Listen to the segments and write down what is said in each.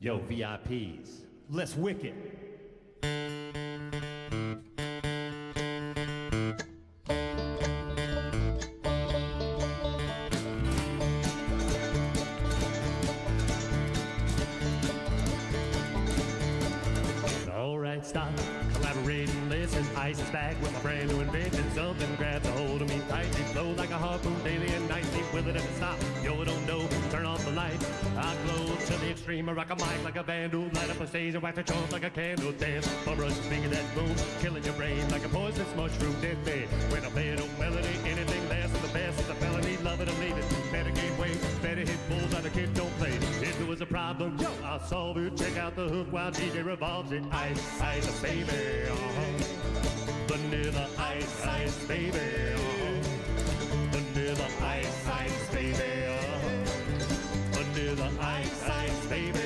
Yo, VIPs, let's wick it. Alright, stop, collaborate and listen. Ice is back with a brand new invention. Something grabs a hold of me tightly, flow like a harpoon daily and nightly. Will it ever stop? Yo, don't know. Turn off the light. I glow to the extreme. I rock a mic like a vandal. Light up a stage and wax a trunk like a candle. Dance, bum rush, speaking that boom, killing your brain like a poisonous mushroom. Dead bed. When I play an old melody, anything less than the best is a felony. Love it or leave it. Better gain weight. Better hit bulls like the kid don't play. If there was a problem, yo, I'll solve it. Check out the hook while DJ revolves it. Ice, ice, baby. Vanilla ice, ice, baby. Vanilla ice, ice, baby. Vanilla ice, ice, baby.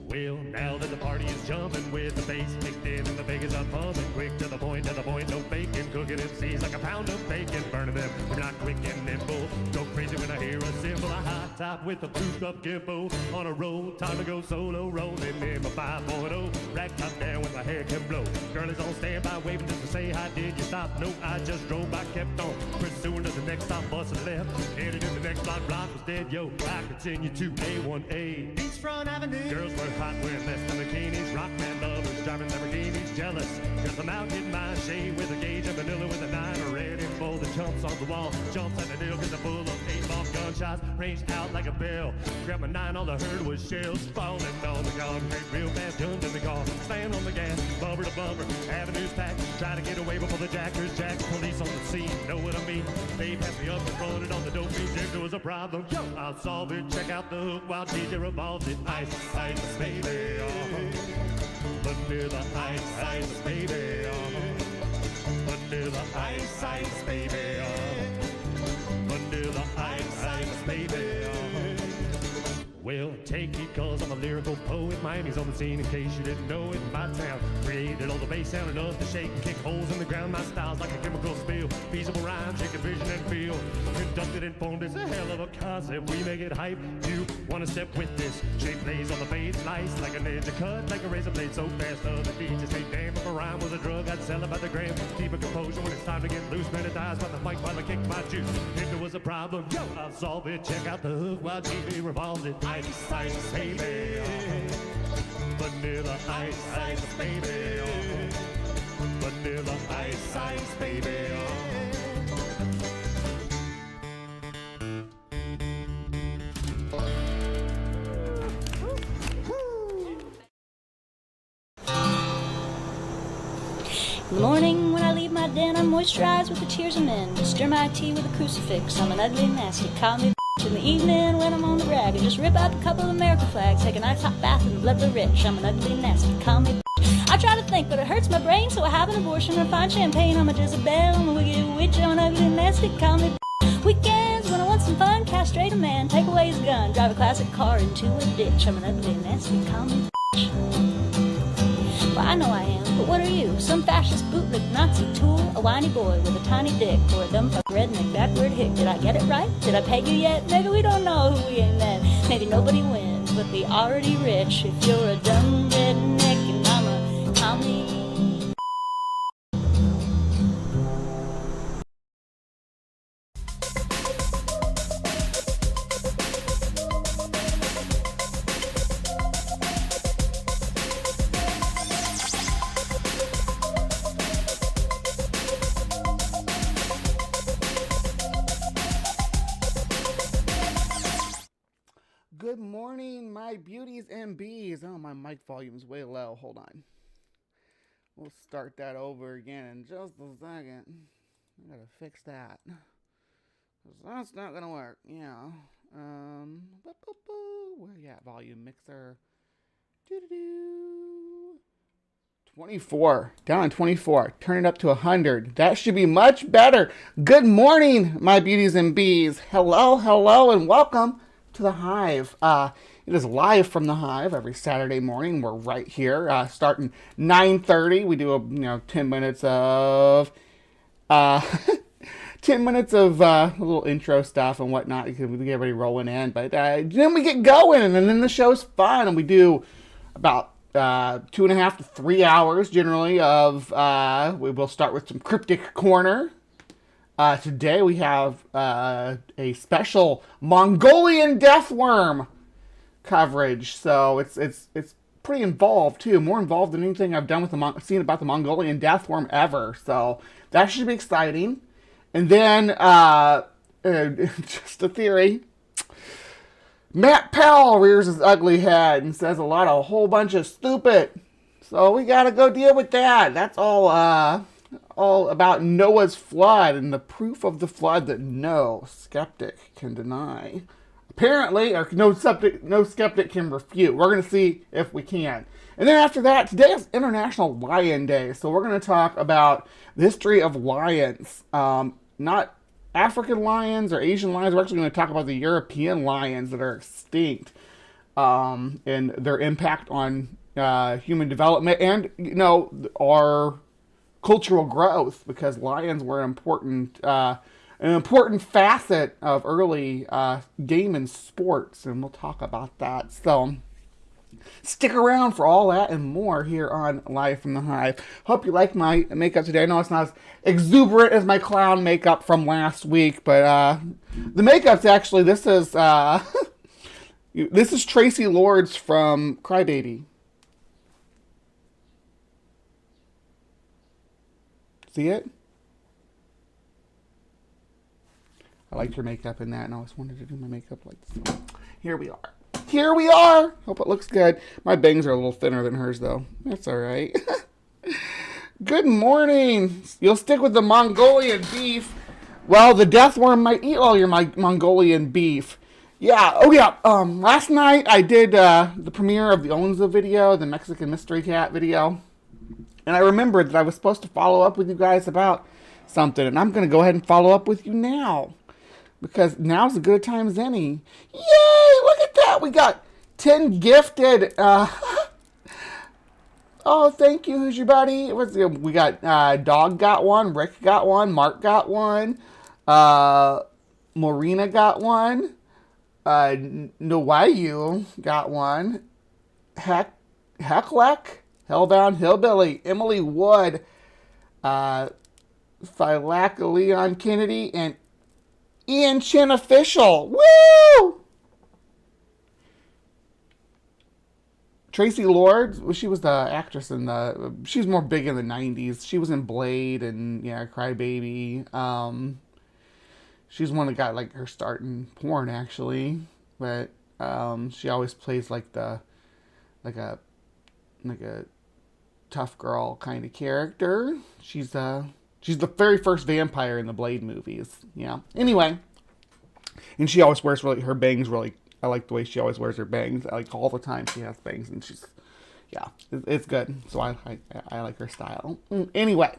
Well, now that the party is jumping with the bass kicked in and the Vegas are pumping, quick to the point, no faking, cooking MCs like a pound of bacon, burning them. I'm not quick and nimble. Go crazy when I hear a cymbal. A high top with a boost up gimbo on a roll. Time to go solo, rolling in my 5.0. Rack top down when my hair can blow. Girl is on standby, waving just to say hi. Did you stop? No, I just drove by, kept on pursuing to the next stop, busting left, headed in the next block. Rock Block was dead, yo, I continue to A1A. Beachfront Avenue. Girls were hot wearing less than bikinis. Rock man lovers driving Lamborghinis. Jealous, cause I'm out getting my shade with a gauge of vanilla with a 9 ready for the jumps on the wall. Jumps at the deal cause I'm full of 8-ball gunshots. Ranged out like a bell. Grab my 9, all I heard was shells falling on the concrete. Real fast guns in the car. Stand on the gas, bumper to bumper. Avenues packed. Try to get away before the jackers. Jack police on the scene. Know what I mean? They passed me up and fronted on the dope beat. If there was a problem, yo, I'll solve it. Check out the hook while DJ revolves it. Ice, ice, baby. Vanilla ice, ice, baby. Vanilla ice, ice, baby. Vanilla ice, ice, baby. Well, take it cause I'm a lyrical poet. Miami's on the scene in case you didn't know it. My town created all the bass sound enough to shake and kick holes in the ground. My style's like a chemical spill. Feasible rhymes, chicken vision and feel. Conducted and formed is a hell of a concept. We make it hype. You wanna step with this? Shape plays on the fade, slice like a ninja, cut like a razor blade. So fast other DJs say, damn, if a rhyme was a drug, I'd sell it by the gram. Keep a composure when it's time to get loose. Man, it dies by the fight while I kick my juice. If there was a problem, yo, I'll solve it. Check out the hook while TV revolves it. Ice, ice, baby. Vanilla ice, ice, baby. Vanilla ice, ice, baby. In the morning when I leave my den, I'm moisturized with the tears of men. Stir my tea with a crucifix. I'm an ugly, nasty, call me in the evening when I'm on the rag. I just rip out a couple of American flags, take a nice hot bath in the blood of the rich. I'm an ugly, nasty, call me I try to think, but it hurts my brain, so I have an abortion or find champagne. I'm a Jezebel, I'm a wicked witch, I'm an ugly, nasty, call me Weekends when I want some fun, castrate a man, take away his gun, drive a classic car into a ditch. I'm an ugly, nasty, call me Well, I know I am, but what are you? Some fascist bootleg Nazi tool? A whiny boy with a tiny dick, or a dumb fuck redneck backward hick? Did I get it right? Did I peg you yet? Maybe we don't know who we ain't met. Maybe nobody wins, but the already rich. If you're a dumb redneck and I'm a commie. Good morning, my beauties and bees. Oh, my mic volume's way low. Hold on. We'll start that over again in just a second. I gotta fix that. 'Cause that's not gonna work. Yeah. Where you at? Volume mixer. 24. Down on 24. Turn it up to 100. That should be much better. Good morning, my beauties and bees. Hello, hello, and welcome to the Hive. It is live from the Hive every Saturday morning. We're right here, starting 9:30. We do 10 minutes of 10 minutes of a little intro stuff and whatnot. We get everybody rolling in, but then we get going, and then the show's fun, and we do about 2.5 to 3 hours generally of. We will start with some Cryptic Corner. Today we have a special Mongolian deathworm coverage, so it's pretty involved too, more involved than anything I've done with seen about the Mongolian deathworm ever. So that should be exciting. And then just a theory. Matt Powell rears his ugly head and says a whole bunch of stupid. So we gotta go deal with that. That's all about Noah's flood and the proof of the flood that no skeptic can deny. Apparently, or no skeptic can refute. We're going to see if we can. And then after that, today is International Lion Day. So we're going to talk about the history of lions. Not African lions or Asian lions. We're actually going to talk about the European lions that are extinct. And their impact on human development and, our cultural growth, because lions were an important facet of early game and sports, and we'll talk about that. So Stick around for all that and more here on Live from the Hive. Hope you like my makeup today. I know it's not as exuberant as my clown makeup from last week, but the makeup's actually, this is this is Tracy Lords from Crybaby. See it? I liked her makeup in that, and I always wanted to do my makeup like this. So here we are. Here we are. Hope it looks good. My bangs are a little thinner than hers, though. That's all right. Good morning. You'll stick with the Mongolian beef. Well, the death worm might eat all your Mongolian beef. Yeah. Oh, yeah. Last night I did the premiere of the Onza video, the Mexican mystery cat video. And I remembered that I was supposed to follow up with you guys about something. And I'm going to go ahead and follow up with you now. Because now's as good a time as any. Yay! Look at that! We got 10 gifted. Oh, thank you. Who's your buddy? We got Dog got one. Rick got one. Mark got one. Morena got one. Nowayu got one. Hecklek, Hellbound Hillbilly, Emily Wood, Phylak Leon Kennedy, and Ian Chin Official. Woo! Tracy Lords, well, she was the actress in she was more big in the 90s. She was in Blade and, yeah, Crybaby. She's one that got, like, her start in porn, actually. But, she always plays, like, a tough girl kind of character. She's the very first vampire in the Blade movies. Yeah. Anyway. And she always wears her bangs really. I like the way she always wears her bangs. I like all the time she has bangs, and she's, yeah, it's good. So I like her style. Anyway.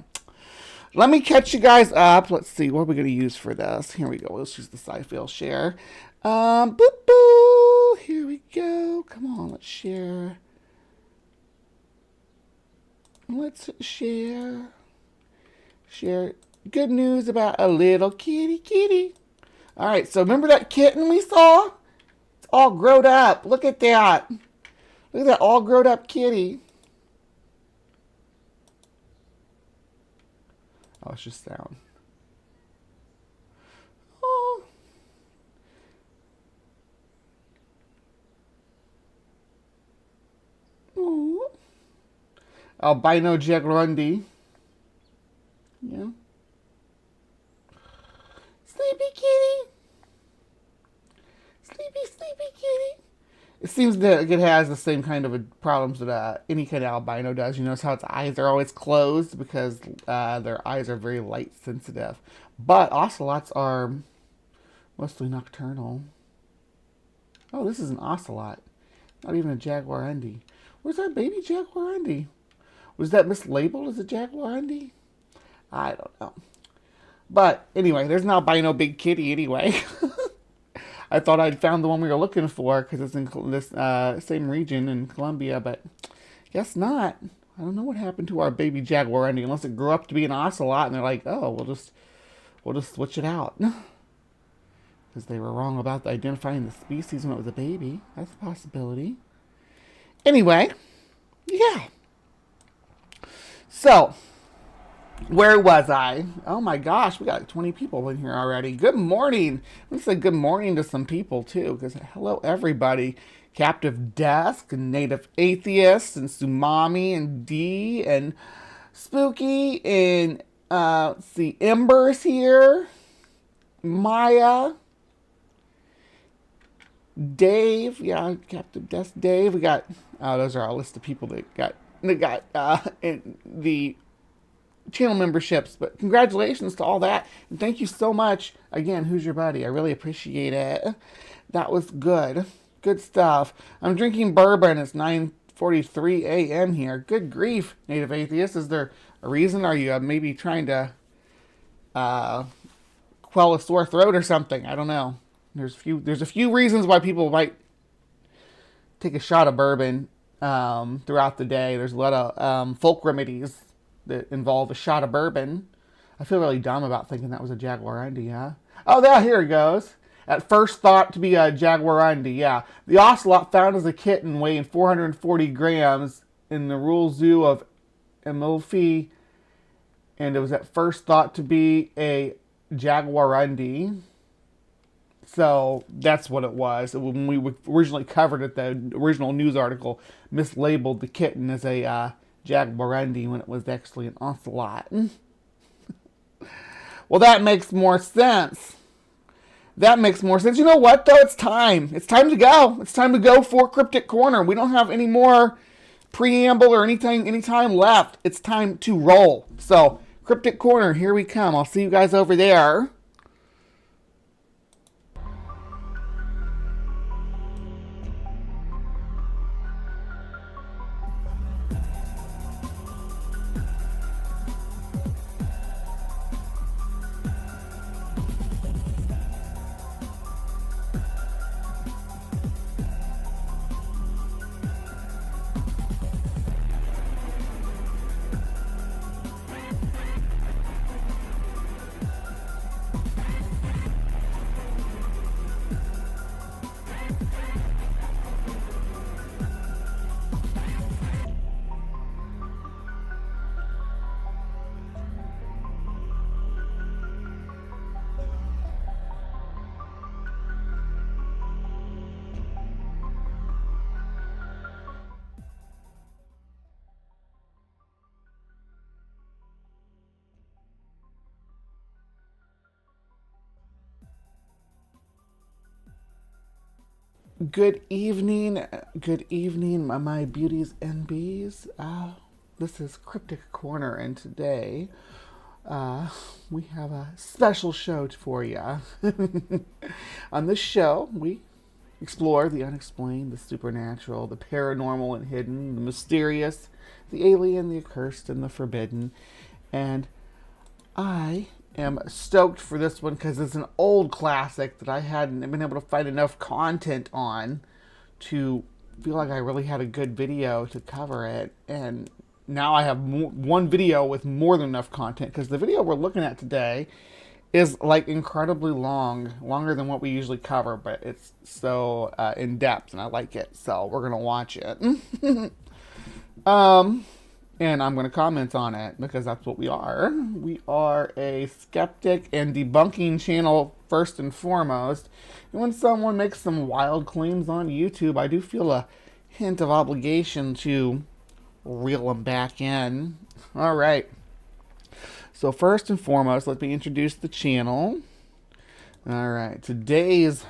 Let me catch you guys up. Let's see, what are we going to use for this? Here we go. Let's use the sci-fi share. Boop, boo. Here we go. Come on, let's share. Let's share. Share good news about a little kitty. All right, so remember that kitten we saw? It's all grown up. Look at that. Look at that all grown up kitty. Oh, it's just sound. Oh. Oh. Albino Jaguarundi. Yeah. Sleepy kitty. Sleepy kitty. It seems that it has the same kind of problems that any kind of albino does. You notice how its eyes are always closed because their eyes are very light sensitive. But ocelots are mostly nocturnal. Oh, this is an ocelot. Not even a jaguarundi. Where's our baby jaguarundi? Was that mislabeled as a jaguarundi? I don't know. But anyway, there's an albino big kitty anyway. I thought I'd found the one we were looking for because it's in this same region in Colombia, but guess not. I don't know what happened to our baby jaguarundi unless it grew up to be an ocelot and they're like, oh, we'll just switch it out. Because they were wrong about identifying the species when it was a baby. That's a possibility. Anyway, yeah. So, where was I? Oh my gosh, we got like 20 people in here already. Good morning. Let's say good morning to some people too, because hello everybody. Captive Desk and Native Atheist and Sumami and D and Spooky and let's see, Ember's here. Maya. Dave, yeah, Captive Desk Dave. We got those are our list of people that got in the channel memberships, but congratulations to all that, and thank you so much again. Who's your buddy? I really appreciate it. That was good stuff. I'm drinking bourbon. It's 9:43 a.m. here. Good grief, Native Atheist. Is there a reason? Are you maybe trying to quell a sore throat or something? I don't know. There's a few reasons why people might take a shot of bourbon throughout the day. There's a lot of folk remedies that involve a shot of bourbon. I feel really dumb about thinking that was a jaguarundi, huh? Oh, there, here it goes. At first thought to be a jaguarundi, yeah. The ocelot found as a kitten weighing 440 grams in the rural zoo of Amalfi, and it was at first thought to be a jaguarundi. So that's what it was. When we originally covered it, the original news article mislabeled the kitten as a jaguarundi when it was actually an ocelot. Well, that makes more sense. That makes more sense. You know what, though? It's time. It's time to go. It's time to go for Cryptic Corner. We don't have any more preamble or any time left. It's time to roll. So, Cryptic Corner, here we come. I'll see you guys over there. Good evening, my beauties and bees. This is Cryptic Corner, and today we have a special show for you. On this show, we explore the unexplained, the supernatural, the paranormal and hidden, the mysterious, the alien, the accursed, and the forbidden. And I am stoked for this one because it's an old classic that I hadn't been able to find enough content on to feel like I really had a good video to cover it. And now I have one video with more than enough content, because the video we're looking at today is like incredibly long, longer than what we usually cover, but it's so in depth and I like it, so we're gonna watch it. And I'm going to comment on it, because that's what we are. We are a skeptic and debunking channel first and foremost. And when someone makes some wild claims on YouTube, I do feel a hint of obligation to reel them back in. All right. So first and foremost, let me introduce the channel. All right. Today's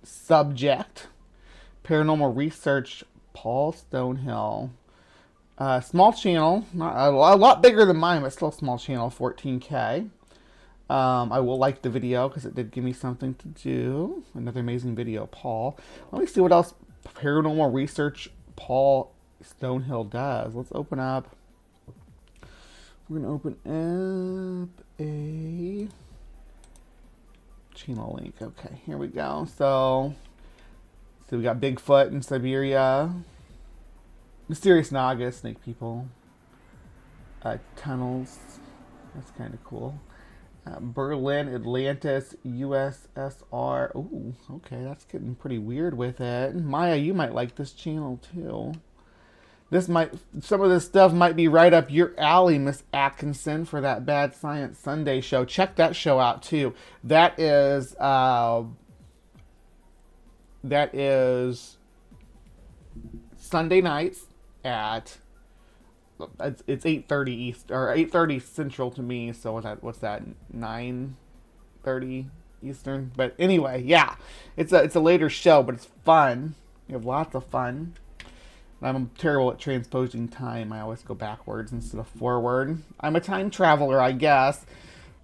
subject, paranormal research, Paul Stonehill. Small channel, not a lot bigger than mine, but still a small channel, 14K. I will like the video because it did give me something to do. Another amazing video, Paul. Let me see what else paranormal research Paul Stonehill does. Let's open up. We're going to open up a channel link. Okay, here we go. So we got Bigfoot in Siberia. Mysterious Naga, snake people. Tunnels. That's kind of cool. Berlin, Atlantis, USSR. Ooh, okay, that's getting pretty weird with it. Maya, you might like this channel too. Some of this stuff might be right up your alley, Miss Atkinson, for that Bad Science Sunday show. Check that show out too. That is Sunday nights at it's 8:30 East or 8:30 Central to me. So what's that? 9:30 Eastern. But anyway, yeah, it's a later show, but it's fun. You have lots of fun. I'm terrible at transposing time. I always go backwards instead of forward. I'm a time traveler, I guess.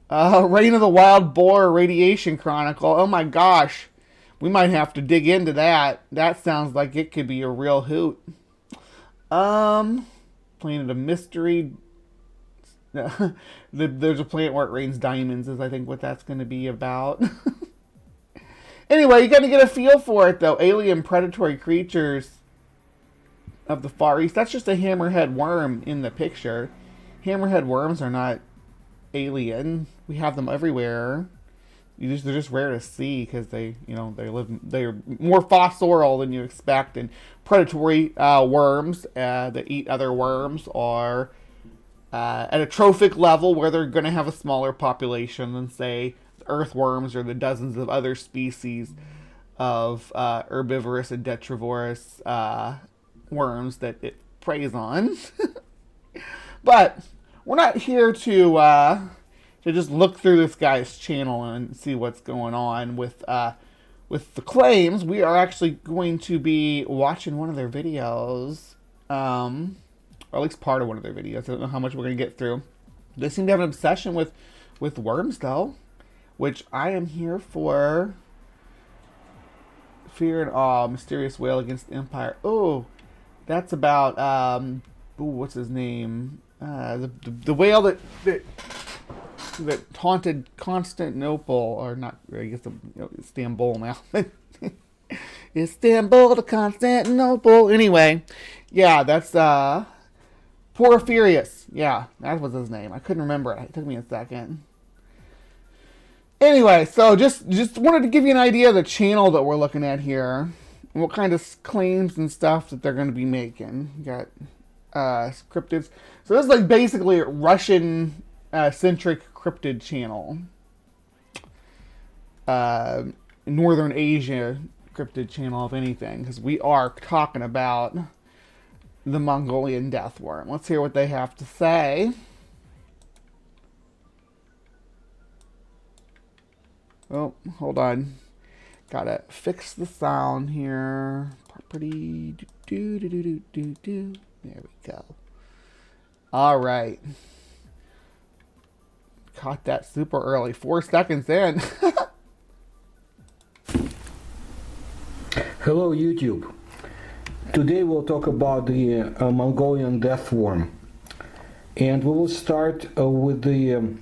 Reign of the Wild Boar Radiation Chronicle. Oh my gosh. We might have to dig into that. That sounds like it could be a real hoot. Planet of Mystery. There's a planet where it rains diamonds is I think what that's going to be about. Anyway, you got to get a feel for it though. Alien predatory creatures of the Far East. That's just a hammerhead worm in the picture. Hammerhead worms are not alien. We have them everywhere. they're just rare to see because they're more fossorial than you expect, and predatory worms that eat other worms are at a trophic level where they're going to have a smaller population than, say, earthworms or the dozens of other species of herbivorous and detrivorous worms that it preys on. But we're not here to just look through this guy's channel and see what's going on with the claims. We are actually going to be watching one of their videos, or at least part of one of their videos. I don't know how much we're going to get through. They seem to have an obsession with worms, though, which I am here for. Fear and Awe, Mysterious Whale Against the Empire. Oh, that's about, what's his name? The whale that haunted Constantinople, or not, I guess, Istanbul now. Istanbul to Constantinople. Anyway, yeah, that's Porphyrius. Yeah, that was his name. I couldn't remember it. It took me a second. Anyway, so just wanted to give you an idea of the channel that we're looking at here, and what kind of claims and stuff that they're going to be making. You got cryptids. So this is like basically a Russian centric cryptid channel. Northern Asia cryptid channel, if anything, because we are talking about the Mongolian death worm. Let's hear what they have to say. Oh, hold on. Gotta fix the sound here. Property. There we go. All right. Caught that super early. 4 seconds in. Hello, YouTube. Today we'll talk about the Mongolian death worm. And we will start with the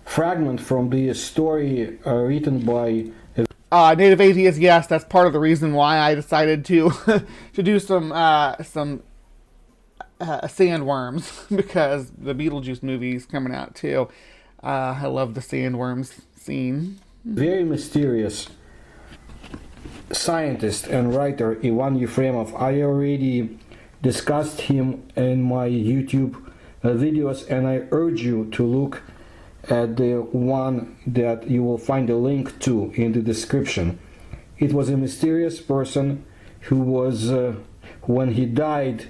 fragment from the story written by Native Atheist. Yes, that's part of the reason why I decided to to do some sandworms, because the Beetlejuice movie is coming out too. I love the sandworms scene. Very mysterious scientist and writer Ivan Yefremov. I already discussed him in my YouTube videos, and I urge you to look at the one that you will find a link to in the description. It was a mysterious person who was, when he died,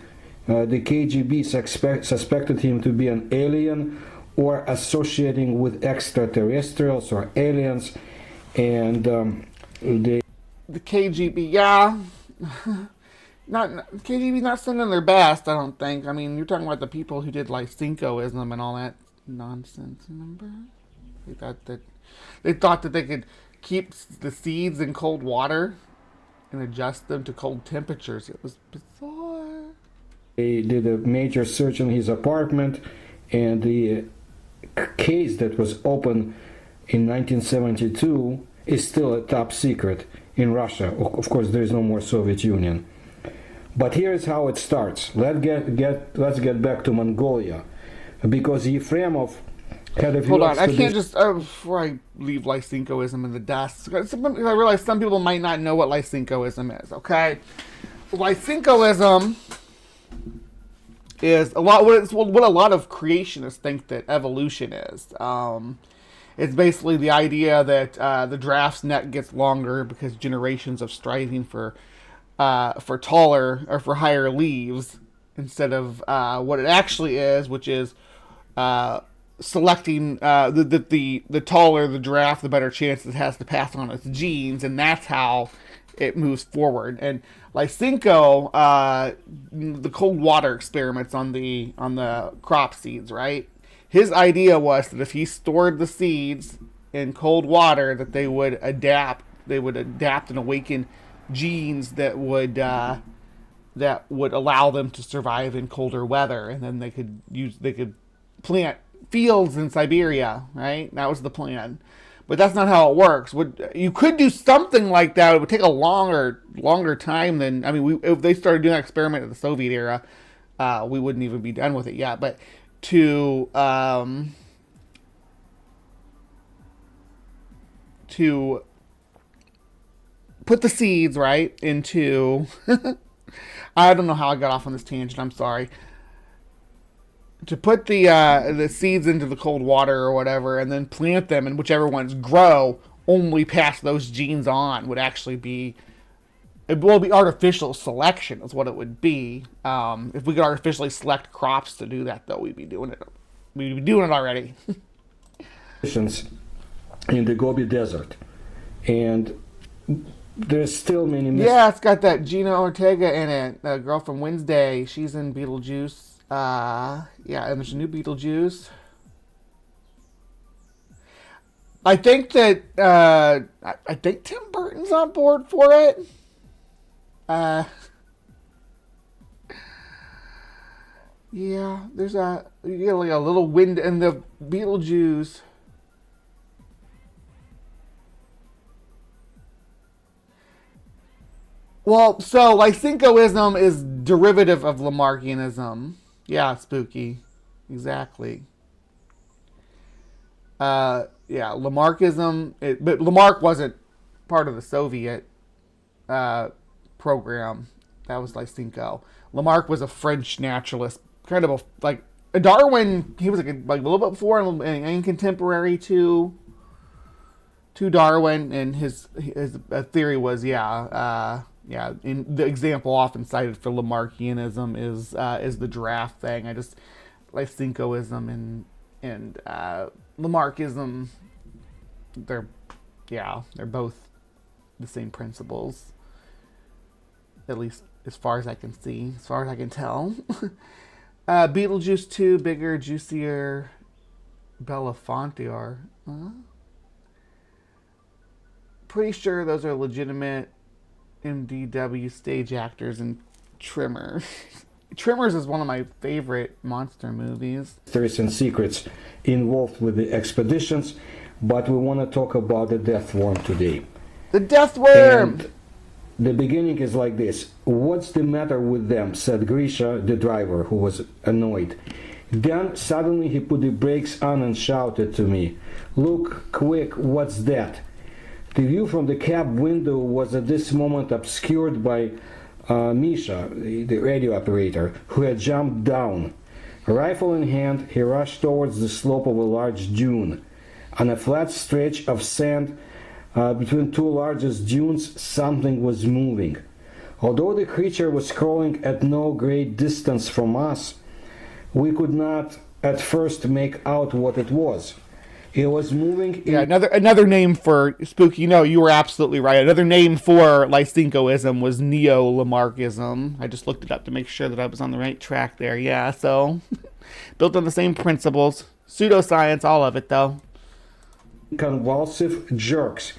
the KGB suspected him to be an alien or associating with extraterrestrials or aliens, and the KGB, yeah. KGB not sending their best, I don't think. I mean, you're talking about the people who did Lysenkoism and all that nonsense, remember? They thought that they could keep the seeds in cold water and adjust them to cold temperatures. It was bizarre. They did a major search in his apartment, and the case that was opened in 1972 is still a top secret in Russia. Of course, there is no more Soviet Union. But here is how it starts. Let's get back to Mongolia, because Yefremov had a few. Hold on, I can't just before I leave Lysenkoism in the dust. I realize some people might not know what Lysenkoism is. Okay, Lysenkoism is a lot what a lot of creationists think that evolution is. It's basically the idea that the giraffe's neck gets longer because generations of striving for taller or for higher leaves, instead of what it actually is, which is selecting the taller the giraffe, the better chance it has to pass on its genes, and that's how it moves forward. And Lysenko, the cold water experiments on the crop seeds, right? His idea was that if he stored the seeds in cold water, that they would adapt and awaken genes that would allow them to survive in colder weather, and then they could plant fields in Siberia, right? That was the plan. But that's not how it works. You could do something like that. It would take a longer time than, I mean, if they started doing that experiment in the Soviet era, we wouldn't even be done with it yet. But to to put the seeds, right, into... I don't know how I got off on this tangent. I'm sorry. To put the seeds into the cold water or whatever, and then plant them, and whichever ones grow, only pass those genes on would actually be... It will be artificial selection is what it would be. If we could artificially select crops to do that, though, we'd be doing it. We'd be doing it already. In the Gobi Desert. And there's still many... Yeah, it's got that Gina Ortega in it. The girl from Wednesday. She's in Beetlejuice. Yeah, and there's a new Beetlejuice. I think that... I think Tim Burton's on board for it. Yeah, there's you get like a little wind in the Beetlejuice. Well, so Lysenkoism is derivative of Lamarckianism. Yeah, spooky. Exactly. Yeah, Lamarckism, but Lamarck wasn't part of the Soviet program. That was Lysenko. Lamarck was a French naturalist, kind of a Darwin. He was like a little bit before and contemporary to Darwin, and his theory was in the example often cited for Lamarckianism is the draft thing. Lysenkoism and Lamarckism, they're both the same principles, at least as far as I can see, as far as I can tell. Beetlejuice 2, bigger, juicier, Belafonte. Pretty sure those are legitimate MDW stage actors in Tremors. Tremors is one of my favorite monster movies. Mysteries and secrets involved with the expeditions, but we want to talk about the death worm today. The death worm! And the beginning is like this. What's the matter with them? Said Grisha, the driver, who was annoyed. Then suddenly he put the brakes on and shouted to me, "Look, quick, what's that?" The view from the cab window was at this moment obscured by Misha, the radio operator, who had jumped down. Rifle in hand, he rushed towards the slope of a large dune. On a flat stretch of sand between two largest dunes, something was moving. Although the creature was crawling at no great distance from us, we could not at first make out what it was. It was moving... Yeah, another name for spooky... No, you were absolutely right. Another name for Lysenkoism was Neo-Lamarckism. I just looked it up to make sure that I was on the right track there. Yeah, so... built on the same principles. Pseudoscience, all of it, though. Convulsive jerks.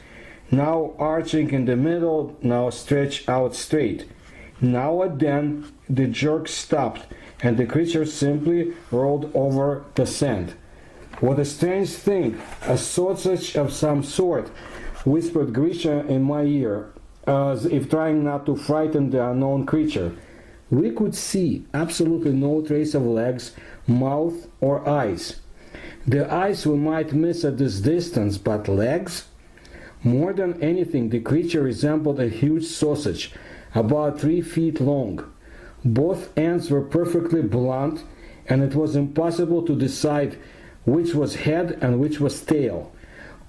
Now arching in the middle, now stretched out straight. Now and then, the jerk stopped, and the creature simply rolled over the sand. "What a strange thing, a sausage of some sort," whispered Grisha in my ear, as if trying not to frighten the unknown creature. We could see absolutely no trace of legs, mouth, or eyes. The eyes we might miss at this distance, but legs? More than anything, the creature resembled a huge sausage, about 3 feet long. Both ends were perfectly blunt, and it was impossible to decide which was head and which was tail.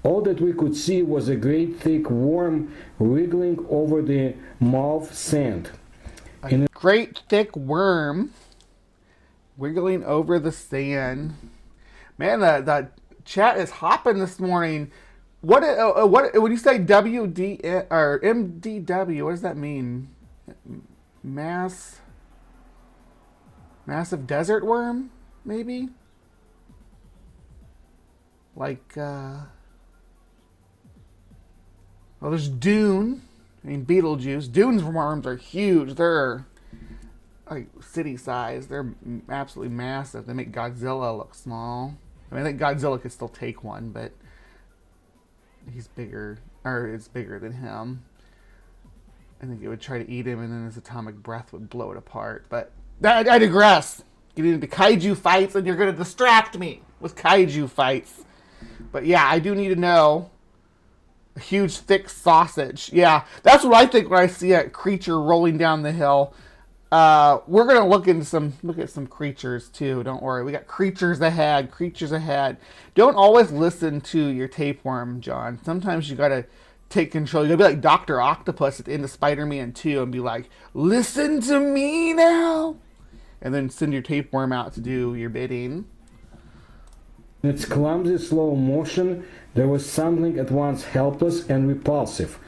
All that we could see was a great thick worm wriggling over the mauve sand. A great thick worm wiggling over the sand. Man, the chat is hopping this morning. What when you say WD or MDW? What does that mean? Massive desert worm, maybe. Well, there's Dune. I mean, Beetlejuice. Dune's worms are huge. They're like city size. They're absolutely massive. They make Godzilla look small. I mean, I think Godzilla could still take one, but he's bigger, or it's bigger than him. I think it would try to eat him, and then his atomic breath would blow it apart. But I digress. Getting into kaiju fights, and you're going to distract me with kaiju fights. But yeah, I do need to know A huge, thick sausage. Yeah, that's what I think when I see a creature rolling down the hill. We're gonna look at some creatures too. Don't worry, we got creatures ahead. Creatures ahead. Don't always listen to your tapeworm, John. Sometimes you gotta take control. You gotta be like Dr. Octopus at the end of Spider-Man 2 and be like, "Listen to me now," and then send your tapeworm out to do your bidding. In its clumsy slow motion, there was something at once helpless and repulsive.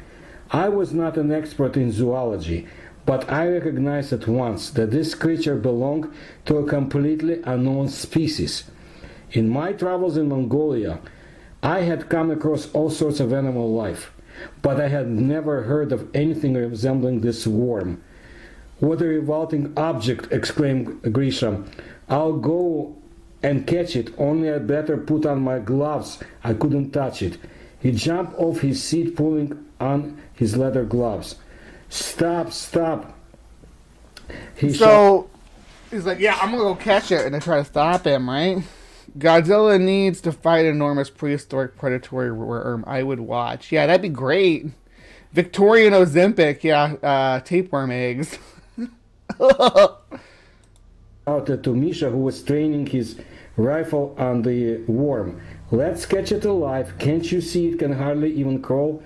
I was not an expert in zoology, but I recognized at once that this creature belonged to a completely unknown species. In my travels in Mongolia, I had come across all sorts of animal life, but I had never heard of anything resembling this worm. "What a revolting object!" exclaimed Grisha. "I'll go and catch it, only I'd better put on my gloves. I couldn't touch it." He jumped off his seat, pulling on his leather gloves. "Stop, stop!" He's like, "Yeah, I'm gonna go catch it," and I try to stop him, right? Godzilla needs to fight enormous prehistoric predatory worm. I would watch. Yeah, that'd be great. Victorian Ozempic, yeah, tapeworm eggs. Out to Misha, who was training his rifle on the worm. "Let's catch it alive. Can't you see it can hardly even crawl?"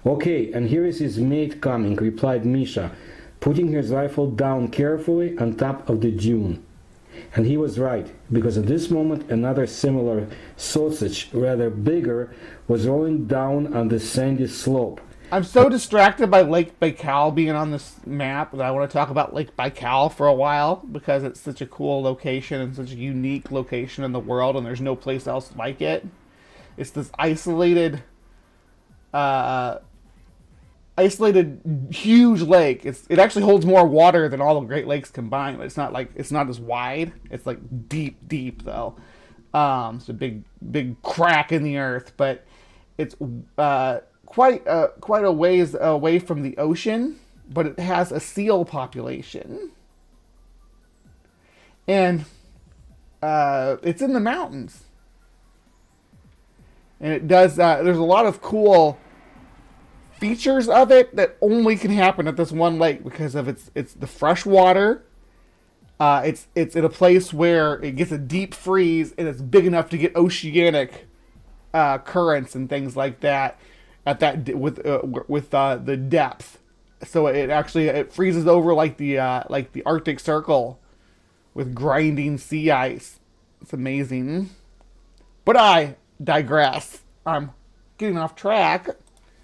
"Okay, and here is his mate coming," replied Misha, putting his rifle down carefully on top of the dune. And he was right, because at this moment another similar sausage, rather bigger, was rolling down on the sandy slope. I'm so distracted by Lake Baikal being on this map that I want to talk about Lake Baikal for a while, because it's such a cool location and such a unique location in the world, and there's no place else like it. It's this isolated huge lake. It actually holds more water than all the Great Lakes combined, but it's not as wide. It's like deep though. It's a big crack in the earth, but it's quite a ways away from the ocean, but it has a seal population, and it's in the mountains, and it does. There's a lot of cool features of it that only can happen at this one lake because of it's the fresh water. It's in a place where it gets a deep freeze and it's big enough to get oceanic currents and things like that at that with the depth. So it freezes over like the Arctic Circle with grinding sea ice. It's amazing. But I digress. I'm getting off track.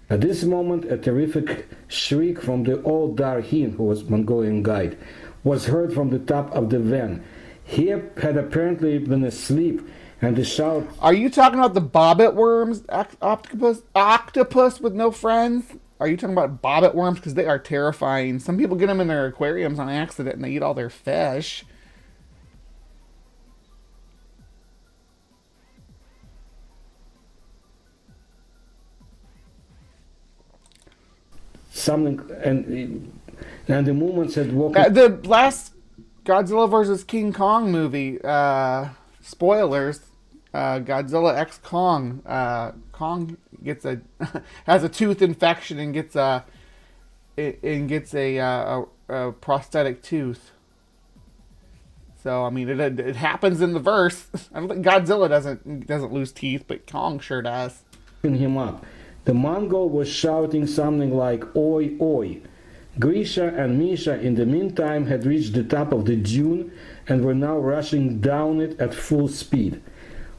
At this moment, a terrific shriek from the old Darhin, who was Mongolian guide, was heard from the top of the van. He had apparently been asleep, and the shout... Are you talking about the bobbit worms, octopus with no friends? Are you talking about bobbit worms? Because they are terrifying. Some people get them in their aquariums on accident, and they eat all their fish. Something, and the movements had woken... The last Godzilla vs. King Kong movie, spoilers, Godzilla X Kong, Kong gets has a tooth infection and gets a prosthetic tooth. So I mean, it happens in the verse. I don't think Godzilla doesn't lose teeth, but Kong sure does. Him up. The Mongol was shouting something like "Oi, oi." Grisha and Misha, in the meantime, had reached the top of the dune and were now rushing down it at full speed.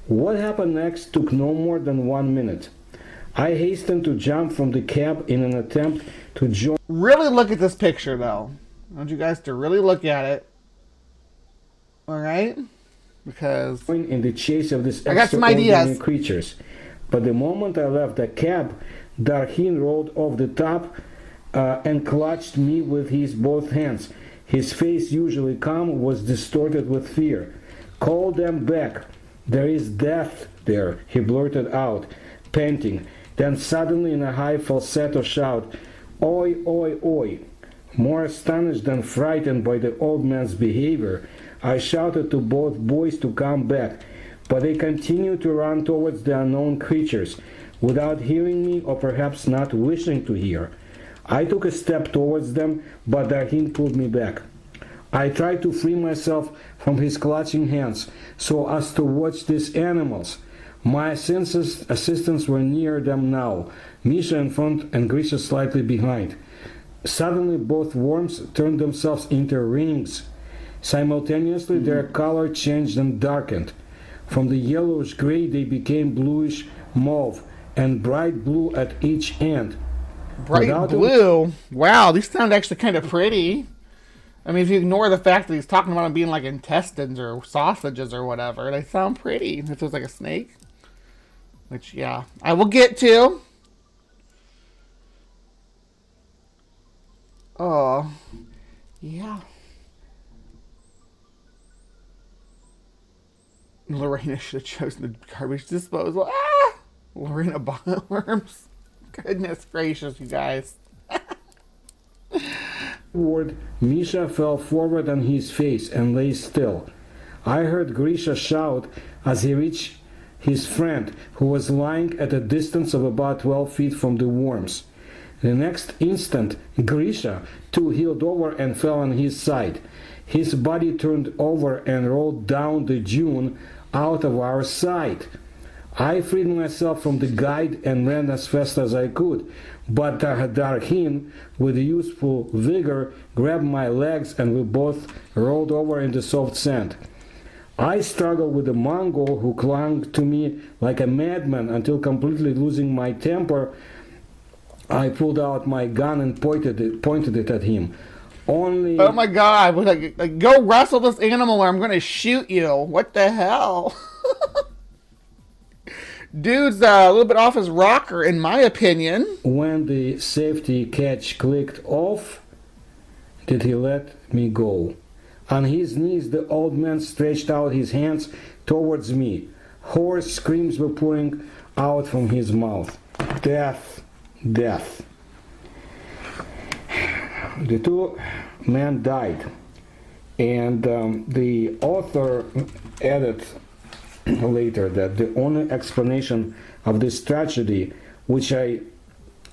What happened next took no more than 1 minute. I hastened to jump from the cab in an attempt to join... Really look at this picture, though. I want you guys to really look at it. Alright? Because... in the chase of these I got some ideas. Creatures. But the moment I left the cab, Darhin rolled off the top and clutched me with his both hands. His face, usually calm, was distorted with fear. "Call them back. There is death there," he blurted out, panting. Then suddenly in a high falsetto shout, "Oi, oi, oi." More astonished than frightened by the old man's behavior, I shouted to both boys to come back. But they continued to run towards the unknown creatures. without hearing me or perhaps not wishing to hear. I took a step towards them, but Darhin pulled me back. I tried to free myself from his clutching hands so as to watch these animals. My assistants were near them now, Misha in front and Grisha slightly behind. Suddenly both worms turned themselves into rings. Simultaneously their color changed and darkened. From the yellowish gray they became bluish mauve and bright blue at each end. Bright blue? Wow, these sound actually kind of pretty. I mean, if you ignore the fact that he's talking about them being like intestines or sausages or whatever, they sound pretty. If it was like a snake. Which, yeah, I will get to. Oh, yeah. Lorena should have chosen the garbage disposal. Ah! Lorena worms. Goodness gracious, you guys. Misha fell forward on his face and lay still. I heard Grisha shout as he reached his friend, who was lying at a distance of about 12 feet from the worms. The next instant, Grisha, too, heeled over and fell on his side. His body turned over and rolled down the dune out of our sight. I freed myself from the guide and ran as fast as I could, but Darhin, with youthful vigor, grabbed my legs and we both rolled over in the soft sand. I struggled with the Mongol, who clung to me like a madman until, completely losing my temper, I pulled out my gun and pointed it at him. Only... Oh my god, like, go wrestle this animal or I'm gonna shoot you. What the hell? Dude's a little bit off his rocker, in my opinion. When the safety catch clicked off, did he let me go. On his knees, the old man stretched out his hands towards me. Hoarse screams were pouring out from his mouth. Death, death. The two men died, and the author added later that the only explanation of this tragedy which I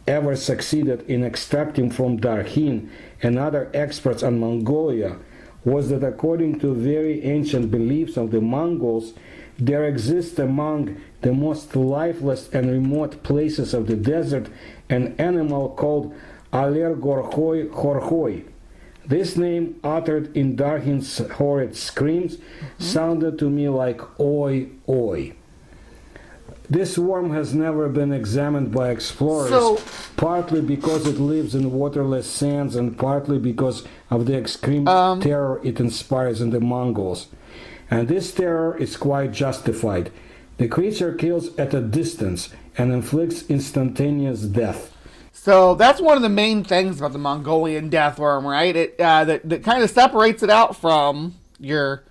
ever succeeded in extracting from Darhin and other experts on Mongolia was that, according to very ancient beliefs of the Mongols, there exists among the most lifeless and remote places of the desert an animal called Alergorhoi Horhoi. This name, uttered in Darhin's horrid screams, sounded to me like oi oi. This worm has never been examined by explorers, partly because it lives in waterless sands and partly because of the extreme terror it inspires in the Mongols. And this terror is quite justified. The creature kills at a distance and inflicts instantaneous death. So that's one of the main things about the Mongolian death worm, right? It that kind of separates it out from your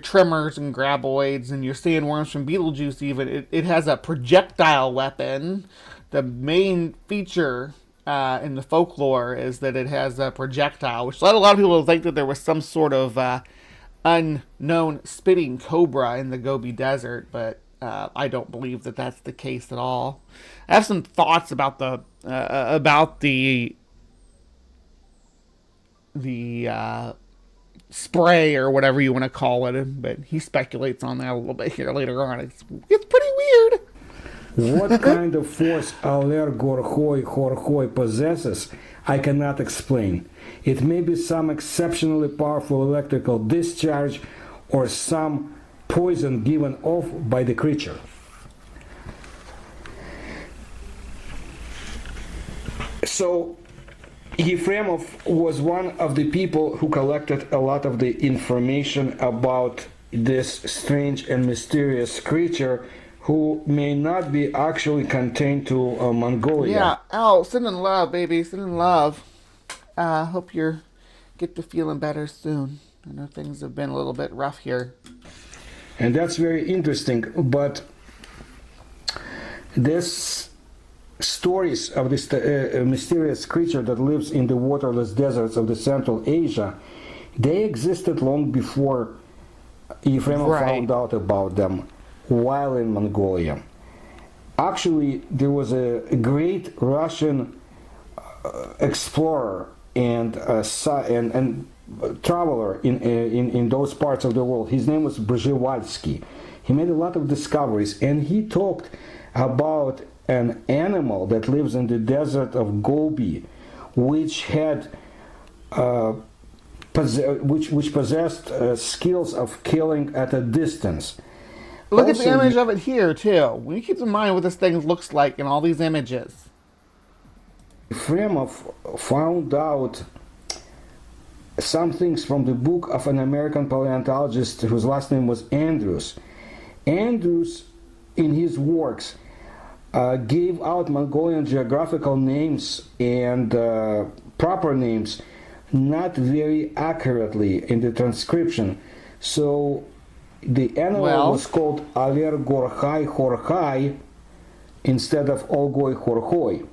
trimmers and graboids and your sandworms from Beetlejuice. Even it has a projectile weapon. The main feature in the folklore is that it has a projectile, which led a lot of people to think that there was some sort of unknown spitting cobra in the Gobi Desert, but I don't believe that that's the case at all. I have some thoughts about the spray or whatever you want to call it, but he speculates on that a little bit here later on. It's pretty weird. What kind of force Alergorhoi Horhoi possesses, I cannot explain. It may be some exceptionally powerful electrical discharge or some poison given off by the creature. So, Yefremov was one of the people who collected a lot of the information about this strange and mysterious creature who may not be actually contained to Mongolia. Yeah, Al, send in love, baby, send in love. Hope you get to feeling better soon. I know things have been a little bit rough here. And that's very interesting, but this stories of this mysterious creature that lives in the waterless deserts of the Central Asia, they existed long before Yefremov found out about them while in Mongolia. actually there was a great Russian explorer and traveler in those parts of the world. His name was Przewalski. He made a lot of discoveries, and he talked about an animal that lives in the desert of Gobi, which had which possessed skills of killing at a distance. Look Also, at the image of it here, too. When you keep in mind what this thing looks like in all these images. Efremov found out some things from the book of an American paleontologist whose last name was Andrews. Andrews, in his works, gave out Mongolian geographical names and proper names not very accurately in the transcription. So the animal was called Aler Gorhai Horhai instead of Olgoi Horhoi.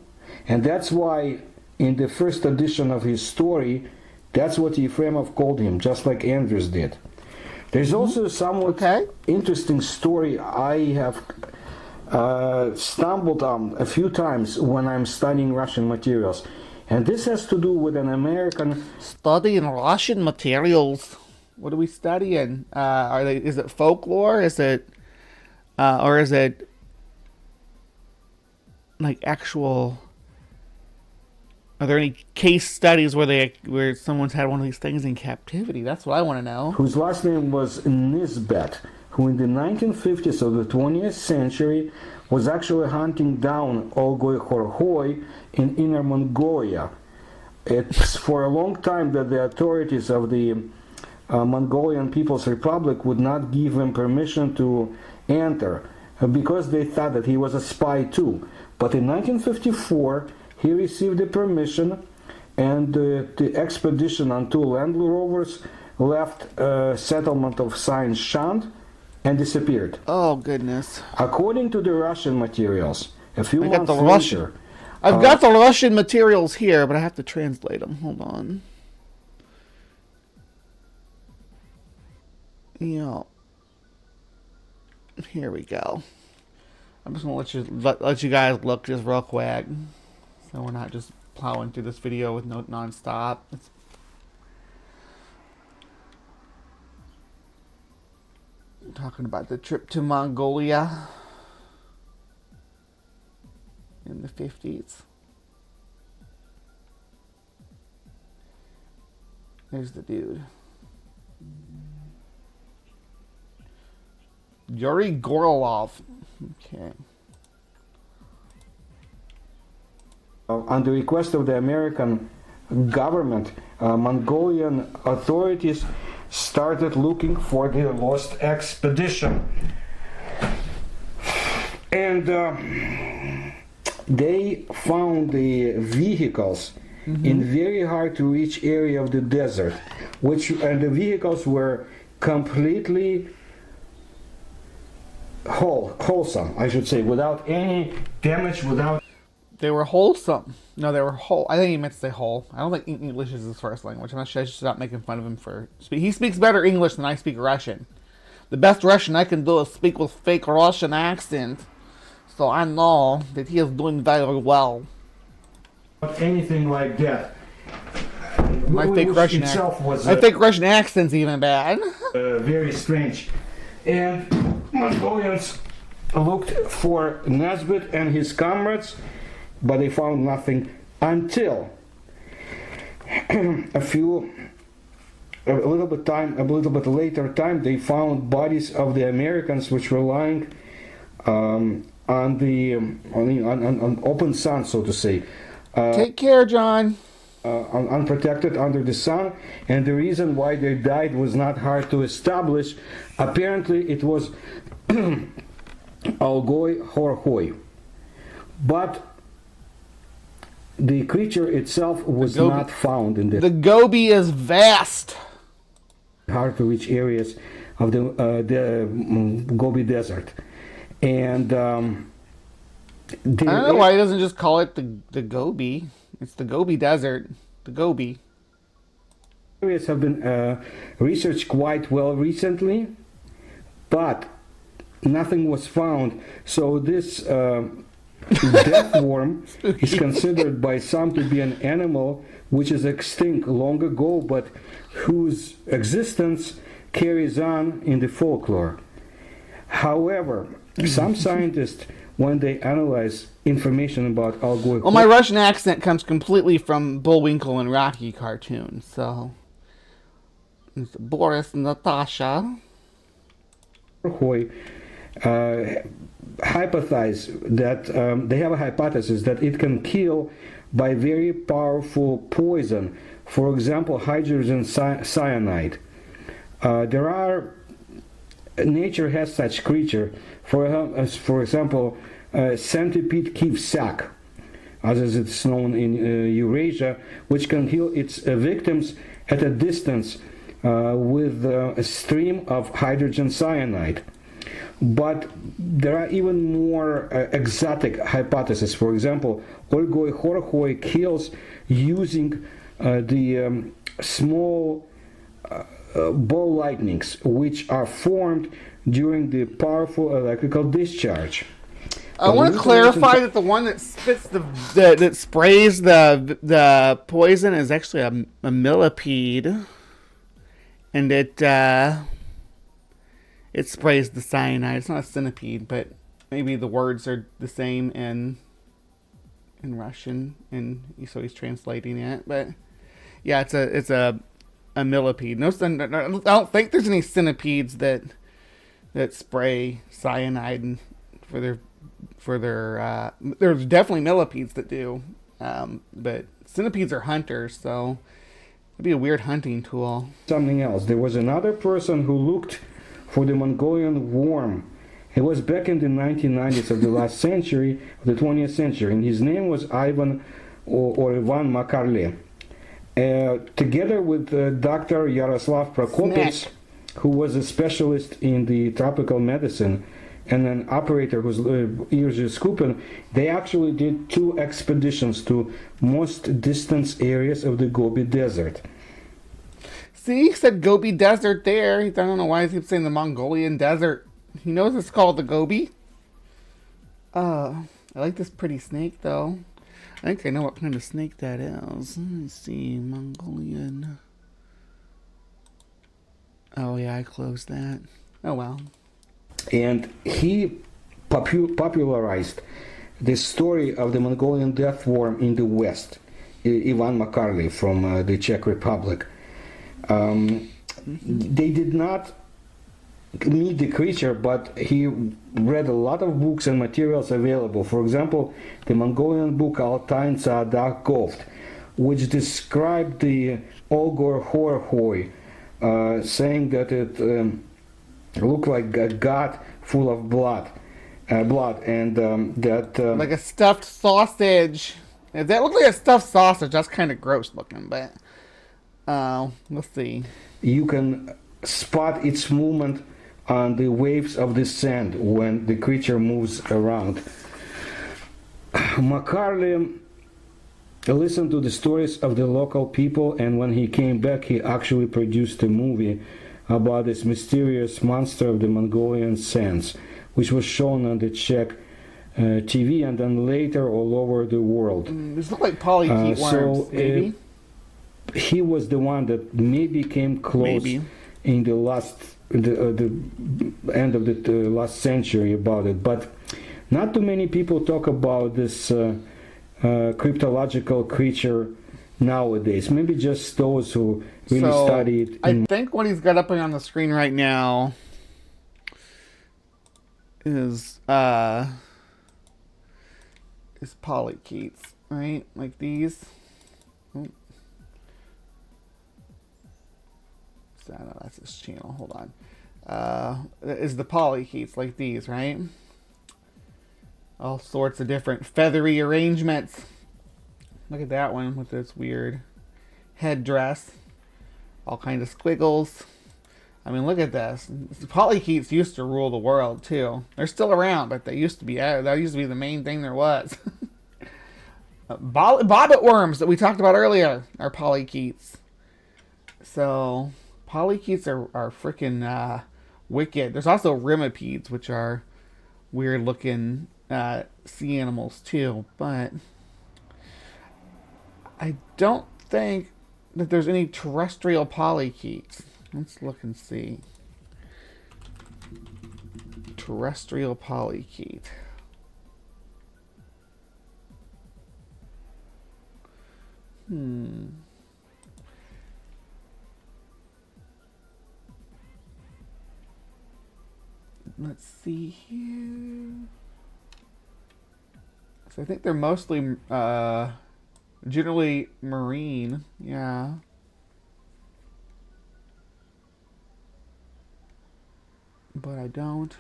And that's why in the first edition of his story, that's what Efremov called him, just like Andrews did. There's also a somewhat interesting story I have stumbled on a few times when I'm studying Russian materials. And this has to do with an American... Studying Russian materials. What are we studying? Is it folklore? Is it... or is it... like actual... Are there any case studies where someone's had one of these things in captivity? That's what I want to know. Whose last name was Nisbet, who in the 1950s of the 20th century was actually hunting down Olgoi Horhoi in Inner Mongolia. It's for a long time that the authorities of the Mongolian People's Republic would not give him permission to enter because they thought that he was a spy too. But in 1954, he received the permission, and the expedition on 2 Land Rovers left settlement of Saint Shant and disappeared. Oh, goodness. According to the Russian materials, a few months later... I've got the Russian materials here, but I have to translate them. Hold on. Yeah. Here we go. I'm just going to let you guys look just real quick. So we're not just plowing through this video with no non-stop. It's talking about the trip to Mongolia in the 50s. There's the dude. Yuri Gorolov. Okay. On the request of the American government, Mongolian authorities started looking for the lost expedition. And they found the vehicles in very hard to reach area of the desert, and the vehicles were completely wholesome, I should say, without any damage, without... They were wholesome. No, they were whole. I think he meant to say whole. I don't think English is his first language. I'm not sure I should stop making fun of him for... He speaks better English than I speak Russian. The best Russian I can do is speak with fake Russian accent. So I know that he is doing very well. Anything like that. My fake Russian accent's even bad. Very strange. And Mongolians looked for Nesbit and his comrades, but they found nothing until a little bit later they found bodies of the Americans which were lying on open sun, so to say. Take care, John. Unprotected under the sun, and the reason why they died was not hard to establish. Apparently it was Olgoi Horhoi, but the creature itself was not found in the Gobi is vast, hard to reach areas of the Gobi Desert, and I don't know why he doesn't just call it the Gobi. It's the Gobi Desert. The Gobi. Areas have been researched quite well recently, but nothing was found. So this death worm is considered by some to be an animal which is extinct long ago, but whose existence carries on in the folklore. However, some scientists, when they analyze information about Algoy, Well, my Russian accent comes completely from Bullwinkle and Rocky cartoons, so it's Boris and Natasha. hypothesize that they have a hypothesis that it can kill by very powerful poison, for example, hydrogen cyanide. Nature has such creature, for example, centipede kivsak, as it's known in Eurasia, which can kill its victims at a distance with a stream of hydrogen cyanide. But there are even more exotic hypotheses. For example, Olgoy Horokhoy kills using the small ball lightnings, which are formed during the powerful electrical discharge. I want to clarify that the one that spits that sprays the poison is actually a millipede, and it sprays the cyanide. It's not a centipede, but maybe the words are the same in Russian, and so he's translating it. But yeah, it's a millipede. I don't think there's any centipedes that spray cyanide for their. There's definitely millipedes that do, but centipedes are hunters, so it'd be a weird hunting tool. Something else. There was another person who looked for the Mongolian worm. It was back in the 1990s of the last century, of the 20th century, and his name was Ivan or Ivan Makarle. Together with Dr. Yaroslav Prokopets, who was a specialist in the tropical medicine and an operator whose ears are scooping, they actually did 2 expeditions to most distant areas of the Gobi Desert. See, he said Gobi Desert there. I don't know why he keeps saying the Mongolian Desert. He knows it's called the Gobi. I like this pretty snake, though. I think I know what kind of snake that is. Let me see. Mongolian. Oh, yeah, I closed that. Oh, well. And he popularized the story of the Mongolian death worm in the West. Ivan Makarle from the Czech Republic. They did not meet the creature, but he read a lot of books and materials available. For example, the Mongolian book Altain Saadak Goft, which described the Olgor Horhoi, saying that it looked like a god full of blood, and that like a stuffed sausage. If that looked like a stuffed sausage, that's kind of gross looking, but let's see. You can spot its movement on the waves of the sand when the creature moves around. Makarle listened to the stories of the local people, and when he came back, he actually produced a movie about this mysterious monster of the Mongolian sands, which was shown on the Czech TV and then later all over the world. These look like polychaete worms, maybe. He was the one that maybe came close in the end of the last century about it, but not too many people talk about this cryptological creature nowadays. Maybe just those who really study it. I think what he's got up on the screen right now is polychaetes, right? Like these. Oh. No, that's his channel. Hold on. Is the polychaetes like these, right? All sorts of different feathery arrangements. Look at that one with this weird headdress. All kinds of squiggles. I mean, look at this. The polychaetes used to rule the world too. They're still around, but they used to be. That used to be the main thing there was. Bobbit worms that we talked about earlier are polychaetes. So polychaetes are freaking wicked. There's also rimipedes, which are weird looking sea animals too, but I don't think that there's any terrestrial polychaetes. Let's look and see. Terrestrial polychaete. Let's see here. So I think they're mostly generally marine. Yeah. But I don't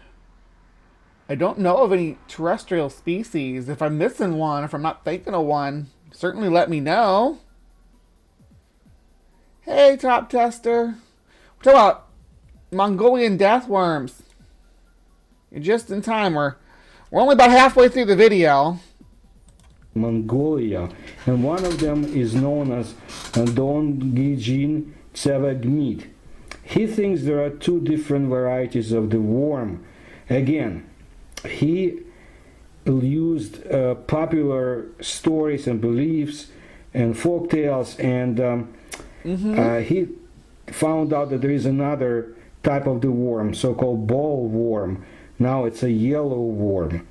know of any terrestrial species. If I'm missing one, if I'm not thinking of one, certainly let me know. Hey, Top Tester. We're talking about Mongolian death worms. You're just in time. We're only about halfway through the video. Mongolia, and one of them is known as Dongijin Tsevagmid. He thinks there are two different varieties of the worm. Again, he used popular stories and beliefs and folk tales, and he found out that there is another type of the worm, so-called ball worm. Now it's a yellow worm.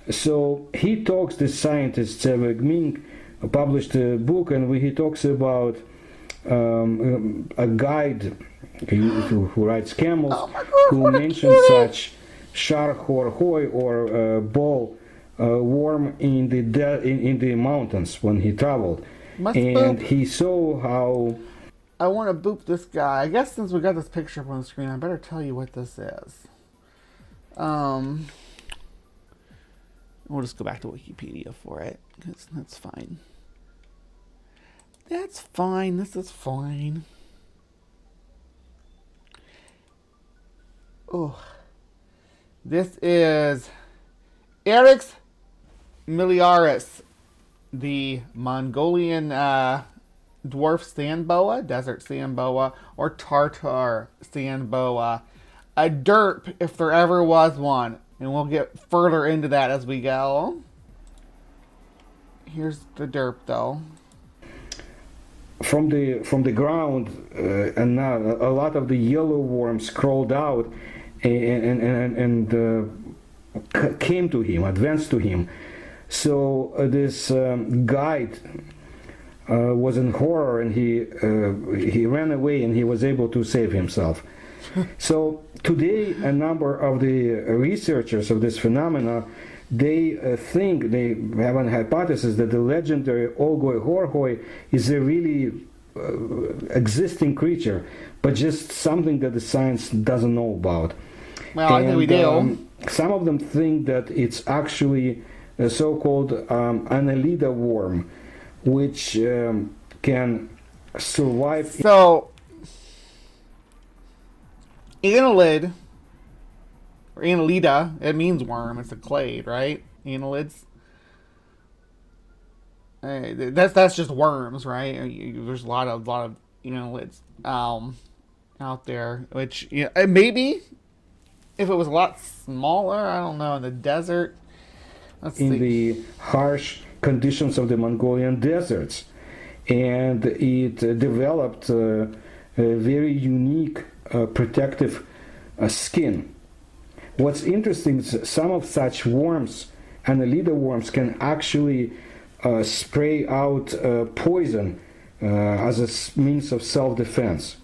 So he talks, the scientist Tsevagmid published a book, and he talks about a guide who rides camels, who mentioned such Sharkhorhoi or ball worm in the mountains when he traveled. And he saw how... I want to boop this guy. I guess since we got this picture up on the screen, I better tell you what this is. We'll just go back to Wikipedia for it, because that's fine. That's fine. This is fine. Oh. This is Eryx miliaris, the Mongolian dwarf sand boa, desert sand boa, or Tartar sand boa. A derp, if there ever was one. And we'll get further into that as we go. Here's the derp, though. From the ground, and now a lot of the yellow worms crawled out and came to him, advanced to him. So this guide was in horror, and he ran away, and he was able to save himself. So today, a number of the researchers of this phenomena, they think, they have a hypothesis that the legendary Olgoi Horhoi is a really existing creature, but just something that the science doesn't know about. Well, I think we do. Some of them think that it's actually a so-called Annelida worm, which can survive... So... Annelid, or Annelida, it means worm. It's a clade, right? Annelids. That's just worms, right? There's a lot of annelids out there, which maybe if it was a lot smaller, I don't know, in the desert. In the harsh conditions of the Mongolian deserts, and it developed a very unique protective skin. What's interesting is some of such worms, Annelida worms, can actually spray out poison as a means of self-defense.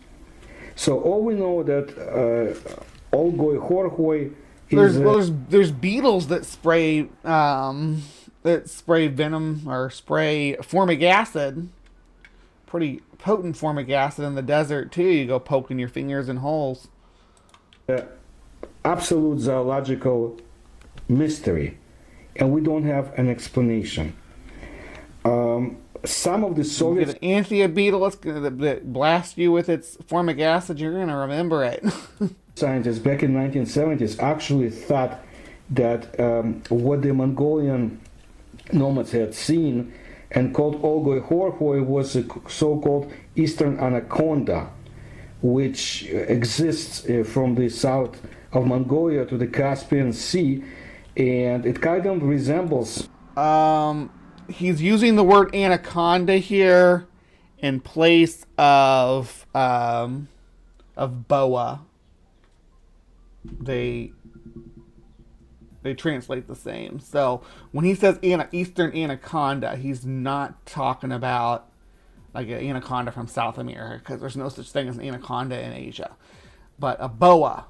So all we know that Olgoi Horhoi is... There's beetles that spray venom or spray formic acid. Pretty potent formic acid in the desert too. You go poking your fingers in holes. Absolute zoological mystery, and we don't have an explanation. Some of the Soviet... Get an Anthea beetle that blast you with its formic acid, you're going to remember it. Scientists back in 1970s actually thought that what the Mongolian nomads had seen and called Olgoi Horhoi was a so-called Eastern anaconda, which exists from the south of Mongolia to the Caspian Sea, and it kind of resembles. He's using the word anaconda here in place of boa. They translate the same. So when he says eastern anaconda, he's not talking about like an anaconda from South America, because there's no such thing as an anaconda in Asia. But a boa,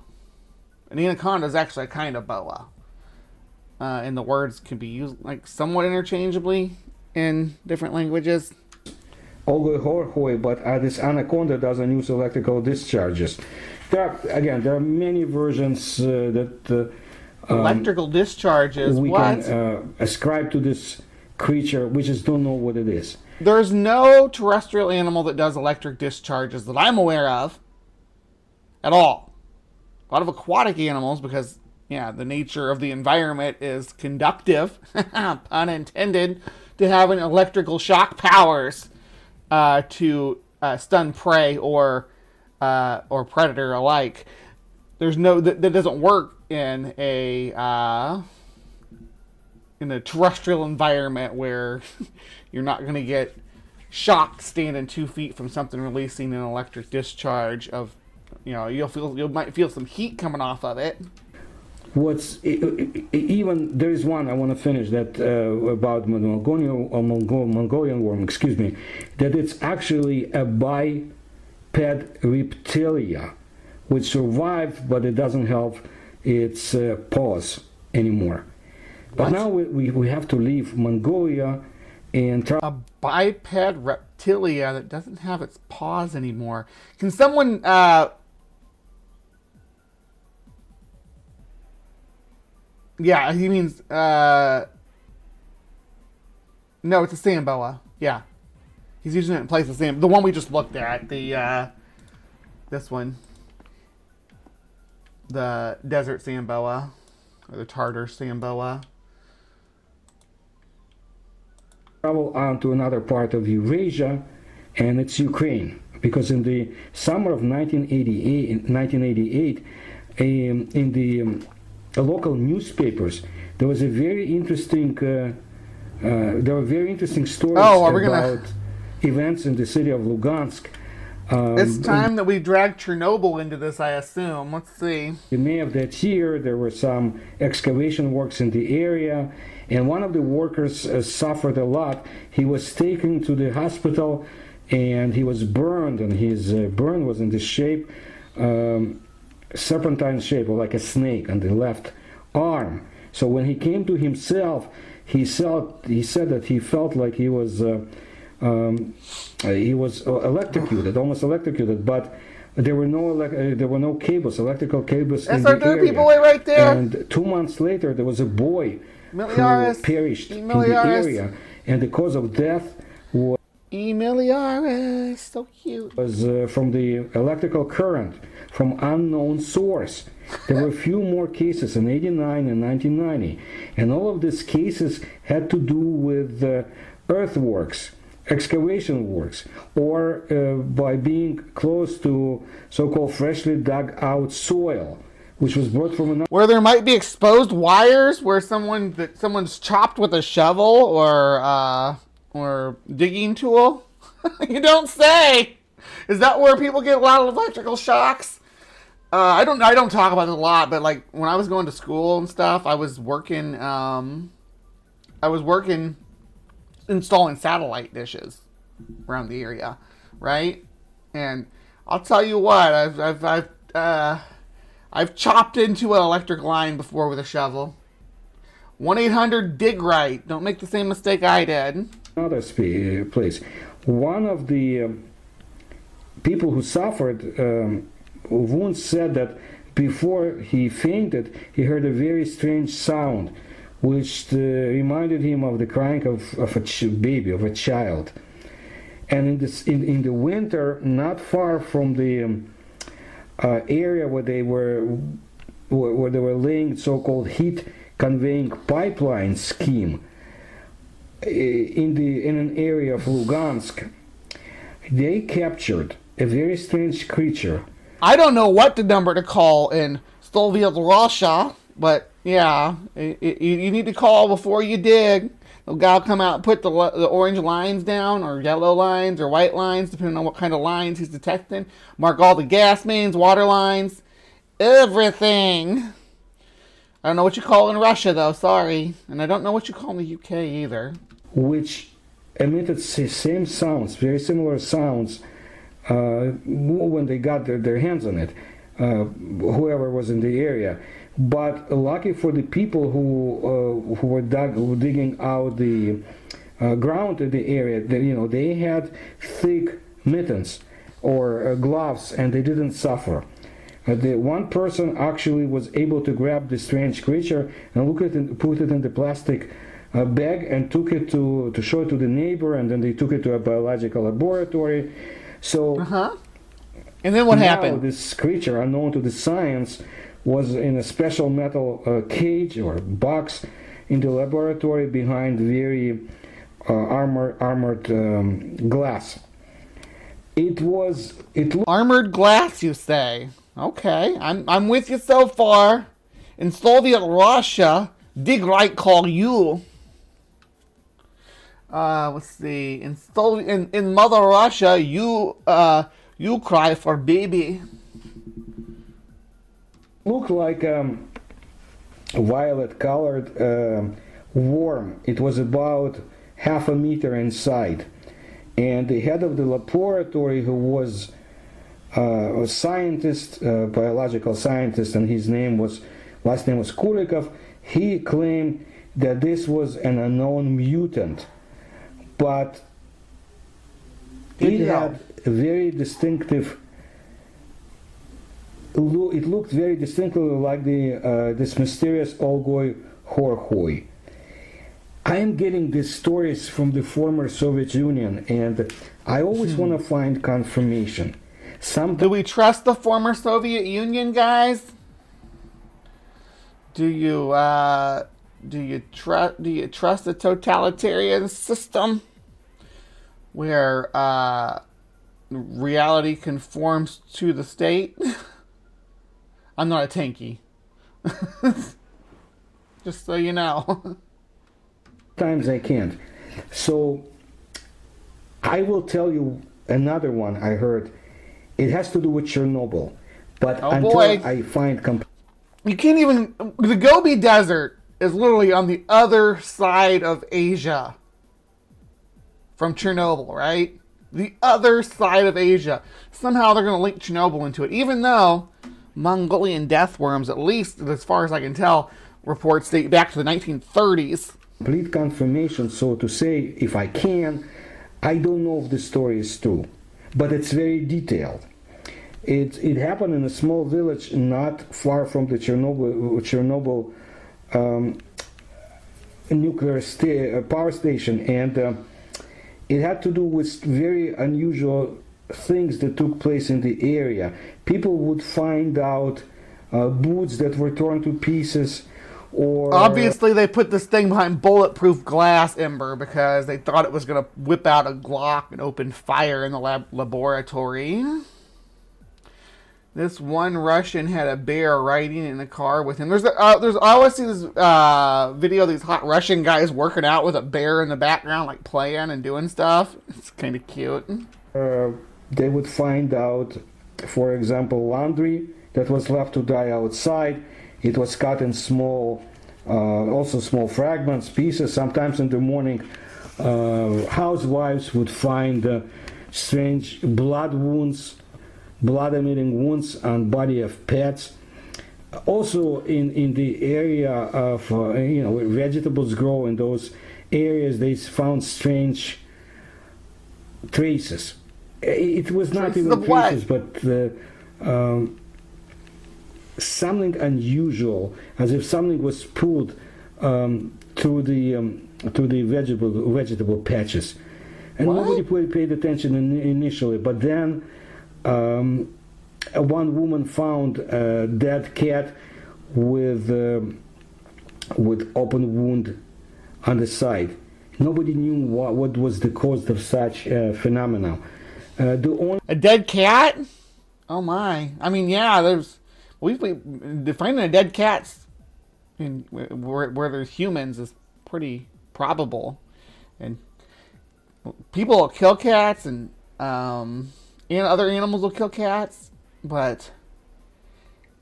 an anaconda is actually a kind of boa. And the words can be used like somewhat interchangeably in different languages. But this anaconda doesn't use electrical discharges. There are many versions that electrical discharges. We what? can ascribe to this creature. We just don't know what it is. There's no terrestrial animal that does electric discharges that I'm aware of at all. A lot of aquatic animals, because the nature of the environment is conductive, pun intended, to having electrical shock powers to stun prey or predator alike. There's no that doesn't work in a terrestrial environment where you're not going to get shocked standing 2 feet from something releasing an electric discharge of, you might feel some heat coming off of it. Even there is one I want to finish that about Mongolian worm, that it's actually a biped reptilia which survived, but it doesn't have its paws anymore. But now we have to leave Mongolia and a biped reptilia that doesn't have its paws anymore. Can someone yeah, he means no, it's a sand boa. Yeah. He's using it in place of sand. The one we just looked at, this one. The desert sand boa, or the Tartar sand boa. Travel on to another part of Eurasia, and it's Ukraine, because in the summer of 1988, in the local newspapers, there was a very interesting stories about events in the city of Lugansk. It's time that we drag Chernobyl into this, I assume. Let's see. In May of that year, there were some excavation works in the area, and one of the workers suffered a lot. He was taken to the hospital, and he was burned, and his burn was in the shape, serpentine shape, or like a snake on the left arm. So when he came to himself, he said that he felt like he was electrocuted, almost electrocuted, but there were no cables, electrical cables in the area. People right there. And 2 months later, there was a boy who perished in the area, and the cause of death was so cute. Was from the electrical current from unknown source. There were a few more cases in '89 and 1990, and all of these cases had to do with earthworks, excavation works, or by being close to so-called freshly dug out soil, which was brought from another. Where there might be exposed wires, where someone's chopped with a shovel or digging tool. You don't say. Is that where people get a lot of electrical shocks? I don't talk about it a lot, but like when I was going to school and stuff, I was working installing satellite dishes around the area, right? And I'll tell you what, I've chopped into an electric line before with a shovel. 1-800-DIG-RIGHT. Don't make the same mistake I did. Another place. One of the people who suffered wounds said that before he fainted, he heard a very strange sound, which reminded him of the crying of a baby, of a child. And in the winter, not far from the area where they were laying so-called heat conveying pipeline scheme, in an area of Lugansk, they captured a very strange creature. I don't know what the number to call in Soviet Russia, but yeah, you need to call before you dig. The guy will come out and put the orange lines down, or yellow lines, or white lines, depending on what kind of lines he's detecting. Mark all the gas mains, water lines, everything. I don't know what you call in Russia, though, sorry. And I don't know what you call in the UK either. Which emitted same sounds, very similar sounds, when they got their hands on it, whoever was in the area. But lucky for the people who were digging out the ground in the area, they had thick mittens or gloves, and they didn't suffer. The one person actually was able to grab the strange creature and look at it and put it in the plastic bag and took it to show it to the neighbor, and then they took it to a biological laboratory. So, And then what now happened? This creature, unknown to the science, was in a special metal cage or box in the laboratory behind very armored glass. It Armored glass, you say? Okay, I'm with you so far. In Soviet Russia, dig right call you. Let's see. In Mother Russia, you cry for baby. looked like a violet-colored worm. It was about half a meter inside. And the head of the laboratory, who was a scientist, biological scientist, and his last name was Kurikov, he claimed that this was an unknown mutant. But it had a very distinctive, it looked very distinctly like this mysterious Olgoi Horhoi. I am getting these stories from the former Soviet Union, and I always want to find confirmation. Do we trust the former Soviet Union, guys? Do you trust a totalitarian system where reality conforms to the state? I'm not a tanky. Just so you know. Times I can't. So I will tell you another one I heard. It has to do with Chernobyl. But until I find... You can't even... The Gobi Desert is literally on the other side of Asia from Chernobyl, right? The other side of Asia. Somehow they're going to link Chernobyl into it, even though Mongolian death worms, at least as far as I can tell, reports date back to the 1930s. Complete confirmation, so to say, if I can, I don't know if the story is true, but it's very detailed. It happened in a small village not far from the Chernobyl nuclear power station, and it had to do with very unusual things that took place in the area. People would find out boots that were torn to pieces. Or obviously, they put this thing behind bulletproof glass, Ember, because they thought it was going to whip out a Glock and open fire in the laboratory. This one Russian had a bear riding in a car with him. I always see this video of these hot Russian guys working out with a bear in the background, like playing and doing stuff. It's kind of cute. They would find out, for example, laundry that was left to dry outside. It was cut in small fragments, pieces. Sometimes in the morning, housewives would find strange blood-emitting wounds on body of pets. Also, in the area of where vegetables grow, in those areas, they found strange traces. It was not even traces, but something unusual, as if something was pulled through the vegetable patches, and nobody paid attention initially. But then one woman found a dead cat with open wound on the side. Nobody knew what was the cause of such phenomena. The only A dead cat? Oh my! I mean, yeah. Finding a dead cat in where there's humans is pretty probable, and people will kill cats, and other animals will kill cats, but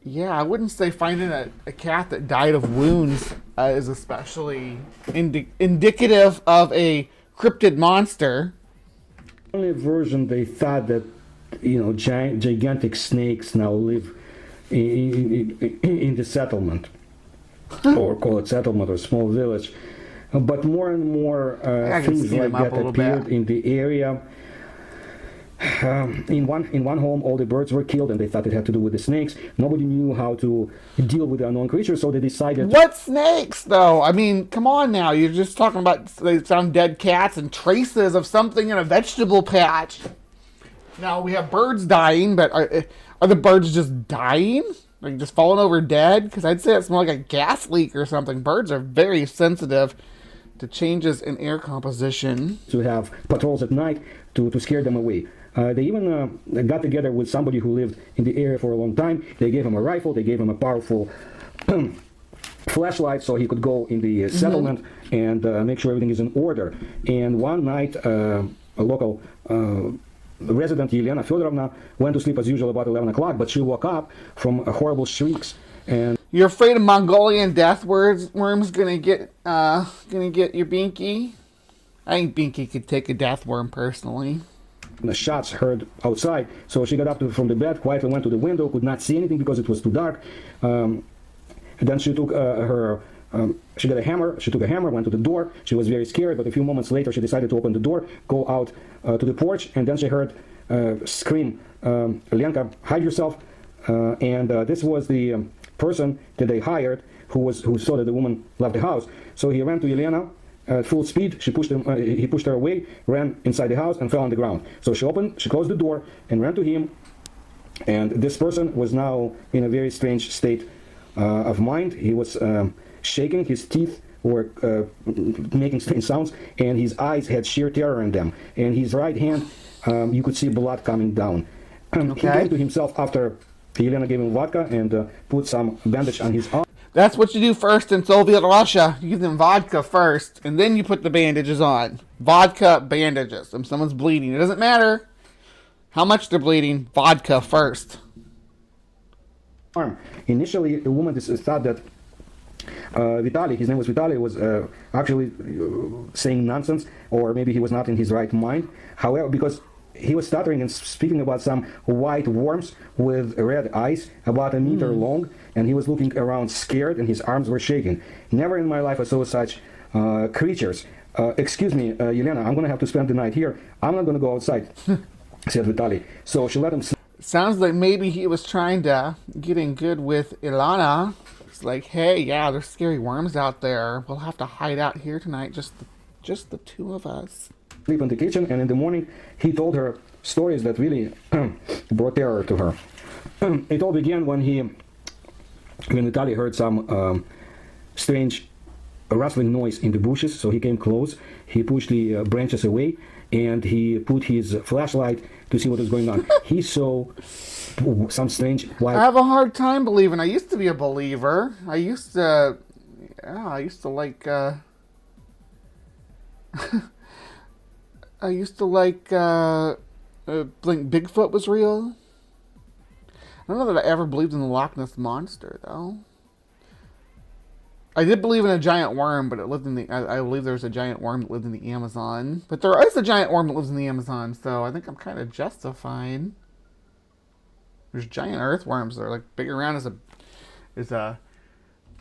yeah, I wouldn't say finding a cat that died of wounds is especially indicative of a cryptid monster. only version they thought that gigantic snakes now live in the settlement, or call it settlement or small village. But more and more things like that appeared in the area. In one home, all the birds were killed, and they thought it had to do with the snakes. Nobody knew how to deal with the unknown creatures, so they decided. What snakes, though? I mean, come on now. You're just talking about they found dead cats and traces of something in a vegetable patch. Now we have birds dying, but are the birds just dying? Like just falling over dead? Because I'd say it's more like a gas leak or something. Birds are very sensitive to changes in air composition. To have patrols at night to scare them away. They even got together with somebody who lived in the area for a long time. They gave him a rifle. They gave him a powerful flashlight so he could go in the settlement and make sure everything is in order. And one night, a local resident, Yelena Fedorovna, went to sleep as usual about 11 o'clock, but she woke up from horrible shrieks. And you're afraid of Mongolian death worms gonna get your binky? I think Binky could take a death worm personally. The shots heard outside, so she got up from the bed, quietly went to the window, could not see anything because it was too dark. Then she took she got a hammer. She took a hammer, went to the door. She was very scared, but a few moments later she decided to open the door, go out to the porch, and then she heard scream, "Lenka, hide yourself!" And this was the person that they hired who saw that the woman left the house. So he ran to Yelena at full speed. He pushed her away, ran inside the house, and fell on the ground. So she closed the door and ran to him. And this person was now in a very strange state of mind. He was shaking, his teeth were making strange sounds, and his eyes had sheer terror in them. And his right hand, you could see blood coming down. He came to himself after Yelena gave him vodka and put some bandage on his arm. That's what you do first in Soviet Russia. You give them vodka first, and then you put the bandages on. Vodka, bandages. If someone's bleeding, it doesn't matter how much they're bleeding. Vodka first. Initially, the woman thought that Vitaly, his name was Vitaly, was actually saying nonsense, or maybe he was not in his right mind. However, because he was stuttering and speaking about some white worms with red eyes, about a meter long, and he was looking around scared, and his arms were shaking. Never in my life I saw such creatures. Excuse me, Yelena, I'm going to have to spend the night here. I'm not going to go outside, said Vitaly. So she let him sleep. Sounds like maybe he was trying to get in good with Ilana. It's like, hey, yeah, there's scary worms out there. We'll have to hide out here tonight, just the two of us. Sleep in the kitchen, and in the morning he told her stories that really brought terror to her. It all began when Vitaly heard some strange rustling noise in the bushes, so he came close. He pushed the branches away, and he put his flashlight to see what was going on. He saw some strange white... I have a hard time believing. I used to be a believer. I used to like... I used to like Bigfoot was real. I don't know that I ever believed in the Loch Ness Monster, though. I did believe in a giant worm, but it lived in the... I believe there was a giant worm that lived in the Amazon. But there is a giant worm that lives in the Amazon, so I think I'm kind of justified. There's giant earthworms that are like big around as a... I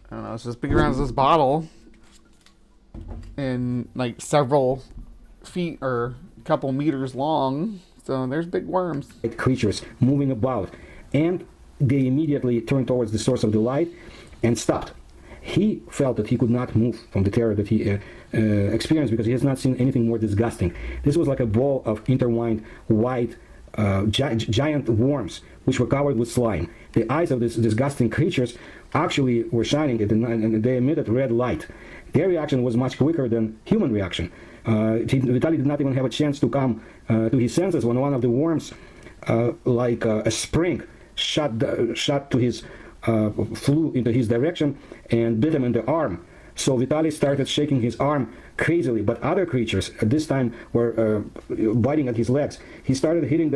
don't know, it's just big around as this bottle. And like several feet or a couple meters long. So there's big worms. Creatures moving about. And they immediately turned towards the source of the light and stopped. He felt that he could not move from the terror that he experienced because he has not seen anything more disgusting. This was like a ball of intertwined white giant worms which were covered with slime. The eyes of these disgusting creatures actually were shining and they emitted red light. Their reaction was much quicker than human reaction. Vitaly did not even have a chance to come to his senses when one of the worms, like a spring, shot to his flew into his direction and bit him in the arm. So Vitaly started shaking his arm crazily, but other creatures at this time were biting at his legs. He started hitting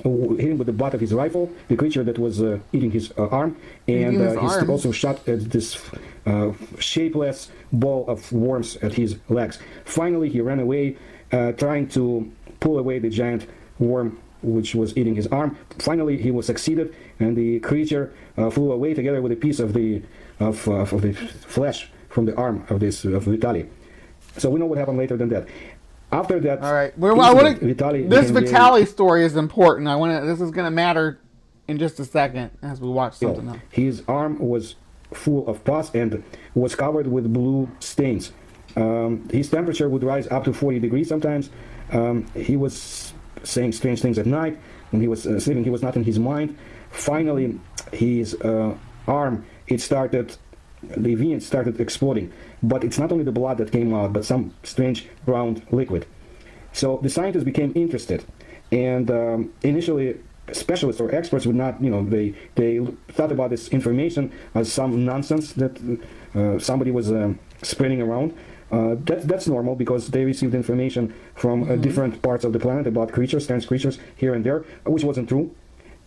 with the butt of his rifle, the creature that was eating his arm, and he also shot at this shapeless ball of worms at his legs. Finally, he ran away, trying to pull away the giant worm which was eating his arm. Finally, he was succeeded, and the creature flew away together with a piece of the flesh from the arm of Vitaly. So we know what happened later than that. After that, all right. This Vitaly story is important. This is going to matter in just a second as we watch something else. His arm was full of pus and was covered with blue stains. His temperature would rise up to 40 degrees sometimes. He was saying strange things at night. When he was sleeping, he was not in his mind. Finally, his arm, the veins started exploding. But it's not only the blood that came out, but some strange brown liquid. So the scientists became interested. And initially, specialists or experts would not, they thought about this information as some nonsense that somebody was spreading around. That's normal because they received information from different parts of the planet about creatures, strange creatures here and there, which wasn't true.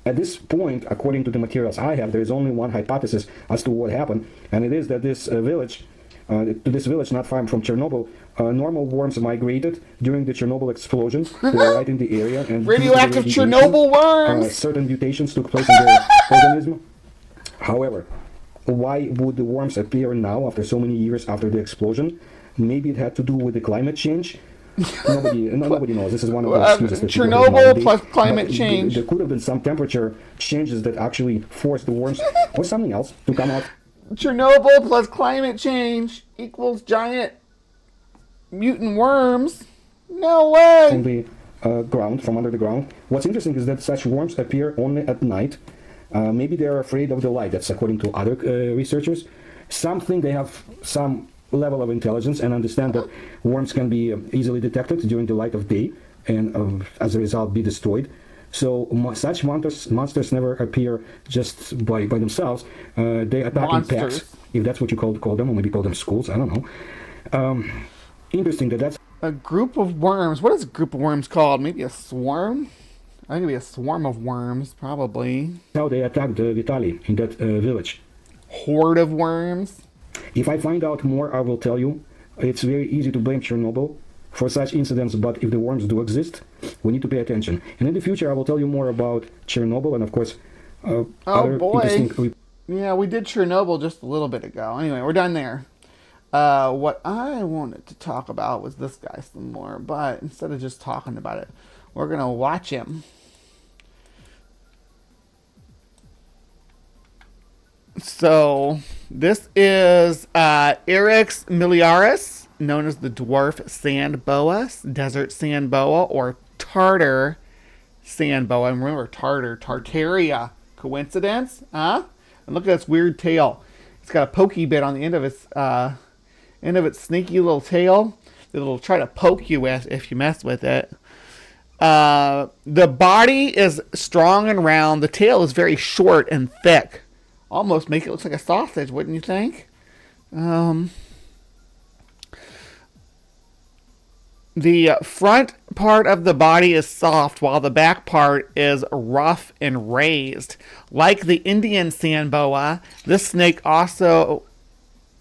At this point, according to the materials I have, there is only one hypothesis as to what happened, and it is that this village not far from Chernobyl, normal worms migrated during the Chernobyl explosion. They were right in the area, and radioactive Chernobyl worms. Certain mutations took place in their organism. However, why would the worms appear now after so many years after the explosion? Maybe it had to do with the climate change. Nobody knows. This is one of the excuses that Chernobyl plus climate change. There could have been some temperature changes that actually forced the worms or something else to come out. Chernobyl plus climate change equals giant mutant worms. No way. From the ground, from under the ground. What's interesting is that such worms appear only at night. Maybe they're afraid of the light. That's according to other researchers. Some think they have some level of intelligence and understand that worms can be easily detected during the light of day and as a result be destroyed. So such monsters never appear just by themselves. They attack in packs, if that's what you call them, or maybe call them schools, I don't know. Interesting that's a group of worms. What is a group of worms called? Maybe a swarm? I think it'd be a swarm of worms, probably. How they attacked Vitaly in that village. Horde of worms? If I find out more, I will tell you. It's very easy to blame Chernobyl for such incidents, but if the worms do exist, we need to pay attention. And in the future, I will tell you more about Chernobyl and, of course, other interesting... Yeah, we did Chernobyl just a little bit ago. Anyway, we're done there. What I wanted to talk about was this guy some more, but instead of just talking about it, we're going to watch him. So, this is Eryx miliaris, known as the dwarf sand boa, desert sand boa, or Tartar sand boa. And remember, Tartaria. Coincidence? Huh? And look at its weird tail. It's got a pokey bit on the end of its sneaky little tail that it'll try to poke you with if you mess with it. The body is strong and round. The tail is very short and thick. Almost make it look like a sausage, wouldn't you think? The front part of the body is soft, while the back part is rough and raised. Like the Indian sand boa, this snake also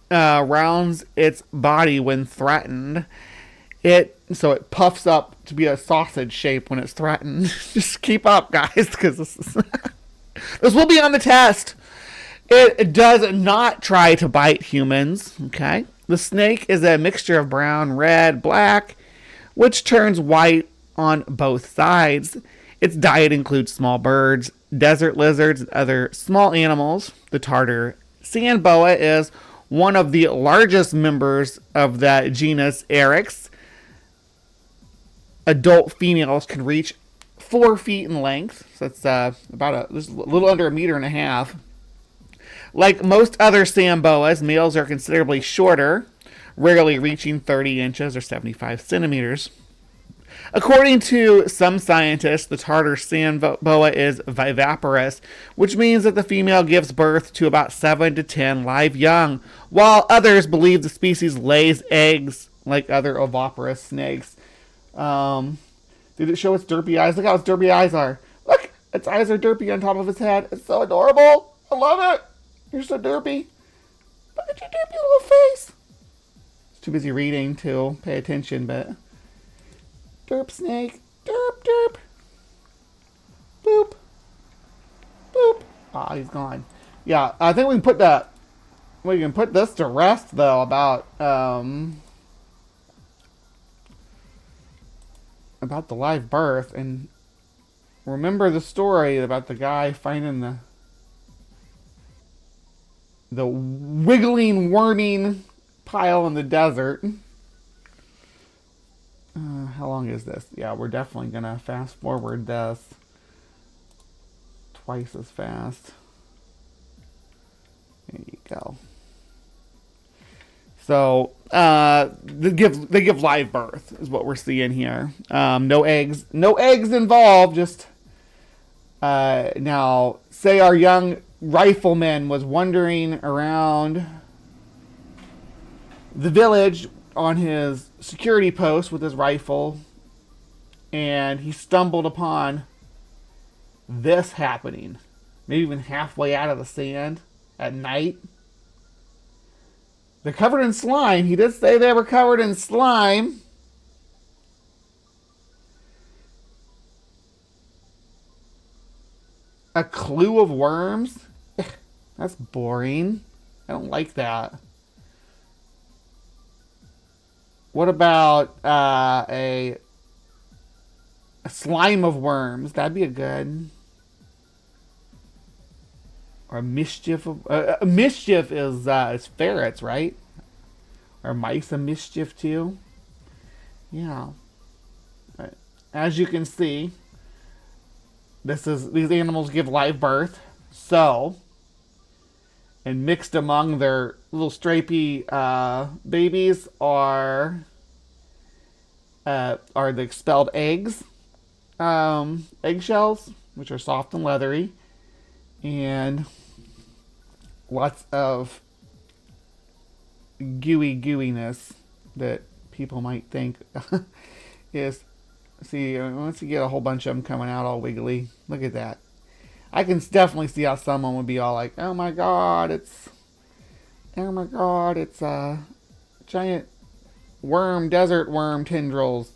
rounds its body when threatened. So it puffs up to be a sausage shape when it's threatened. Just keep up, guys, because this will be on the test. It does not try to bite humans, okay? The snake is a mixture of brown, red, black, which turns white on both sides. Its diet includes small birds, desert lizards, and other small animals. The Tartar sand boa is one of the largest members of the genus Eryx. Adult females can reach 4 feet in length, so it's just a little under 1.5 meters. Like most other sand boas, males are considerably shorter, rarely reaching 30 inches or 75 centimeters. According to some scientists, the Tartar sand boa is viviparous, which means that the female gives birth to about 7 to 10 live young, while others believe the species lays eggs like other oviparous snakes. Did it show its derpy eyes? Look how its derpy eyes are. Look, its eyes are derpy on top of its head. It's so adorable. I love it. You're so derpy. Look at your derpy little face. It's too busy reading to pay attention, but... Derp snake. Derp, derp. Boop. Boop. Ah, he's gone. Yeah, I think we can put this to rest, though, about the live birth. And remember the story about the guy finding the wiggling, worming pile in the desert. How long is this? Yeah, we're definitely going to fast forward this twice as fast. There you go. So, they give live birth is what we're seeing here. No eggs involved. Just now, say our young rifleman was wandering around the village on his security post with his rifle, and he stumbled upon this happening, maybe even halfway out of the sand at night. They're covered in slime. He did say they were covered in slime. A clue of worms? That's boring. I don't like that. What about a slime of worms? That'd be a good. Or a mischief of mischief is ferrets, right? Are mice a mischief too? Yeah. But as you can see, these animals give live birth. So, and mixed among their little stripy babies are the expelled eggs, eggshells, which are soft and leathery, and lots of gooiness that people might think is. See, once you get a whole bunch of them coming out all wiggly, look at that. I can definitely see how someone would be all like, "Oh my God, it's a giant worm, desert worm tendrils,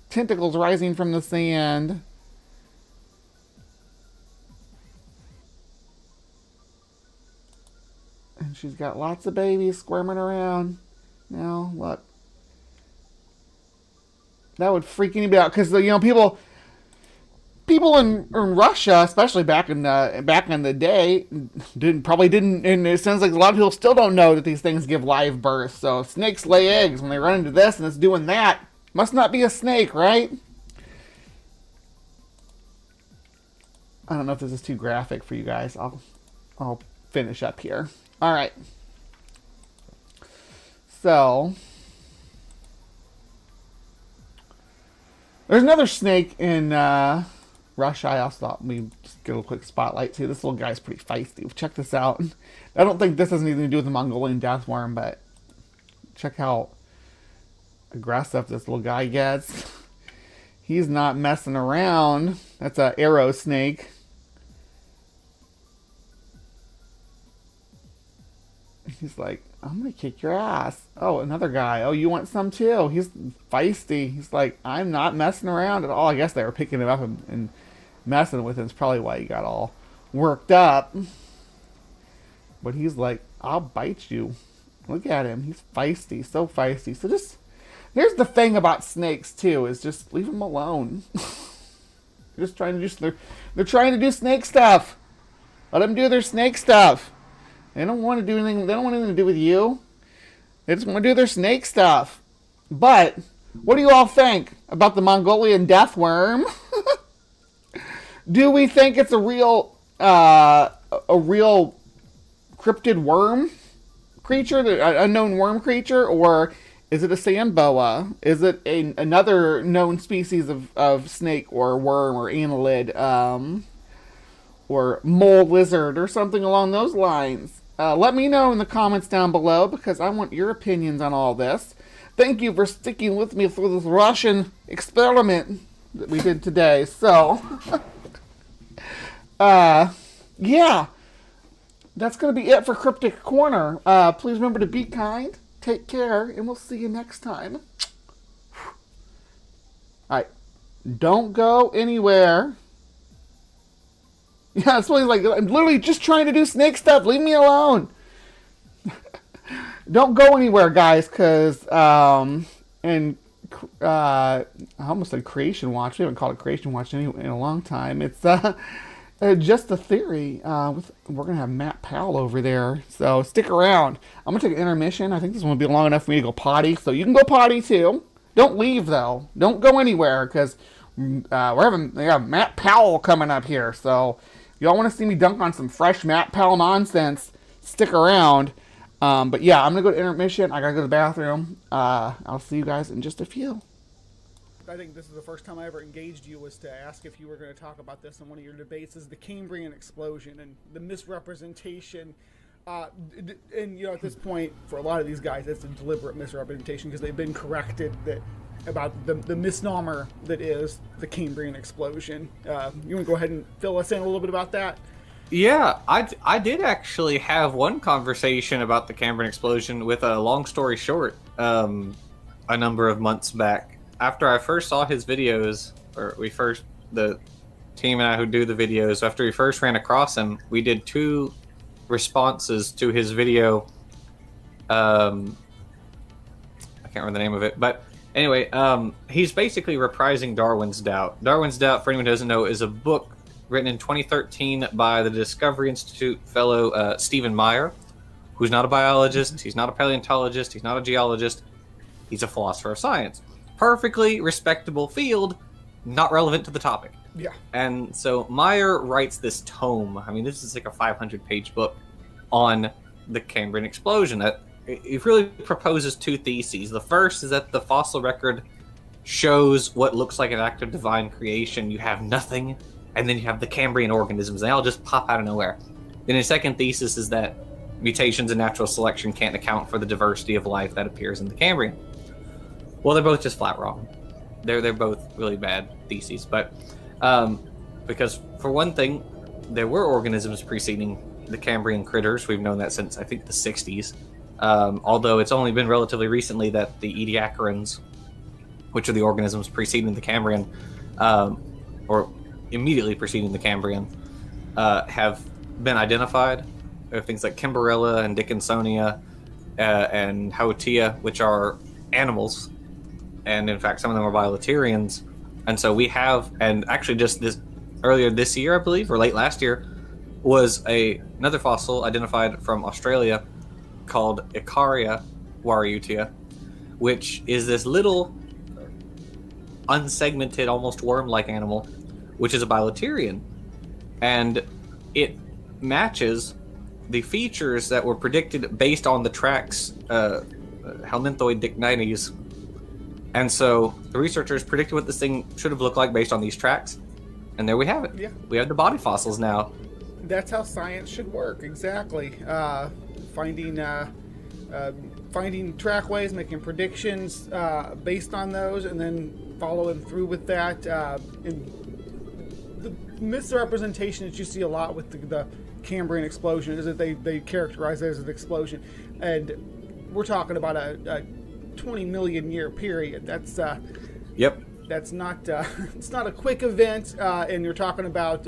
tentacles rising from the sand." And she's got lots of babies squirming around. Now, look. That would freak anybody out, because people in Russia, especially back in the day, didn't, and it sounds like a lot of people still don't know that these things give live birth. So snakes lay eggs. When they run into this and it's doing that, must not be a snake, right? I don't know if this is too graphic for you guys. I'll finish up here. All right. So there's another snake in Russia. I also thought we'd just get a quick spotlight too. This little guy's pretty feisty. Check this out. I don't think this has anything to do with the Mongolian deathworm, but check how aggressive this little guy gets. He's not messing around. That's an arrow snake. He's like, "I'm gonna kick your ass." Oh, another guy. "Oh, you want some too?" He's feisty. He's like, "I'm not messing around at all." I guess they were picking him up and messing with him. It's probably why he got all worked up. But he's like, "I'll bite you." Look at him. He's feisty. So feisty. So just, here's the thing about snakes too, is just leave them alone. They're just trying to do, they're trying to do snake stuff. Let them do their snake stuff. They don't want to do anything. They don't want anything to do with you. They just want to do their snake stuff. But what do you all think about the Mongolian deathworm? Do we think it's a real cryptid worm creature, an unknown worm creature, or Is it a sand boa? Is it another known species of snake or worm or annelid, or mole lizard or something along those lines? Let me know in the comments down below because I want your opinions on all this. Thank you for sticking with me through this Russian experiment that we did today. So, yeah, that's going to be it for Cryptic Corner. Please remember to be kind, take care, and we'll see you next time. Alright, don't go anywhere. Yeah, that's what he's like. I'm literally just trying to do snake stuff. Leave me alone. Don't go anywhere, guys, because, I almost said Creation Watch. We haven't called it Creation Watch in a long time. It's, just a theory. We're going to have Matt Powell over there, so stick around. I'm going to take an intermission. I think this one will be long enough for me to go potty, so you can go potty, too. Don't leave, though. Don't go anywhere, because we have Matt Powell coming up here, so if y'all want to see me dunk on some fresh Matt Powell nonsense, stick around. But yeah, I'm going to go to intermission. I got to go to the bathroom. I'll see you guys in just a few. I think this is the first time I ever engaged you was to ask if you were going to talk about this in one of your debates, is the Cambrian explosion and the misrepresentation. And, at this point, for a lot of these guys, it's a deliberate misrepresentation because they've been corrected about the misnomer that is the Cambrian explosion. You want to go ahead and fill us in a little bit about that? Yeah, I did actually have one conversation about the Cambrian explosion with a long story short a number of months back. After I first saw his videos, the team and I who do the videos, after we first ran across him, we did 2 responses to his video. I can't remember the name of it, but anyway, he's basically reprising Darwin's Doubt. Darwin's Doubt, for anyone who doesn't know, is a book written in 2013 by the Discovery Institute fellow Stephen Meyer, who's not a biologist, he's not a paleontologist, he's not a geologist, he's a philosopher of science. Perfectly respectable field, not relevant to the topic. Yeah. And so Meyer writes this tome. I mean, this is like a 500-page book on the Cambrian explosion. It really proposes 2 theses. The first is that the fossil record shows what looks like an act of divine creation. You have nothing, and then you have the Cambrian organisms. They all just pop out of nowhere. Then his second thesis is that mutations and natural selection can't account for the diversity of life that appears in the Cambrian. Well, they're both just flat wrong. They're both really bad theses. But because, for one thing, there were organisms preceding the Cambrian critters. We've known that since, I think, the 60s. Although it's only been relatively recently that the Ediacarans, which are the organisms preceding the Cambrian, or immediately preceding the Cambrian, have been identified. There are things like Kimberella and Dickinsonia and Hautia, which are animals, and in fact some of them are bilaterians. And so we have, and actually just earlier this year, I believe, or late last year, was another fossil identified from Australia called Icaria wariutia, which is this little unsegmented, almost worm-like animal, which is a bilaterian, and it matches the features that were predicted based on the tracks Helminthoid dicnites. And so the researchers predicted what this thing should have looked like based on these tracks, and there we have it. Yeah. We have the body fossils now. That's how science should work, exactly. Finding trackways, making predictions based on those, and then following through with that. And the misrepresentation that you see a lot with the Cambrian explosion is that they characterize it as an explosion, and we're talking about a 20 million year period. That's Yep. That's not it's not a quick event, and you're talking about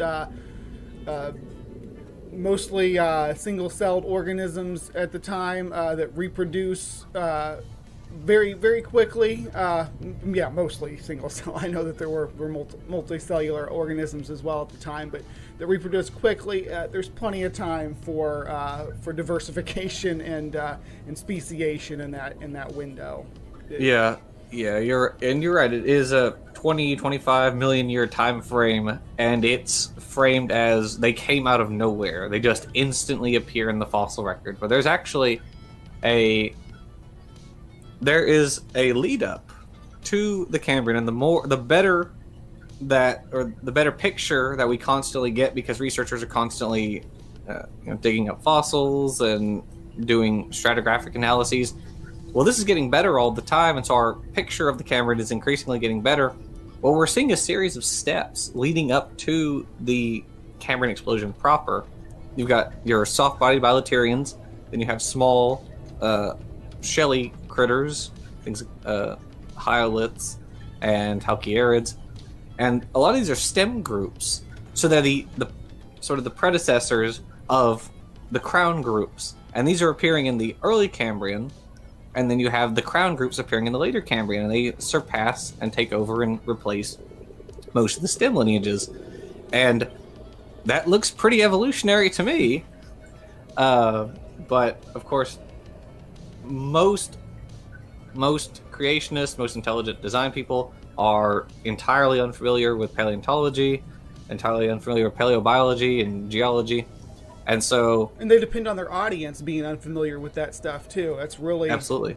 mostly single-celled organisms at the time that reproduce very, very quickly. Yeah, mostly single-cell. I know that there were multicellular organisms as well at the time, but that reproduce quickly. There's plenty of time for diversification and speciation in that window. Yeah, you're right. It is a 20-25 million year time frame, and it's framed as they came out of nowhere. They just instantly appear in the fossil record. But there's actually there is a lead up to the Cambrian, and the better picture that we constantly get, because researchers are constantly digging up fossils and doing stratigraphic analyses. Well, this is getting better all the time, and so our picture of the Cambrian is increasingly getting better. Well, we're seeing a series of steps leading up to the Cambrian explosion proper. You've got your soft-bodied bilaterians, then you have small, shelly critters, things hyoliths and halkyarids, and a lot of these are stem groups. So they're the sort of the predecessors of the crown groups, and these are appearing in the early Cambrian. And then you have the crown groups appearing in the later Cambrian, and they surpass and take over and replace most of the stem lineages. And that looks pretty evolutionary to me. But, of course, most creationists, most intelligent design people are entirely unfamiliar with paleontology, entirely unfamiliar with paleobiology and geology. And so... And they depend on their audience being unfamiliar with that stuff, too. That's really... Absolutely.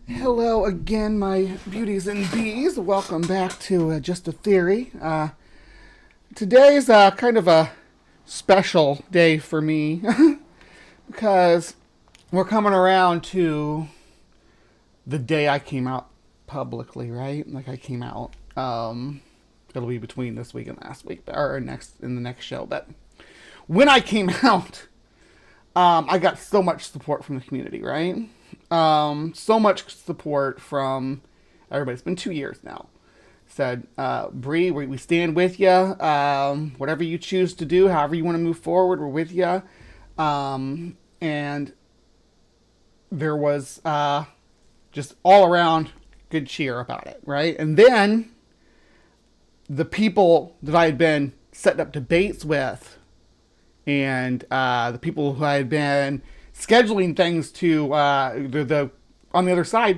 Hello again, my beauties and bees. Welcome back to Just a Theory. Today's kind of a special day for me because we're coming around to the day I came out publicly, right? Like I came out. It'll be between this week and last week, or in the next show. But when I came out, I got so much support from the community, right? So much support from everybody. It's been 2 years now. Said, Bree, we stand with you. Whatever you choose to do, however you want to move forward, we're with you. And there was just all around good cheer about it, right? And then the people that I had been setting up debates with, and the people who I had been scheduling things to the on the other side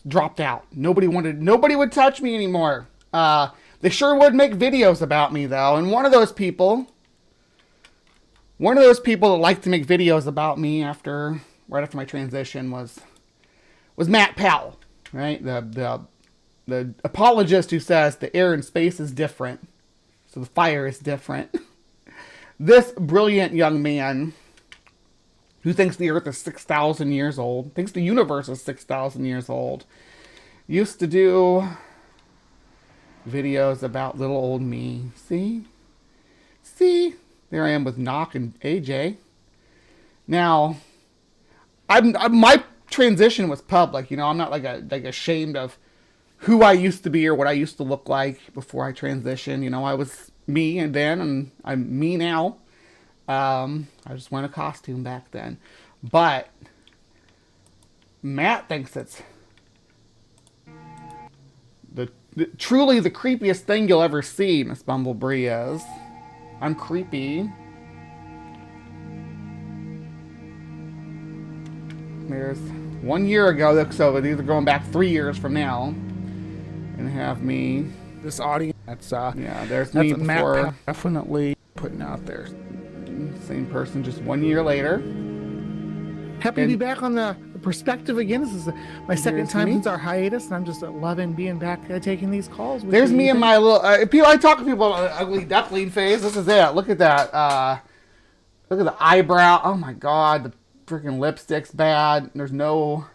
dropped out. Nobody would touch me anymore. They sure would make videos about me though, and one of those people that liked to make videos about me right after my transition was Matt Powell, right? The apologist who says the air in space is different, so the fire is different. This brilliant young man who thinks the Earth is 6,000 years old, thinks the universe is 6,000 years old, used to do videos about little old me. See? There I am with Knock and AJ. Now, my transition was public. You know, I'm not like ashamed of who I used to be or what I used to look like before I transitioned. You know, I was me and then, and I'm me now. I just wore a costume back then. But Matt thinks it's truly the creepiest thing you'll ever see, Miss Bumblebee is. I'm creepy. There's 1 year ago, so these are going back 3 years from now. And have me. This audience. That's there's me before. Matt definitely putting out there. Same person, just 1 year later. Happy to be back on the perspective again. This is my second time since our hiatus, and I'm just loving being back taking these calls. There's me and my little. I talk to people about ugly duckling phase. This is it. Look at that. Look at the eyebrow. Oh my god, the freaking lipstick's bad. There's no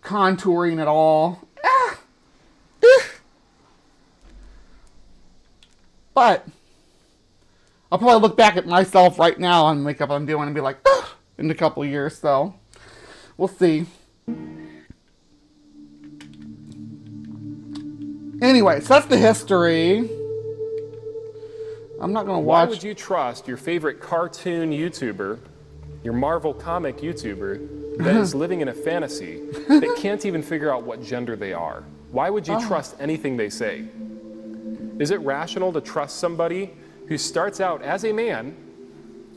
contouring at all. But I'll probably look back at myself right now on the makeup I'm doing and be like, in a couple years, so we'll see. Anyway, so that's the history. I'm not going to watch. Why would you trust your favorite cartoon YouTuber, your Marvel comic YouTuber, that is living in a fantasy that can't even figure out what gender they are? Why would you trust anything they say? Is it rational to trust somebody who starts out as a man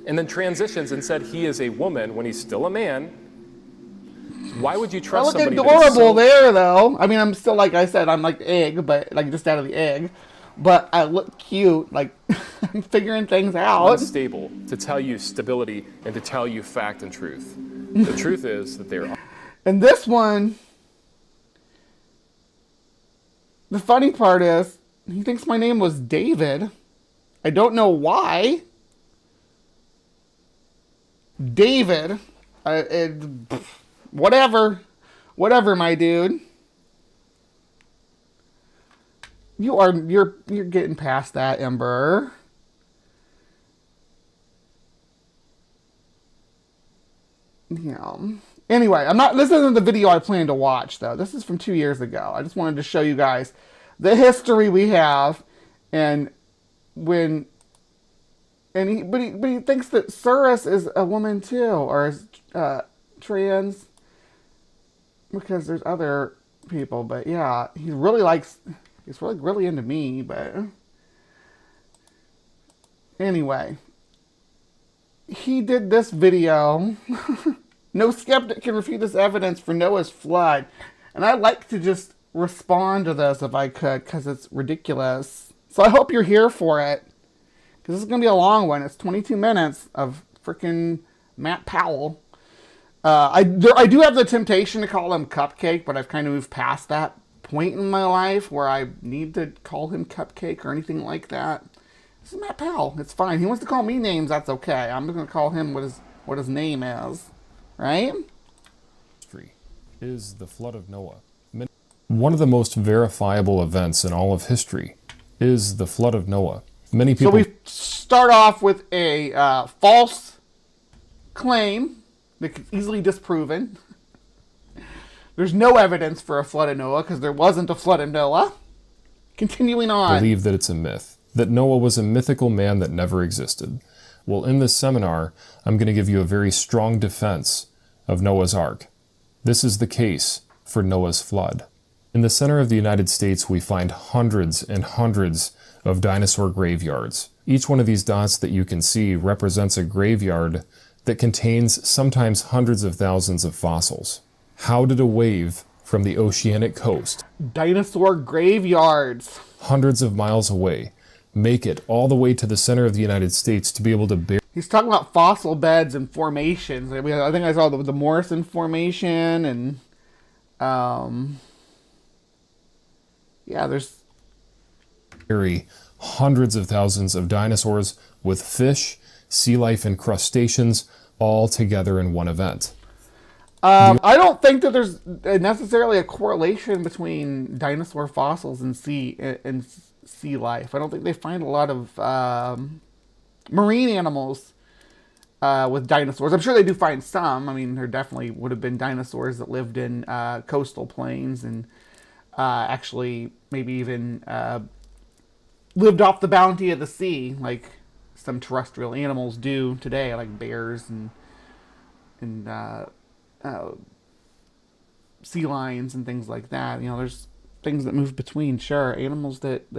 and then transitions and said he is a woman when he's still a man? Why would you trust somebody? I look adorable there, though. I mean, I'm still, like I said, I'm like the egg, but like just out of the egg. But I look cute, like I'm figuring things out. Unstable to tell you stability and to tell you fact and truth. The truth is that they're. And this one, the funny part is, he thinks my name was David. I don't know why. David. Whatever. Whatever, my dude. You're getting past that, Ember. Yeah. Anyway, this isn't the video I plan to watch, though. This is from 2 years ago. I just wanted to show you guys the history we have, and when, and he thinks that Surus is a woman too, or is trans, because there's other people. But yeah, he's really into me. But anyway, he did this video. No skeptic can refute this evidence for Noah's flood. And I like to just respond to this if I could, because it's ridiculous. So I hope you're here for it, because this is going to be a long one. It's 22 minutes of freaking Matt Powell. I do have the temptation to call him Cupcake, but I've kind of moved past that point in my life where I need to call him Cupcake or anything like that. This is Matt Powell. It's fine. He wants to call me names. That's okay. I'm just going to call him what his name is. Right? Is the flood of Noah. One of the most verifiable events in all of history is the flood of Noah. Many people. So we start off with a false claim that is easily disproven. There's no evidence for a flood of Noah because there wasn't a flood of Noah. Continuing on. Believe that it's a myth, that Noah was a mythical man that never existed. Well, in this seminar, I'm going to give you a very strong defense of Noah's Ark. This is the case for Noah's flood. In the center of the United States, we find hundreds and hundreds of dinosaur graveyards. Each one of these dots that you can see represents a graveyard that contains sometimes hundreds of thousands of fossils. How did a wave from the oceanic coast, dinosaur graveyards, hundreds of miles away, make it all the way to the center of the United States to be able to bury? He's talking about fossil beds and formations. I think I saw the Morrison Formation, and yeah, there's hundreds of thousands of dinosaurs with fish, sea life, and crustaceans all together in one event. I don't think that there's necessarily a correlation between dinosaur fossils and sea life. I don't think they find a lot of marine animals with dinosaurs. I'm sure they do find some. I mean, there definitely would have been dinosaurs that lived in coastal plains and actually maybe even lived off the bounty of the sea, like some terrestrial animals do today, like bears and sea lions and things like that. You know, there's things that move between, sure, animals that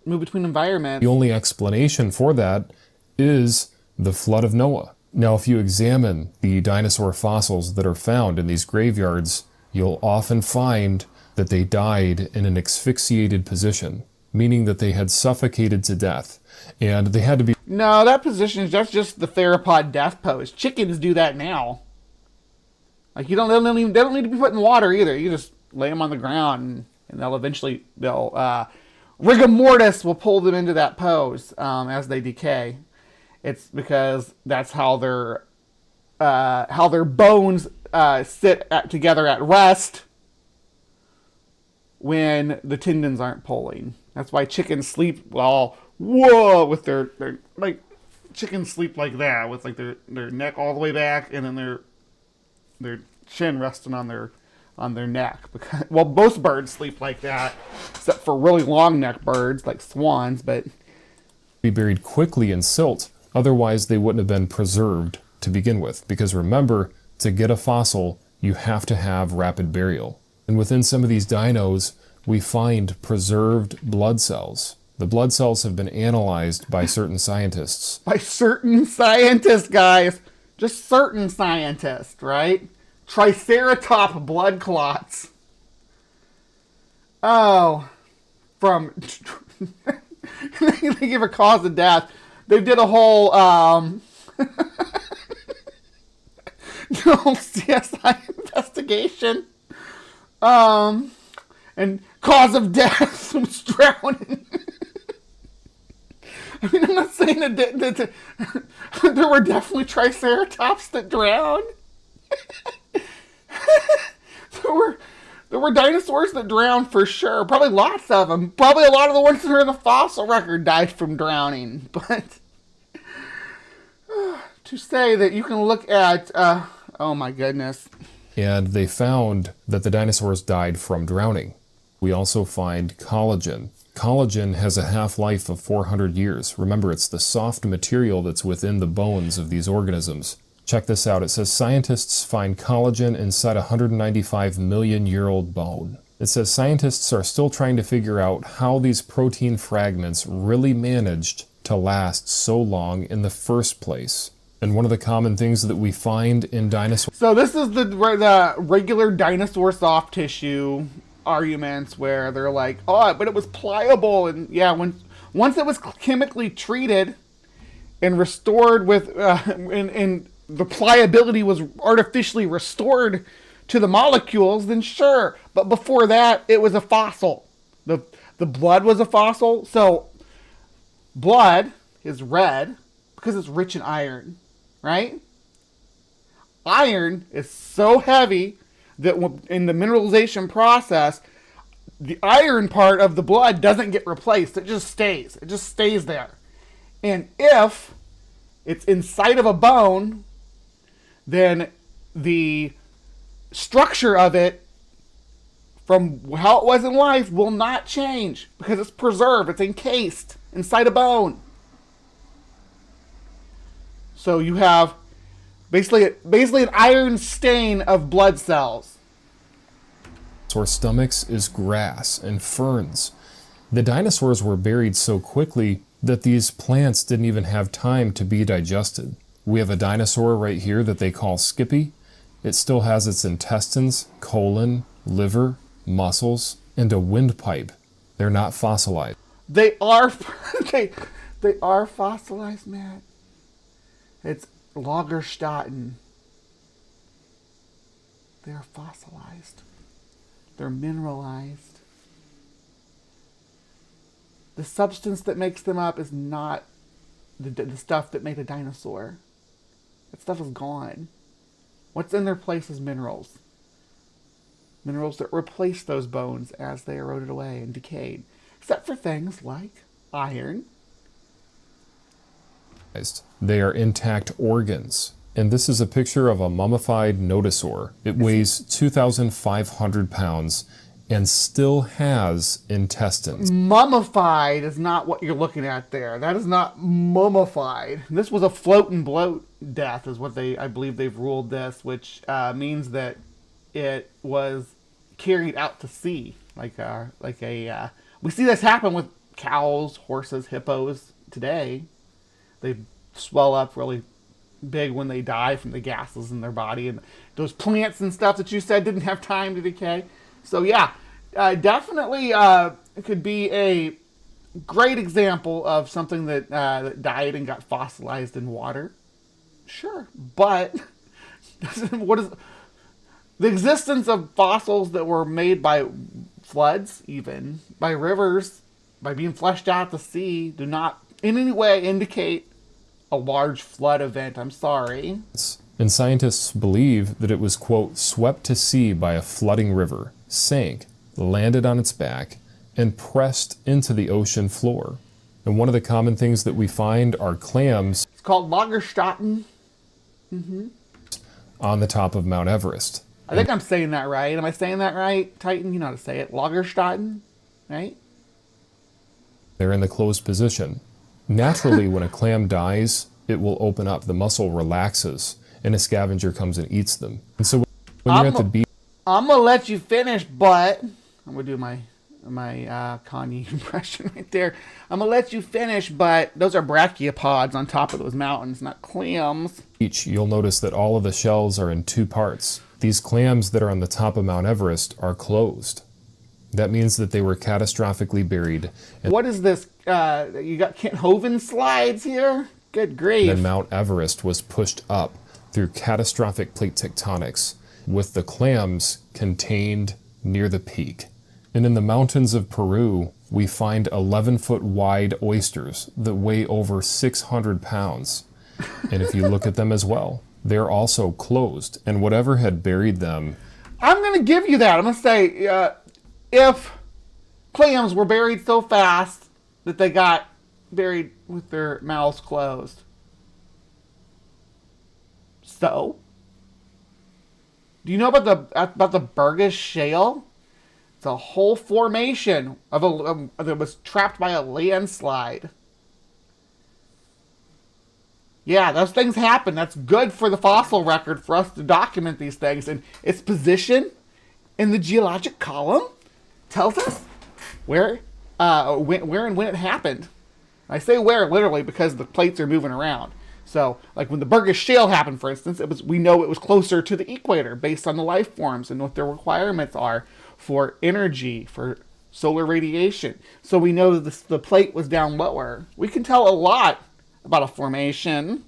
move between environments. The only explanation for that is the flood of Noah. Now, if you examine the dinosaur fossils that are found in these graveyards, you'll often find that they died in an asphyxiated position, meaning that they had suffocated to death, and they had to be... No, that position is just the theropod death pose. Chickens do that now. Like, they don't need to be put in water either. You just lay them on the ground, and they'll rigor mortis will pull them into that pose as they decay. It's because that's how their bones sit together at rest when the tendons aren't pulling. That's why chickens sleep with their like, chickens sleep like that, with like their neck all the way back, and then their chin resting on their on their neck. Because, well, most birds sleep like that, except for really long neck birds like swans, but... Be buried quickly in silt, otherwise they wouldn't have been preserved to begin with. Because remember, to get a fossil, you have to have rapid burial. And within some of these dinos, we find preserved blood cells. The blood cells have been analyzed by certain scientists. By certain scientists, guys. Just certain scientists, right? Triceratop blood clots. Oh. From... they give a cause of death. They did a whole, CSI investigation. And cause of death was drowning. I mean, I'm not saying that there were definitely triceratops that drowned. There were dinosaurs that drowned for sure. Probably lots of them. Probably a lot of the ones that are in the fossil record died from drowning. But to say that you can look at, oh my goodness. And they found that the dinosaurs died from drowning. We also find collagen. Collagen has a half-life of 400 years. Remember, it's the soft material that's within the bones of these organisms. Check this out. It says scientists find collagen inside a 195-million-year-old bone. It says scientists are still trying to figure out how these protein fragments really managed to last so long in the first place. And one of the common things that we find in dinosaurs... So this is the regular dinosaur soft tissue arguments where they're like, oh, but it was pliable. And yeah, once it was chemically treated and restored with... and the pliability was artificially restored to the molecules, then sure. But before that, it was a fossil. The blood was a fossil. So blood is red because it's rich in iron, right? Iron is so heavy that in the mineralization process, the iron part of the blood doesn't get replaced. It just stays. It just stays there. And if it's inside of a bone, then the structure of it from how it was in life will not change because it's preserved. It's encased inside a bone. So you have basically an iron stain of blood cells. Dinosaur stomachs is grass and ferns. The dinosaurs were buried so quickly that these plants didn't even have time to be digested. We have a dinosaur right here that they call Skippy. It still has its intestines, colon, liver, muscles, and a windpipe. They're not fossilized. They are they are fossilized, Matt. It's Lagerstätten. They're fossilized. They're mineralized. The substance that makes them up is not the stuff that made a dinosaur. That stuff is gone. What's in their place is minerals. Minerals that replace those bones as they eroded away and decayed. Except for things like iron. They are intact organs. And this is a picture of a mummified nodosaur. It weighs 2,500 pounds and still has intestines. Mummified is not what you're looking at there. That is not mummified. This was a float and bloat death is what I believe they've ruled this, which means that it was carried out to sea. We see this happen with cows, horses, hippos today. They swell up really big when they die from the gases in their body, and those plants and stuff that you said didn't have time to decay. So yeah, definitely it could be a great example of something that died and got fossilized in water. Sure, but what is the existence of fossils that were made by floods, even by rivers, by being flushed out to sea, do not in any way indicate a large flood event. I'm sorry. And scientists believe that it was, quote, swept to sea by a flooding river, sank, landed on its back, and pressed into the ocean floor. And one of the common things that we find are clams. It's called Lagerstätten. On the top of Mount Everest. I think I'm saying that right. Am I saying that right, Titan? You know how to say it. Lagerstatten, right? They're in the closed position. Naturally, when a clam dies, it will open up. The muscle relaxes, and a scavenger comes and eats them. And so when you're at the beach, I'm gonna let you finish, but I'm gonna do my Kanye impression right there. I'm gonna let you finish, but those are brachiopods on top of those mountains, not clams. you'll notice that all of the shells are in two parts. These clams that are on the top of Mount Everest are closed. That means that they were catastrophically buried. And What is this? You got Kent Hovind slides here? Good grief. then Mount Everest was pushed up through catastrophic plate tectonics, with the clams contained near the peak. And in the mountains of Peru, we find 11-foot wide oysters that weigh over 600 pounds. And if you look at them as well, they're also closed. And whatever had buried them, I'm going to give you that. I'm going to say if clams were buried so fast that they got buried with their mouths closed. So, do you know about the Burgess Shale? It's a whole formation of that was trapped by a landslide. Yeah, those things happen. That's good for the fossil record for us to document these things. And its position in the geologic column tells us where and when it happened. I say where literally because the plates are moving around. So, like when the Burgess Shale happened, for instance, we know it was closer to the equator based on the life forms and what their requirements are for energy, for solar radiation. So we know that the plate was down lower. We can tell a lot about a formation.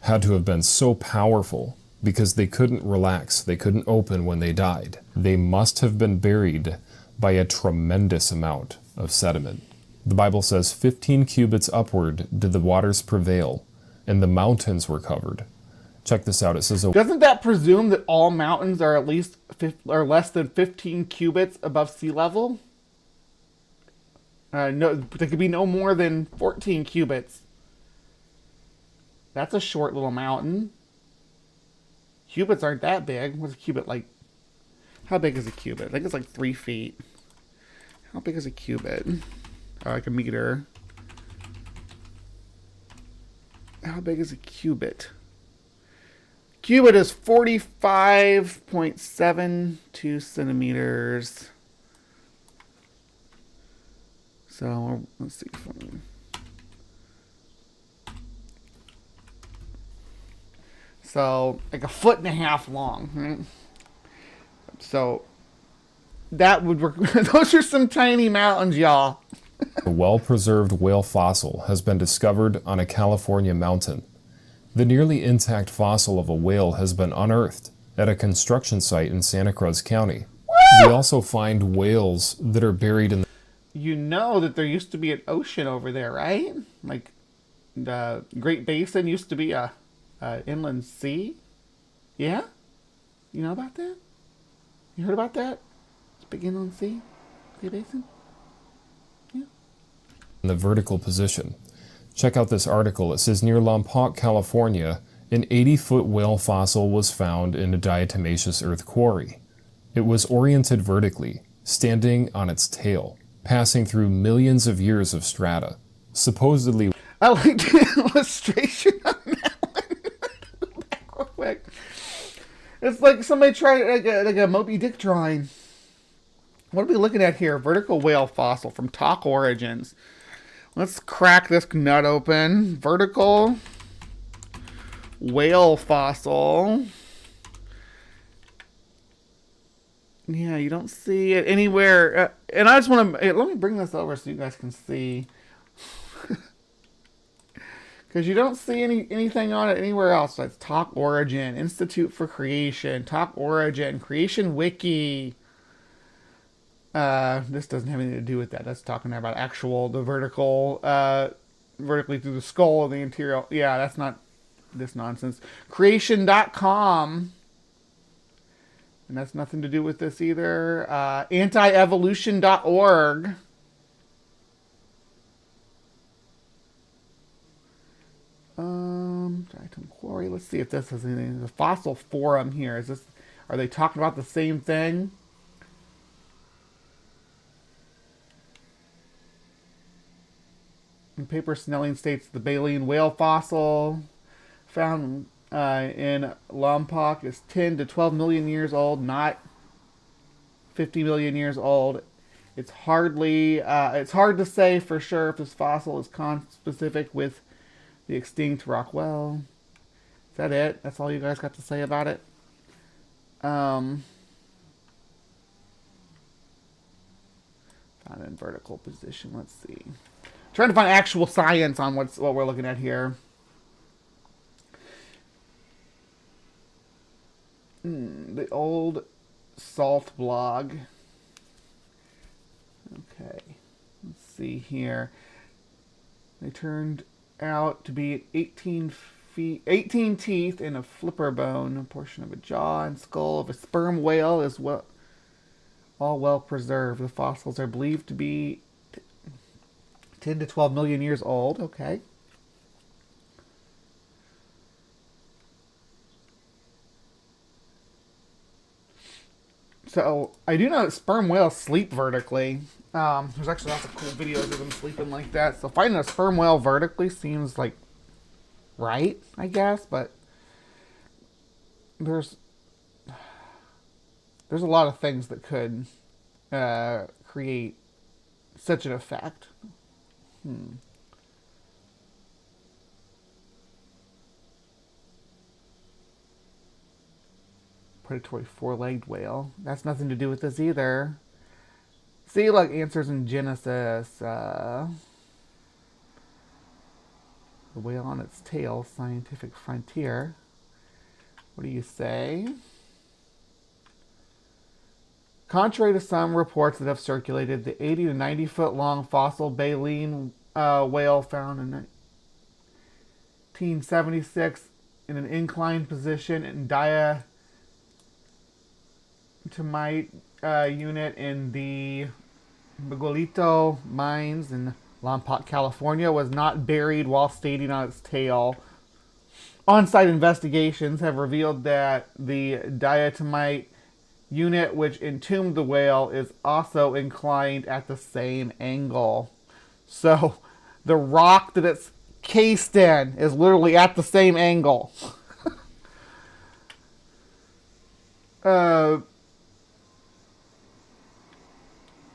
had to have been so powerful because they couldn't relax, they couldn't open when they died. They must have been buried by a tremendous amount of sediment. The Bible says 15 cubits upward did the waters prevail, and the mountains were covered. Check this out. It says, Doesn't that presume that all mountains are at least or less than 15 cubits above sea level? No, they could be no more than 14 cubits. That's a short little mountain. Cubits aren't that big. What's a cubit like? How big is a cubit? I think it's like 3 feet. How big is a cubit? Like a meter. How big is a cubit? Cubit is 45.72 centimeters. So, let's see. So, like a foot and a half long. Right? So, that would work. Those are some tiny mountains, y'all. a well-preserved whale fossil has been discovered on a California mountain. The nearly intact fossil of a whale has been unearthed at a construction site in Santa Cruz County. We also find whales that are buried in the... You know that there used to be an ocean over there, right? Like, the Great Basin used to be a inland sea. Yeah? You know about that? You heard about that? It's a big inland sea? Great Basin? Yeah. in the vertical position. Check out this article. It says near Lompoc, California, an 80-foot whale fossil was found in a diatomaceous earth quarry. It was oriented vertically, standing on its tail, passing through millions of years of strata. Supposedly... I like the illustration on that one. Back real quick. It's like somebody tried like a Moby Dick drawing. What are we looking at here? Vertical whale fossil from Talk Origins. Let's crack this nut open. Vertical whale fossil. Yeah, you don't see it anywhere. And I just want to... let me bring this over so you guys can see. Because you don't see anything on it anywhere else. That's Talk Origin, Institute for Creation, Talk Origin, Creation Wiki. This doesn't have anything to do with that. That's talking about the vertical, vertically through the skull and the interior. Yeah, that's not this nonsense. Creation.com. And that's nothing to do with this either. Antievolution.org. Diatom Quarry. Let's see if this has anything. The fossil forum here. Are they talking about the same thing? And paper Snelling states the baleen whale fossil found in Lompoc is 10 to 12 million years old, not 50 million years old. It's hard to say for sure if this fossil is conspecific with the extinct rock whale. Is that it? That's all you guys got to say about it? Found in vertical position. Let's see. Trying to find actual science on what we're looking at here. The old salt blog. Okay, let's see here. They turned out to be 18 teeth and a flipper bone, a portion of a jaw and skull of a sperm whale is all well preserved. The fossils are believed to be 10 to 12 million years old. Okay. So, I do know that sperm whales sleep vertically. There's actually lots of cool videos of them sleeping like that. So, finding a sperm whale vertically seems like right, I guess. But there's a lot of things that could create such an effect. Predatory four-legged whale. That's nothing to do with this either. See, like answers in Genesis. The whale on its tail, scientific frontier. What do you say? Contrary to some reports that have circulated, the 80 to 90 foot long fossil baleen whale found in 1976 in an inclined position in diatomite unit in the Mongolian mines in Lompoc, California, was not buried while standing on its tail. On-site investigations have revealed that the diatomite unit which entombed the whale is also inclined at the same angle. So the rock that it's cased in is literally at the same angle.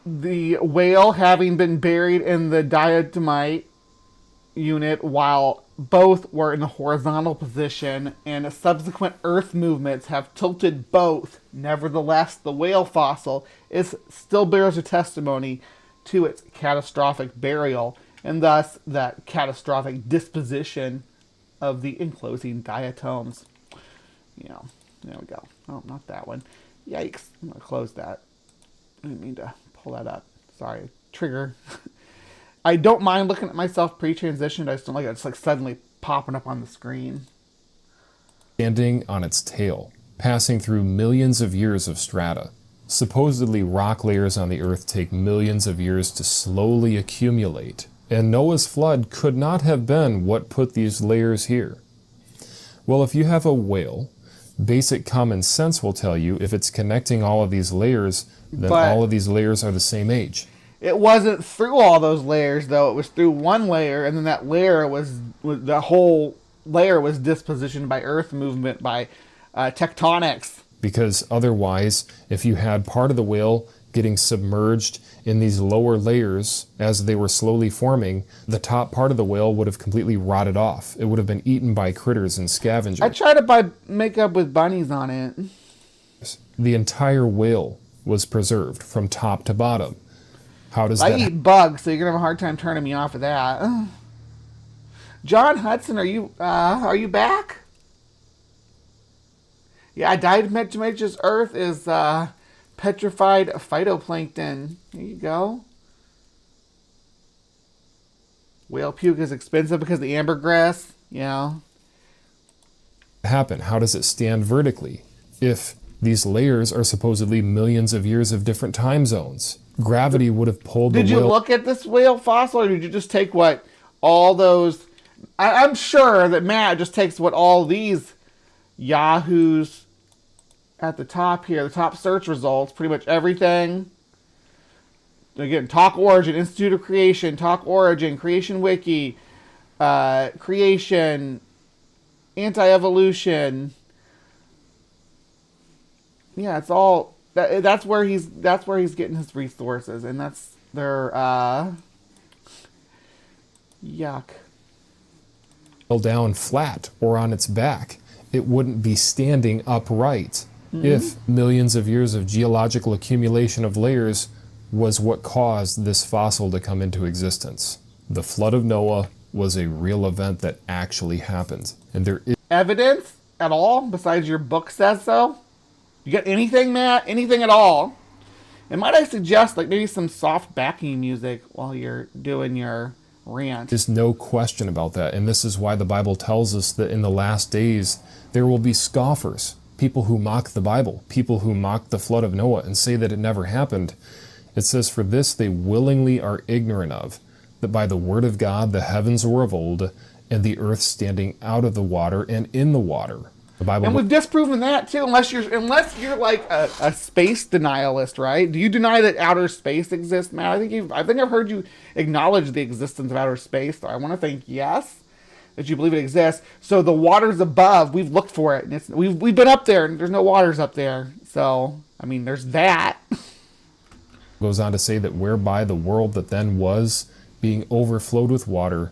The whale having been buried in the diatomite unit while both were in a horizontal position, and subsequent earth movements have tilted both. Nevertheless, the whale fossil still bears a testimony to its catastrophic burial, and thus the catastrophic disposition of the enclosing diatoms. There we go. Oh, not that one. Yikes. I'm going to close that. I didn't mean to pull that up. Sorry. Trigger. I don't mind looking at myself pre-transitioned. I just don't like it. It's like suddenly popping up on the screen. Standing on its tail, passing through millions of years of strata. Supposedly, rock layers on the Earth take millions of years to slowly accumulate, and Noah's flood could not have been what put these layers here. Well, if you have a whale, basic common sense will tell you if it's connecting all of these layers, then all of these layers are the same age. It wasn't through all those layers, though. It was through one layer, and then that layer the whole layer was dispositioned by Earth movement, by tectonics. Because otherwise, if you had part of the whale getting submerged in these lower layers as they were slowly forming, the top part of the whale would have completely rotted off. It would have been eaten by critters and scavengers. I tried to buy makeup with bunnies on it. The entire whale was preserved from top to bottom. How does that I eat bugs, so you're gonna have a hard time turning me off of that. John Hudson, are you back? Yeah, Diatomaceous Earth is petrified phytoplankton. There you go. Whale puke is expensive because of the ambergris. happen? How does it stand vertically? If these layers are supposedly millions of years of different time zones, gravity would have pulled the whale. Did you look at this whale fossil, or did you just take what all those... I'm sure that Matt just takes what all these yahoos at the top here, the top search results, pretty much everything. Again, Talk Origin, Institute of Creation, Talk Origin, Creation Wiki, Creation, Anti-Evolution. Yeah, it's all that's where he's getting his resources, and that's their yuck. Down flat or on its back, it wouldn't be standing upright if millions of years of geological accumulation of layers was what caused this fossil to come into existence. The flood of Noah was a real event that actually happened, and there is Evidence at all besides your book says so? You got anything, Matt? Anything at all? And might I suggest like maybe some soft backing music while you're doing your rant? There's no question about that, and this is why the Bible tells us that in the last days there will be scoffers, people who mock the Bible, people who mock the flood of Noah and say that it never happened. It says, "For this they willingly are ignorant of, that by the word of God the heavens were of old, and the earth standing out of the water and in the water." The Bible. And we've disproven that too, unless you're like a space denialist, right? Do you deny that outer space exists, Matt? I think I've heard you acknowledge the existence of outer space. So I want to think yes, that you believe it exists. So the waters above, we've looked for it, and we've been up there, and there's no waters up there. So I mean, there's that. Goes on to say that whereby the world that then was, being overflowed with water,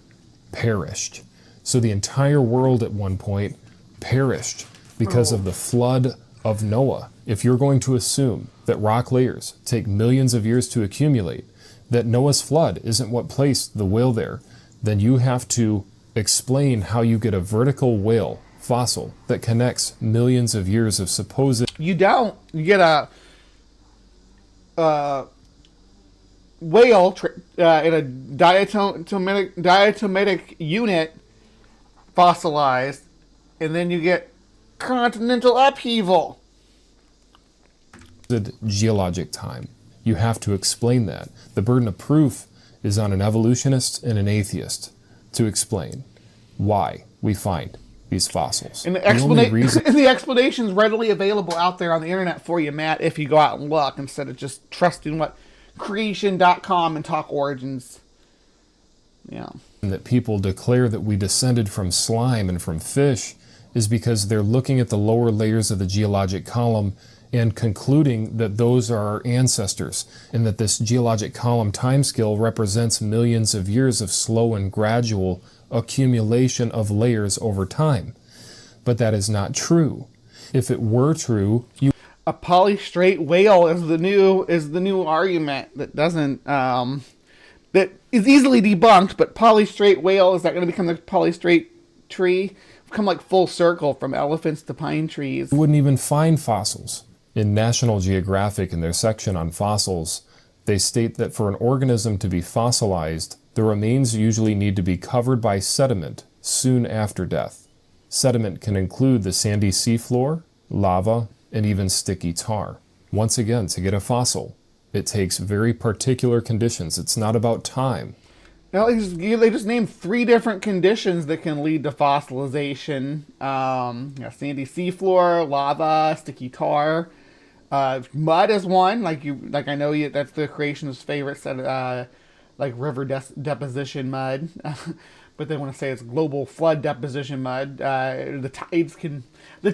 perished. So the entire world at one point perished because of the flood of Noah. If you're going to assume that rock layers take millions of years to accumulate, that Noah's flood isn't what placed the whale there, then you have to explain how you get a vertical whale fossil that connects millions of years of supposed... You don't. You get a whale in a diatomatic unit fossilized, and then you get continental upheaval. Geologic time. You have to explain that. The burden of proof is on an evolutionist and an atheist to explain why we find these fossils. And the explanation's readily available out there on the internet for you, Matt, if you go out and look, instead of just trusting what creation.com and Talk Origins. Yeah. And that people declare that we descended from slime and from fish is because they're looking at the lower layers of the geologic column and concluding that those are our ancestors, and that this geologic column timescale represents millions of years of slow and gradual accumulation of layers over time. But that is not true. If it were true, a polystrate whale is the new argument that doesn't that is easily debunked. But polystrate whale, is that going to become the polystrate tree? Come like full circle from elephants to pine trees. You wouldn't even find fossils. In National Geographic, in their section on fossils, they state that for an organism to be fossilized, the remains usually need to be covered by sediment soon after death. Sediment can include the sandy seafloor, lava, and even sticky tar. Once again, to get a fossil, it takes very particular conditions. It's not about time. Now, they just named 3 different conditions that can lead to fossilization. Sandy seafloor, lava, sticky tar. Mud is one. Like I know you. That's the Creationist favorite set. Like river deposition mud, but they want to say it's global flood deposition mud. The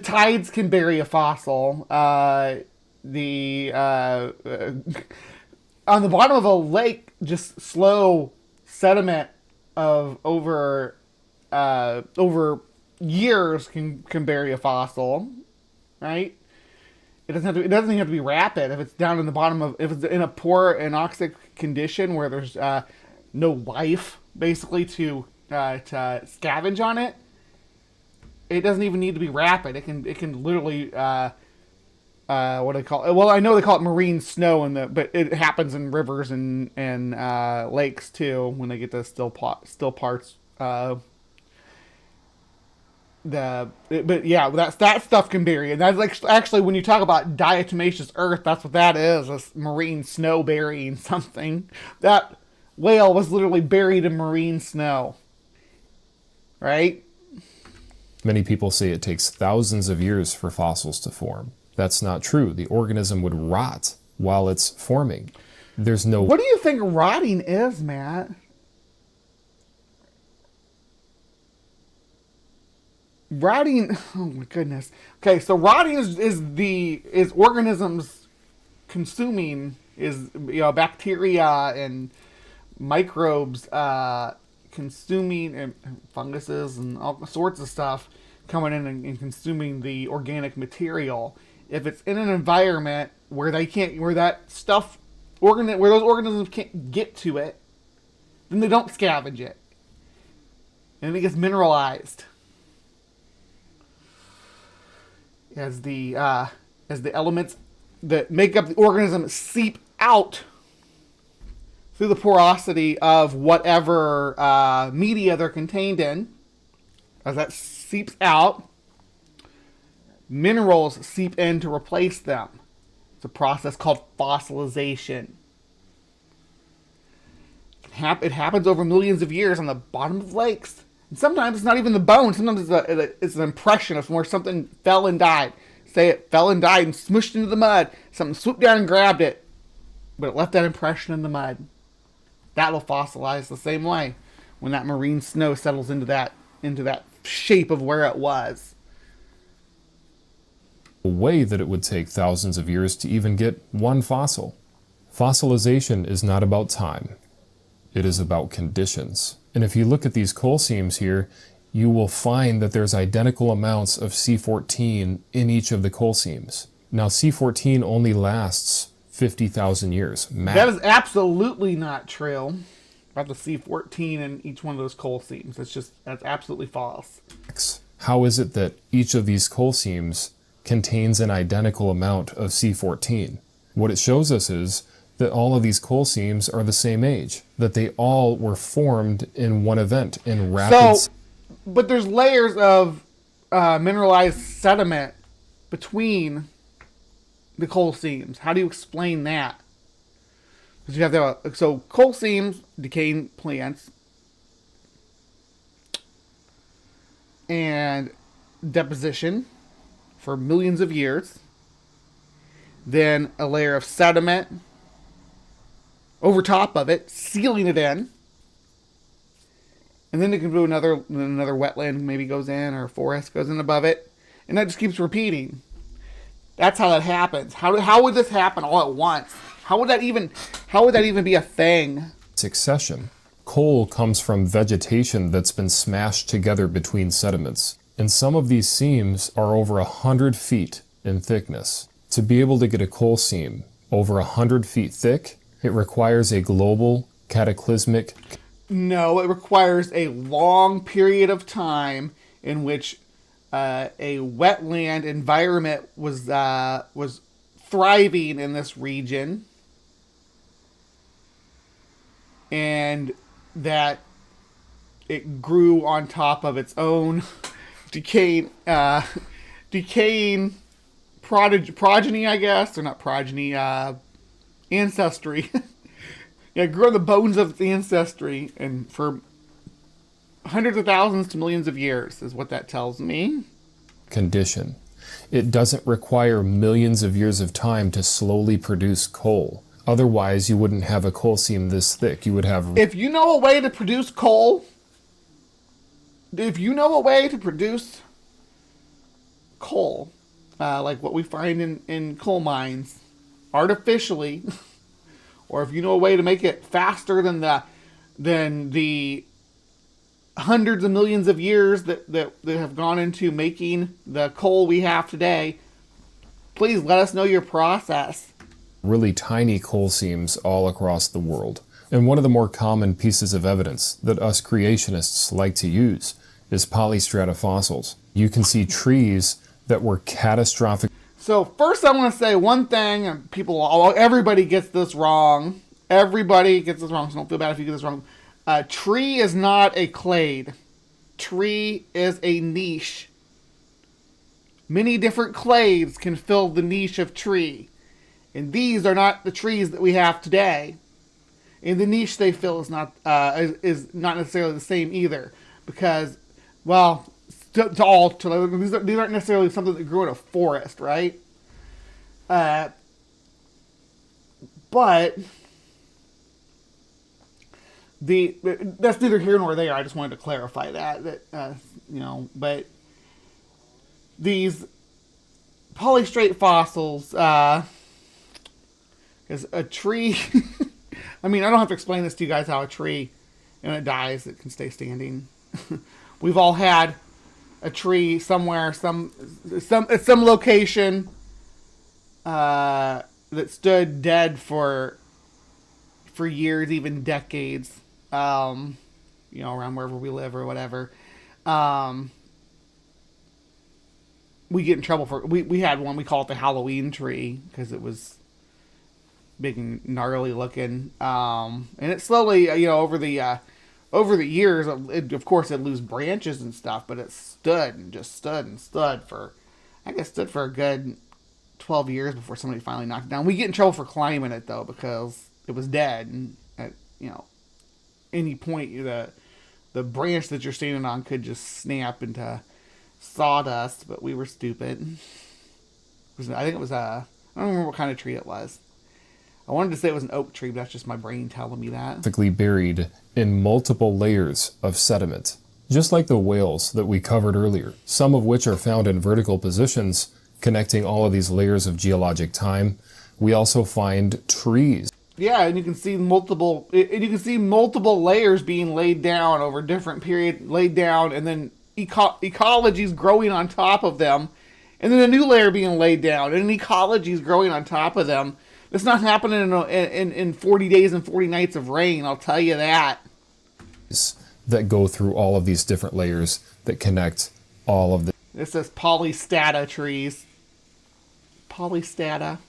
tides can bury a fossil. On the bottom of a lake, just slow sediment of over years can bury a fossil, right? It doesn't even have to be rapid. If it's down in the bottom if it's in a poor anoxic condition where there's no life basically to scavenge on it, it doesn't even need to be rapid. It can literally what do they call it? Well, I know they call it marine snow but it happens in rivers and lakes too when they get the still parts. But yeah, that stuff can bury, and that's like actually when you talk about diatomaceous earth, that's what that is. This marine snow burying something. That whale was literally buried in marine snow, right? Many people say it takes thousands of years for fossils to form. That's not true. The organism would rot while it's forming. There's no... What do you think rotting is, Matt? Rotting, oh my goodness. Okay, so rotting is organisms consuming, bacteria and microbes consuming, and funguses and all sorts of stuff coming in and consuming the organic material. If it's in an environment where where those organisms can't get to it, then they don't scavenge it, and it gets mineralized. As the elements that make up the organism seep out through the porosity of whatever media they're contained in, as that seeps out, minerals seep in to replace them. It's a process called fossilization. It happens over millions of years on the bottom of lakes. And sometimes it's not even the bone. Sometimes it's an impression of where something fell and died. Say it fell and died and smushed into the mud. Something swooped down and grabbed it. But it left that impression in the mud. That will fossilize the same way when that marine snow settles into that shape of where it was. A way that it would take thousands of years to even get one fossil. Fossilization is not about time. It is about conditions. And if you look at these coal seams here, you will find that there's identical amounts of C14 in each of the coal seams. Now, C14 only lasts 50,000 years. Max. That is absolutely not true about the C14 in each one of those coal seams. That's absolutely false. How is it that each of these coal seams contains an identical amount of C14? What it shows us is that all of these coal seams are the same age, that they all were formed in one event in rapid... But there's layers of mineralized sediment between the coal seams. How do you explain that? Because you have so coal seams, decaying plants, and deposition for millions of years. Then a layer of sediment over top of it, sealing it in. And then it can do another wetland maybe goes in, or a forest goes in above it. And that just keeps repeating. That's how that happens. How would this happen all at once? How would that even be a thing? Succession. Coal comes from vegetation that's been smashed together between sediments. And some of these seams are over 100 feet in thickness. To be able to get a coal seam over 100 feet thick, it requires a global cataclysmic... No, it requires a long period of time in which a wetland environment was thriving in this region, and that it grew on top of its own decaying progeny, I guess, or not progeny, ancestry. Yeah, it grew on the bones of its ancestry, and for hundreds of thousands to millions of years is what that tells me. Condition. It doesn't require millions of years of time to slowly produce coal. Otherwise, you wouldn't have a coal seam this thick. You would have... If you know a way to produce coal, like what we find in coal mines, artificially... or if you know a way to make it faster than the hundreds of millions of years that have gone into making the coal we have today, please let us know your process. Really tiny coal seams all across the world. And one of the more common pieces of evidence that us creationists like to use is polystrata fossils. You can see trees that were catastrophic. So first I want to say one thing, and everybody gets this wrong. Everybody gets this wrong, so don't feel bad if you get this wrong. Tree is not a clade. Tree is a niche. Many different clades can fill the niche of tree. And these are not the trees that we have today. And the niche they fill is not necessarily the same either. Because, well... these aren't necessarily something that grew in a forest, right? But that's neither here nor there. I just wanted to clarify that but these polystrate fossils, is a tree. I mean, I don't have to explain this to you guys how a tree, when it dies, it can stay standing. We've all had a tree somewhere, some location, that stood dead for years, even decades, around wherever we live or whatever. We get in trouble for, we had one, we call it the Halloween tree, because it was big and gnarly looking. And it slowly, over the years, of course, it'd lose branches and stuff, but it stood for a good 12 years before somebody finally knocked it down. We get in trouble for climbing it, though, because it was dead, and at any point the branch that you're standing on could just snap into sawdust. But we were stupid. I think it was I don't remember what kind of tree it was. I wanted to say it was an oak tree, but that's just my brain telling me that. Typically buried in multiple layers of sediment, just like the whales that we covered earlier, some of which are found in vertical positions connecting all of these layers of geologic time. We also find trees. Yeah, and you can see multiple layers being laid down over different periods, and then ecologies growing on top of them, and then a new layer being laid down, and ecologies growing on top of them. It's not happening in 40 days and 40 nights of rain, I'll tell you that. That go through all of these different layers that connect all of the... It says polystata trees. Polystata.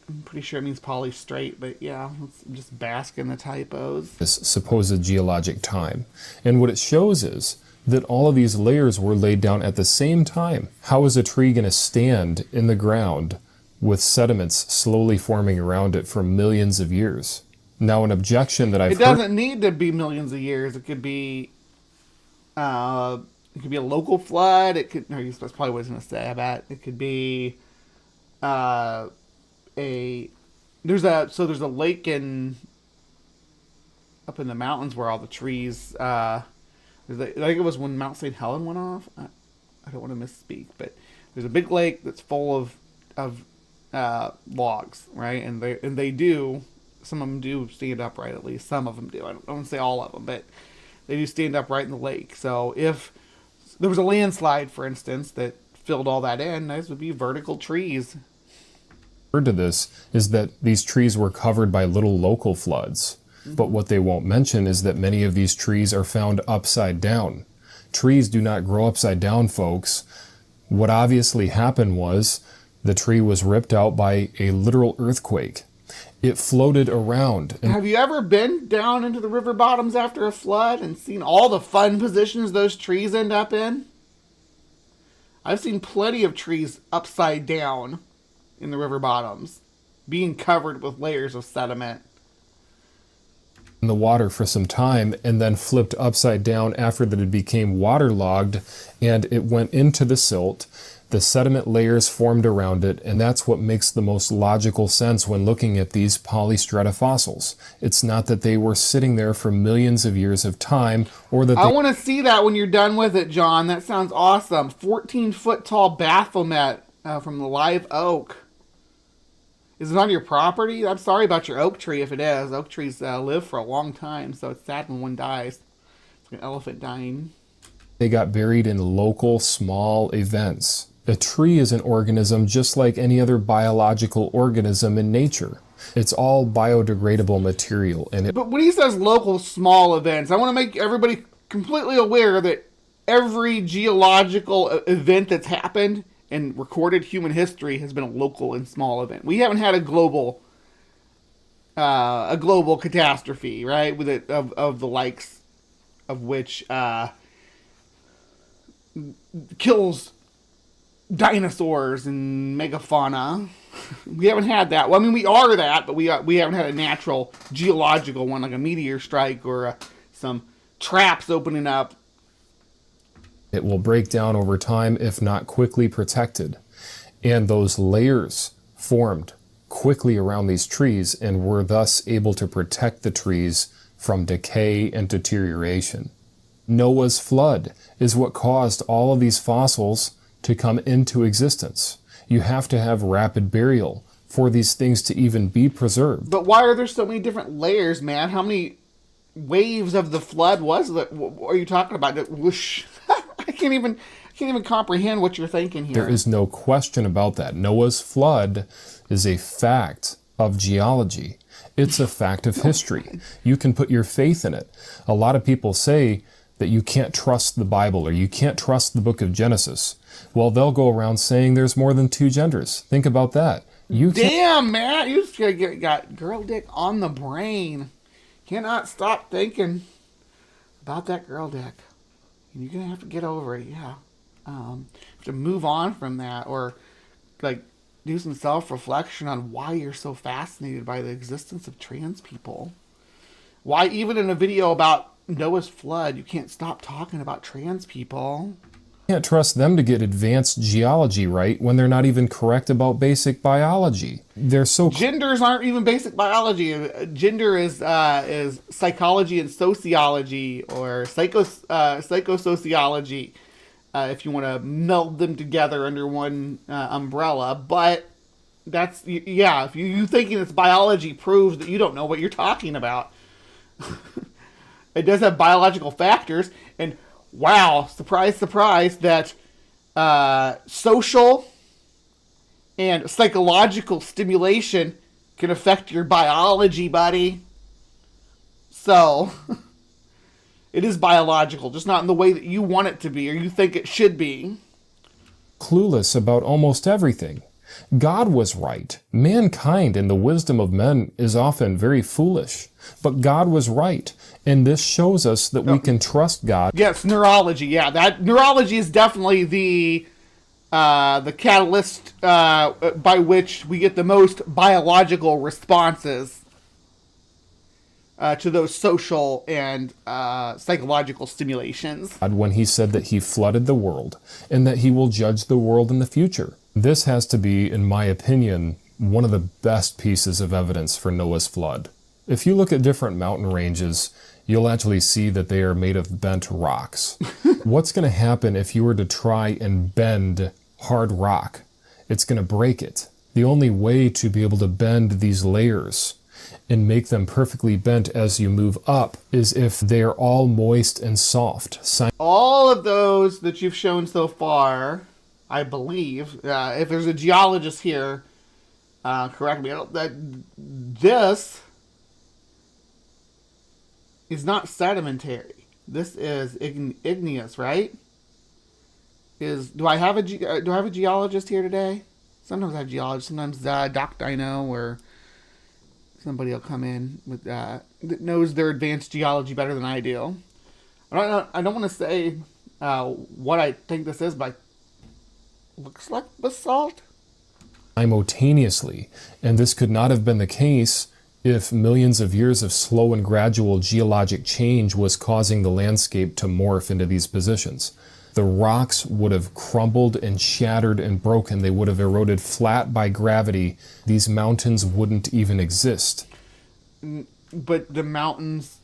I'm pretty sure it means polystrate, but yeah, let's just bask in the typos. This supposed geologic time. And what it shows is that all of these layers were laid down at the same time. How is a tree going to stand in the ground with sediments slowly forming around it for millions of years? Now, an objection that I've heard... It doesn't need to be millions of years. It could be a local flood. It could... That's probably what I was going to say. I bet it could be there's a lake up in the mountains where all the trees, I think it was when Mount St. Helen went off. I don't want to misspeak, but there's a big lake that's full of logs, right? And they do, some of them do stand upright, at least some of them do. I don't want to say all of them, but they do stand upright in the lake. So if there was a landslide, for instance, that filled all that in, those would be vertical trees. To this is that these trees were covered by little local floods. But what they won't mention is that many of these trees are found upside down. Trees do not grow upside down, folks. What obviously happened was the tree was ripped out by a literal earthquake. It floated around. Have you ever been down into the river bottoms after a flood and seen all the fun positions those trees end up in? I've seen plenty of trees upside down in the river bottoms, being covered with layers of sediment. In the water for some time, and then flipped upside down after that it became waterlogged, and it went into the silt. The sediment layers formed around it, and that's what makes the most logical sense when looking at these polystrata fossils. It's not that they were sitting there for millions of years of time, or that I want to see that when you're done with it, John. That sounds awesome. 14-foot tall Baphomet from the live oak. Is it on your property? I'm sorry about your oak tree if it is. Oak trees live for a long time, so it's sad when one dies. It's like an elephant dying. They got buried in local, small events. A tree is an organism just like any other biological organism in nature. It's all biodegradable material. But when he says local, small events, I want to make everybody completely aware that every geological event that's happened in recorded human history has been a local and small event. We haven't had a global catastrophe, right? With it of the likes of which kills dinosaurs and megafauna. We haven't had that. Well, I mean, we are that, but we haven't had a natural geological one like a meteor strike or some traps opening up. It will break down over time if not quickly protected. And those layers formed quickly around these trees and were thus able to protect the trees from decay and deterioration. Noah's flood is what caused all of these fossils to come into existence. You have to have rapid burial for these things to even be preserved. But why are there so many different layers, man? How many waves of the flood was that? What are you talking about? That whoosh. I can't even comprehend what you're thinking here. There is no question about that. Noah's flood is a fact of geology. It's a fact of history. You can put your faith in it. A lot of people say that you can't trust the Bible or you can't trust the book of Genesis. Well, they'll go around saying there's more than 2 genders. Think about that. Damn, Matt, you just got girl dick on the brain. Cannot stop thinking about that girl dick. You're gonna have to get over it, yeah. Have to move on from that, or like do some self-reflection on why you're so fascinated by the existence of trans people. Why even in a video about Noah's flood, you can't stop talking about trans people. Can't trust them to get advanced geology right when they're not even correct about basic biology. They're so genders aren't even basic biology. Gender is psychology and sociology, or psychosociology, if you want to meld them together under one umbrella. But that's, yeah, if you thinking it's biology proves that you don't know what you're talking about. It does have biological factors, and wow, surprise, surprise, that social and psychological stimulation can affect your biology, buddy. So, it is biological, just not in the way that you want it to be or you think it should be. Clueless about almost everything. God was right. Mankind in the wisdom of men is often very foolish. But God was right. And this shows us that we can trust God. Yes, neurology. Yeah, that neurology is definitely the catalyst by which we get the most biological responses to those social and psychological stimulations. When he said that he flooded the world and that he will judge the world in the future. This has to be, in my opinion, one of the best pieces of evidence for Noah's flood. If you look at different mountain ranges, you'll actually see that they are made of bent rocks. What's going to happen if you were to try and bend hard rock? It's going to break it. The only way to be able to bend these layers and make them perfectly bent as you move up is if they're all moist and soft. All of those that you've shown so far, I believe, if there's a geologist here, correct me, that this is not sedimentary. This is igneous, right? Do I have a geologist here today? Sometimes I have geologists. Sometimes Doc Dino or somebody will come in with that knows their advanced geology better than I do. I don't want to say what I think this is, but looks like basalt. Simultaneously, and this could not have been the case if millions of years of slow and gradual geologic change was causing the landscape to morph into these positions. The rocks would have crumbled and shattered and broken. They would have eroded flat by gravity. These mountains wouldn't even exist. But the mountains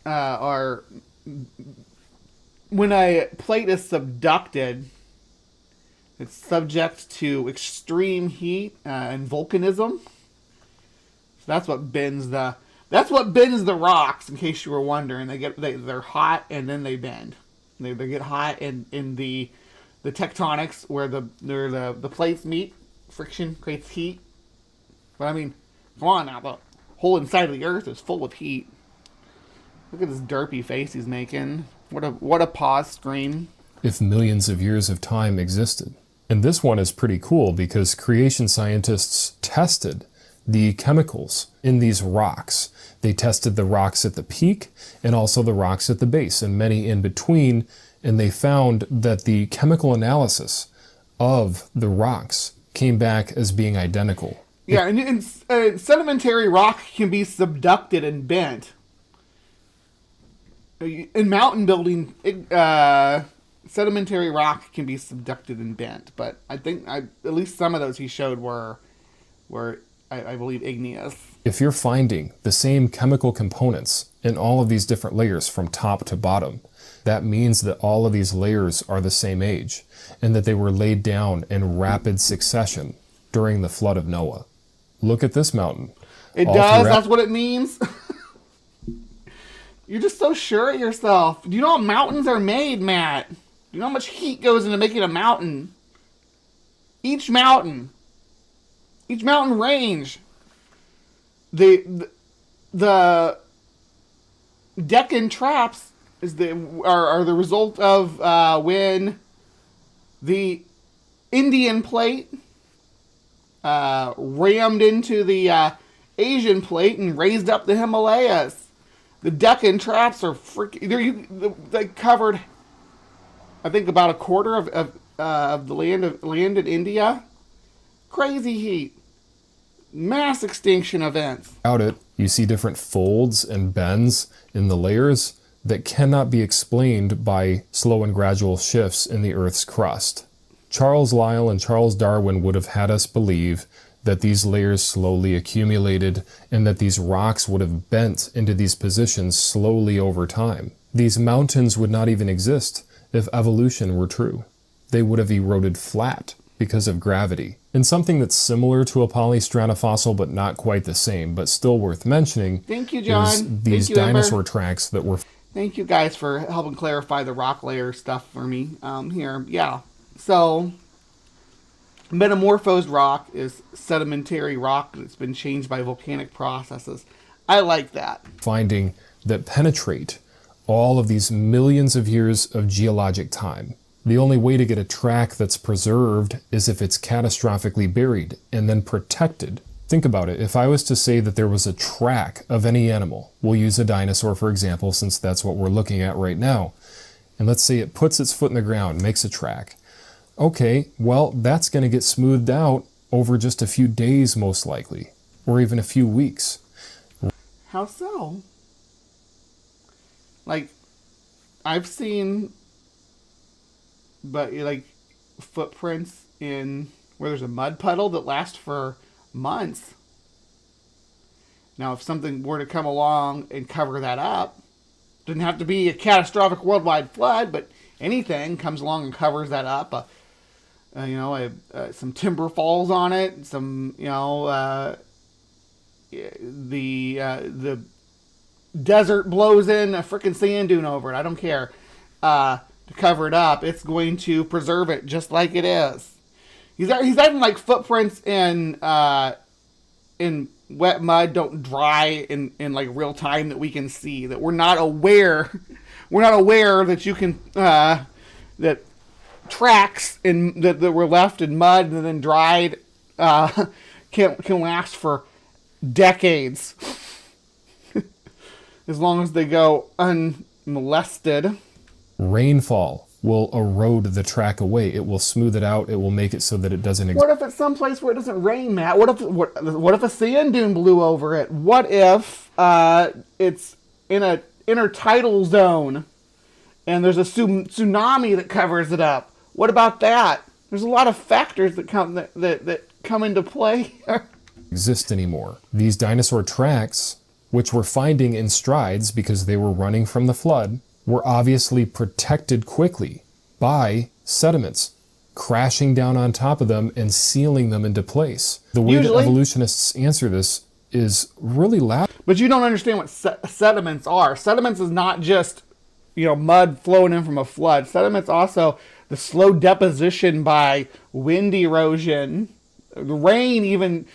are... When a plate is subducted, it's subject to extreme heat and volcanism. So that's what bends the rocks. In case you were wondering, they're hot and then they bend. They get hot in the tectonics where the plates meet. Friction creates heat. But I mean, come on now, the whole inside of the Earth is full of heat. Look at this derpy face he's making. What a pause scream. If millions of years of time existed. And this one is pretty cool because creation scientists tested the chemicals in these rocks. They tested the rocks at the peak and also the rocks at the base and many in between, and they found that the chemical analysis of the rocks came back as being identical. Yeah, and sedimentary rock can be subducted and bent. In mountain building sedimentary rock can be subducted and bent, but I think at least some of those he showed were I believe igneous. If you're finding the same chemical components in all of these different layers from top to bottom, that means that all of these layers are the same age and that they were laid down in rapid succession during the flood of Noah. Look at this mountain. It does? That's what it means? You're just so sure of yourself. Do you know how mountains are made, Matt? Do you know how much heat goes into making a mountain? Each mountain range, the Deccan traps are the result of when the Indian plate rammed into the Asian plate and raised up the Himalayas. The Deccan traps are freaking. They covered, I think, about a quarter of the land in India. Crazy heat. Mass extinction events. Out it, you see different folds and bends in the layers that cannot be explained by slow and gradual shifts in the Earth's crust. Charles Lyell and Charles Darwin would have had us believe that these layers slowly accumulated and that these rocks would have bent into these positions slowly over time. These mountains would not even exist if evolution were true. They would have eroded flat because of gravity. And something that's similar to a polystrata but not quite the same, but still worth mentioning, thank you, John. is these dinosaur tracks that were... Thank you guys for helping clarify the rock layer stuff for me here. Yeah, so metamorphosed rock is sedimentary rock that's been changed by volcanic processes. I like that. Finding that penetrate all of these millions of years of geologic time. The only way to get a track that's preserved is if it's catastrophically buried and then protected. Think about it. If I was to say that there was a track of any animal, we'll use a dinosaur for example, since that's what we're looking at right now. And let's say it puts its foot in the ground, makes a track. Okay, well, that's going to get smoothed out over just a few days most likely, or even a few weeks. How so? Like, I've seen, but like footprints in where there's a mud puddle that last for months. Now, if something were to come along and cover that up, doesn't have to be a catastrophic worldwide flood, but anything comes along and covers that up. Some timber falls on it. Some, the desert blows in a freaking sand dune over it. I don't care. To cover it up, it's going to preserve it just like it is. He's having like footprints in wet mud don't dry in like real time that we can see, that we're not aware that you can that tracks that were left in mud and then dried can last for decades as long as they go unmolested. Rainfall will erode the track away. It will smooth it out. It will make it so that it doesn't exist. What if it's someplace where it doesn't rain, Matt? What if a sand dune blew over it? What if it's in a intertidal zone and there's a tsunami that covers it up? What about that? There's a lot of factors that come into play. Exist anymore. These dinosaur tracks, which we're finding in strides because they were running from the flood, were obviously protected quickly by sediments crashing down on top of them and sealing them into place. The way that evolutionists answer this is really loud. But you don't understand what sediments are. Sediments is not just, mud flowing in from a flood. Sediments also the slow deposition by wind erosion. The rain even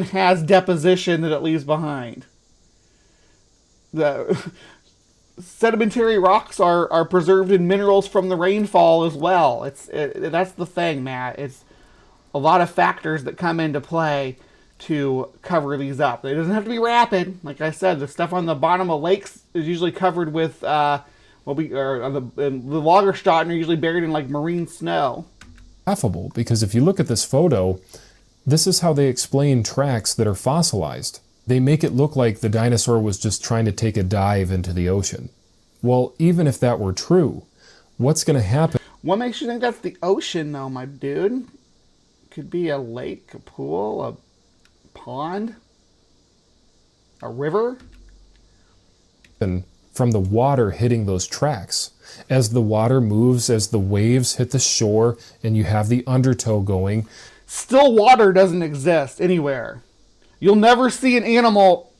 has deposition that it leaves behind. The sedimentary rocks are preserved in minerals from the rainfall as well. That's the thing, Matt. It's a lot of factors that come into play to cover these up. It doesn't have to be rapid. Like I said, the stuff on the bottom of lakes is usually covered with the Lagerstätten are usually buried in like marine snow. Laughable, because if you look at this photo, this is how they explain tracks that are fossilized. They make it look like the dinosaur was just trying to take a dive into the ocean. Well, even if that were true, What's going to happen? What makes you think that's the ocean, though, my dude? Could be a lake, a pool, a pond, a river. From the water hitting those tracks. As the water moves, as the waves hit the shore, and you have the undertow going. Still water doesn't exist anywhere. You'll never see an animal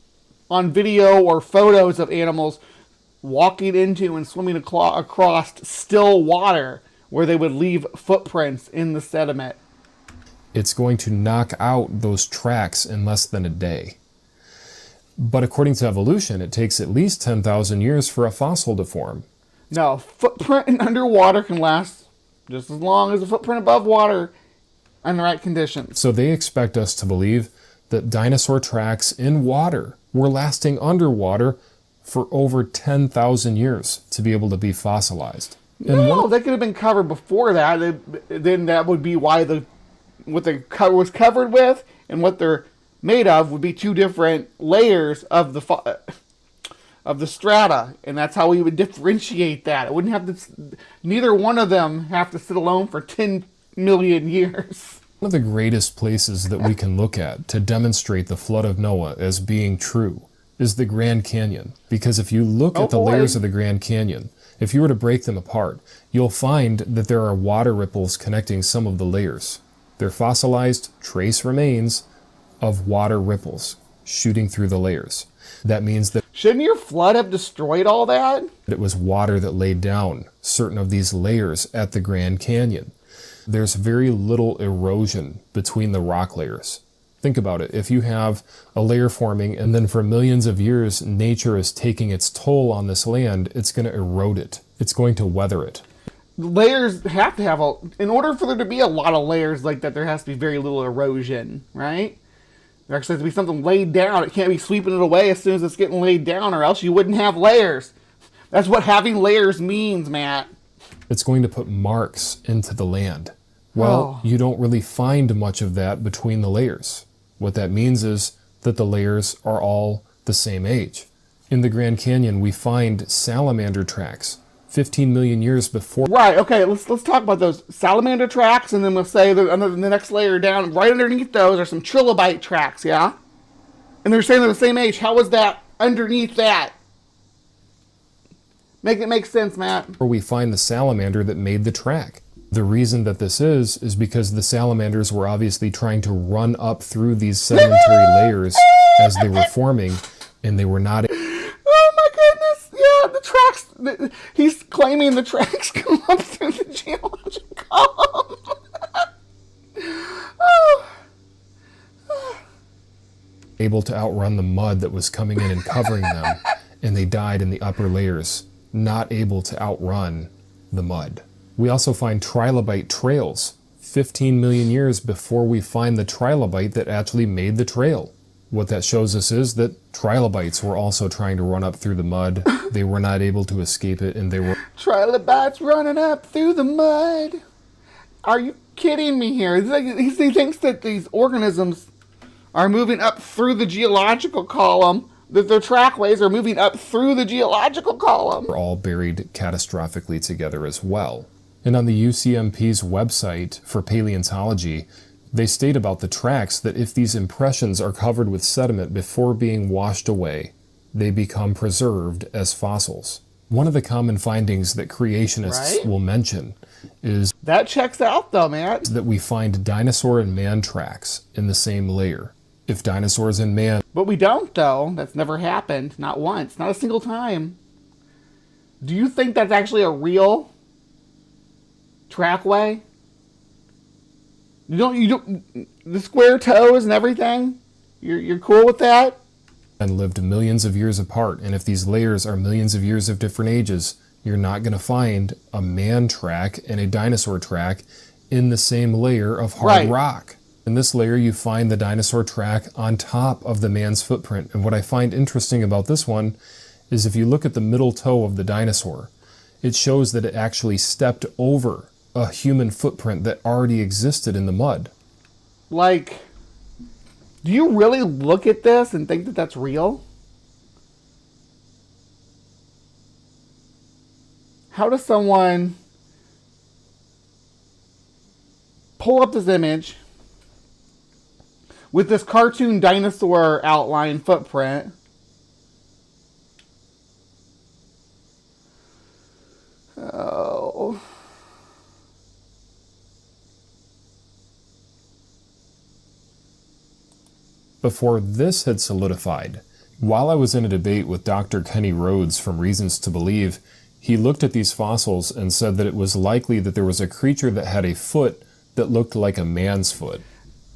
on video or photos of animals walking into and swimming across still water where they would leave footprints in the sediment. It's going to knock out those tracks in less than a day. But according to evolution, it takes at least 10,000 years for a fossil to form. No, footprint underwater can last just as long as a footprint above water in the right conditions. So they expect us to believe that dinosaur tracks in water were lasting underwater for over 10,000 years to be able to be fossilized. No, they could have been covered before that. Then that would be why what the cover was covered with and what they're made of would be two different layers of the strata, and that's how we would differentiate that. It wouldn't have to. Neither one of them have to sit alone for 10 million years. One of the greatest places that we can look at to demonstrate the flood of Noah as being true is the Grand Canyon. Because if you look at the layers of the Grand Canyon, if you were to break them apart, you'll find that there are water ripples connecting some of the layers. They're fossilized trace remains of water ripples shooting through the layers. That means that shouldn't your flood have destroyed all that? It was water that laid down certain of these layers at the Grand Canyon. There's very little erosion between the rock layers. Think about it. If you have a layer forming and then for millions of years nature is taking its toll on this land, it's going to erode it. It's going to weather it. Layers have to have in order for there to be a lot of layers like that, there has to be very little erosion, right? There actually has to be something laid down. It can't be sweeping it away as soon as it's getting laid down, or else you wouldn't have layers. That's what having layers means, Matt. It's going to put marks into the land. Well, you don't really find much of that between the layers. What that means is that the layers are all the same age. In the Grand Canyon, we find salamander tracks 15 million years before. Right, okay, let's talk about those salamander tracks, and then we'll say that under the next layer down, right underneath those are some trilobite tracks, yeah? And they're saying they're the same age. How is that underneath that? Make it make sense, Matt. Where we find the salamander that made the track. The reason that this is because the salamanders were obviously trying to run up through these sedimentary layers as they were forming, and they were not. Oh my goodness! Yeah, the tracks. He's claiming the tracks come up through the geologic column. Able to outrun the mud that was coming in and covering them, and they died in the upper layers, not able to outrun the mud. We also find trilobite trails 15 million years before we find the trilobite that actually made the trail. What that shows us is that trilobites were also trying to run up through the mud. They were not able to escape it, and they were... Trilobites running up through the mud. Are you kidding me here? He thinks that these organisms are moving up through the geological column, that their trackways are moving up through the geological column. Were all buried catastrophically together as well. And on the UCMP's website for paleontology, they state about the tracks that if these impressions are covered with sediment before being washed away, they become preserved as fossils. One of the common findings that creationists will mention is that checks out though, man. That we find dinosaur and man tracks in the same layer. If dinosaurs and man... But we don't though. That's never happened. Not once. Not a single time. Do you think that's actually a real trackway? You don't the square toes and everything? You're cool with that? And lived millions of years apart, and if these layers are millions of years of different ages, you're not going to find a man track and a dinosaur track in the same layer of hard rock. In this layer, you find the dinosaur track on top of the man's footprint. And what I find interesting about this one is if you look at the middle toe of the dinosaur, it shows that it actually stepped over a human footprint that already existed in the mud. Like, do you really look at this and think that that's real? How does someone pull up this image with this cartoon dinosaur outline footprint. Oh. Before this had solidified, while I was in a debate with Dr. Kenny Rhodes from Reasons to Believe, he looked at these fossils and said that it was likely that there was a creature that had a foot that looked like a man's foot.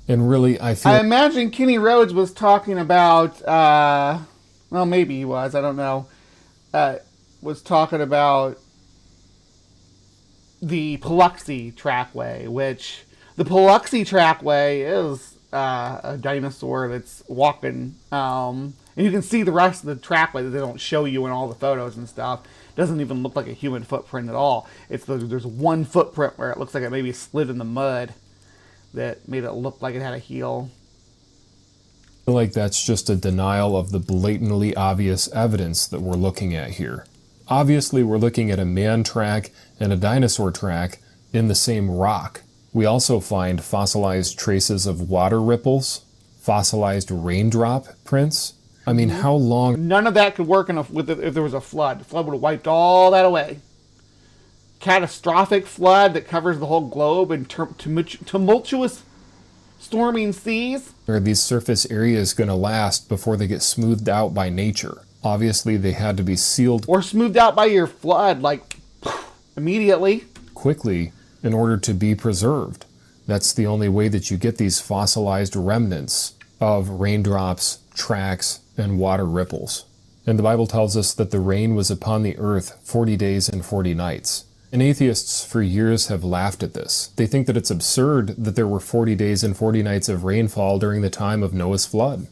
And really, I imagine Kenny Rhodes was talking about, well, maybe he was, I don't know, was talking about the Paluxy trackway, which the Paluxy trackway is a dinosaur that's walking, and you can see the rest of the trackway that they don't show you in all the photos and stuff. It doesn't even look like a human footprint at all. There's one footprint where it looks like it maybe slid in the mud that made it look like it had a heel. I feel like that's just a denial of the blatantly obvious evidence that we're looking at here. Obviously, we're looking at a man track and a dinosaur track in the same rock. We also find fossilized traces of water ripples, fossilized raindrop prints. I mean, how long... None of that could work if there was a flood. The flood would have wiped all that away. Catastrophic flood that covers the whole globe and tumultuous storming seas. Are these surface areas going to last before they get smoothed out by nature? Obviously, they had to be sealed... Or smoothed out by your flood, like, immediately. ...quickly in order to be preserved. That's the only way that you get these fossilized remnants of raindrops, tracks, and water ripples. And the Bible tells us that the rain was upon the earth 40 days and 40 nights. And atheists for years have laughed at this. They think that it's absurd that there were 40 days and 40 nights of rainfall during the time of Noah's flood.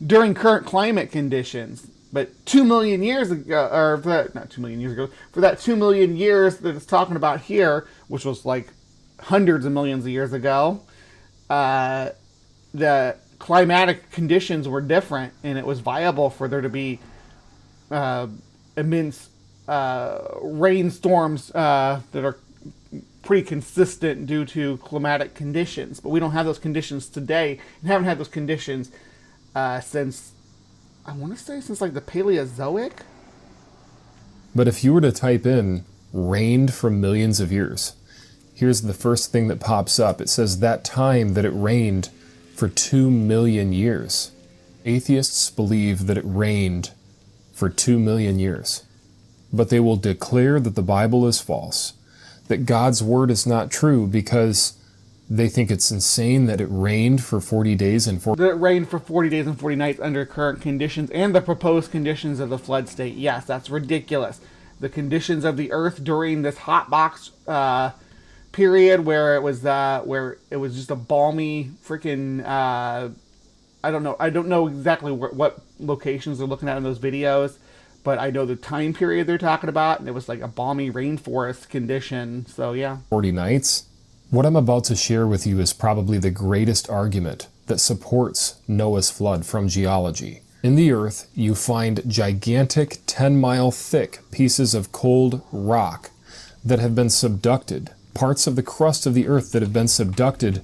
During current climate conditions. But 2 million years ago, or not 2 million years ago, for that 2 million years that it's talking about here, which was like hundreds of millions of years ago, the climatic conditions were different, and it was viable for there to be immense rainstorms that are pretty consistent due to climatic conditions. But we don't have those conditions today, and haven't had those conditions since... I want to say since like the Paleozoic. But if you were to type in rained for millions of years, here's the first thing that pops up. It says that time that it rained for 2 million years. Atheists believe that it rained for 2 million years. But they will declare that the Bible is false, that God's word is not true because they think it's insane that it rained for 40 days and 40 nights. That it rained for 40 days and 40 nights under current conditions and the proposed conditions of the flood state. Yes, that's ridiculous. The conditions of the earth during this hot box period where it was just a balmy freaking I don't know exactly what locations they're looking at in those videos, but I know the time period they're talking about, and it was like a balmy rainforest condition. So yeah. 40 nights. What I'm about to share with you is probably the greatest argument that supports Noah's flood from geology. In the earth, you find gigantic 10-mile thick pieces of cold rock that have been subducted, parts of the crust of the earth that have been subducted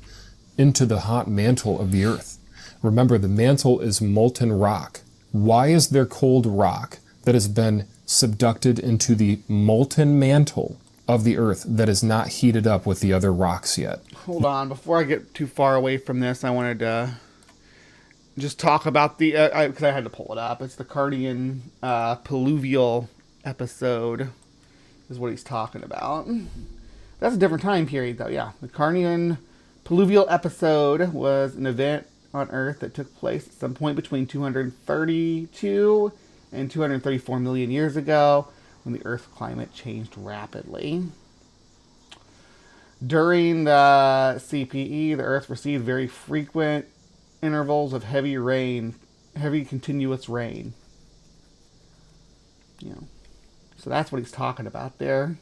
into the hot mantle of the earth. Remember, the mantle is molten rock. Why is there cold rock that has been subducted into the molten mantle of the earth that is not heated up with the other rocks yet? Hold on, before I get too far away from this, I wanted to just talk about the, because I had to pull it up. It's the Cardian Paluvial episode is what he's talking about. That's a different time period though, yeah. The Cardian Paluvial episode was an event on Earth that took place at some point between 232 and 234 million years ago, when the Earth's climate changed rapidly. During the CPE, the Earth received very frequent intervals of heavy continuous rain. So that's what he's talking about there.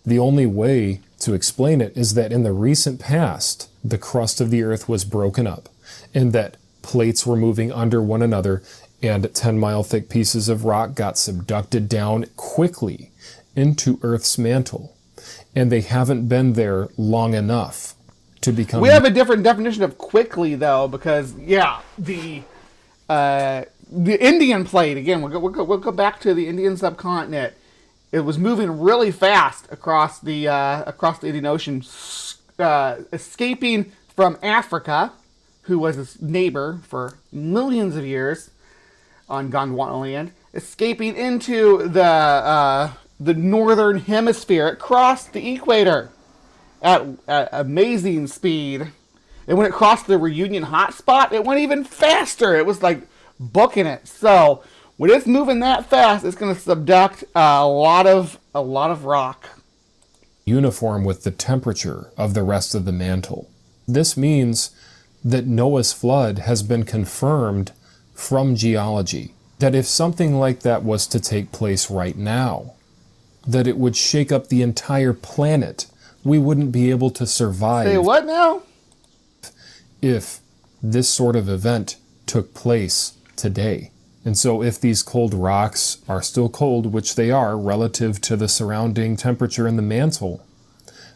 The only way to explain it is that in the recent past, the crust of the Earth was broken up, and that plates were moving under one another, and 10-mile thick pieces of rock got subducted down quickly into Earth's mantle. and they haven't been there long enough to become... We have a different definition of quickly, though, because, yeah, the Indian plate, again, we'll go back to the Indian subcontinent. It was moving really fast across the Indian Ocean, escaping from Africa, who was its neighbor for millions of years on Gondwana land, escaping into the northern hemisphere. It crossed the equator at amazing speed. And when it crossed the Reunion hotspot, it went even faster. It was like booking it. So when it's moving that fast, it's going to subduct a lot of rock. Uniform with the temperature of the rest of the mantle. This means that Noah's flood has been confirmed from geology. That if something like that was to take place right now, that it would shake up the entire planet. We wouldn't be able to survive. Say what now? If this sort of event took place today. And so if these cold rocks are still cold, which they are relative to the surrounding temperature in the mantle,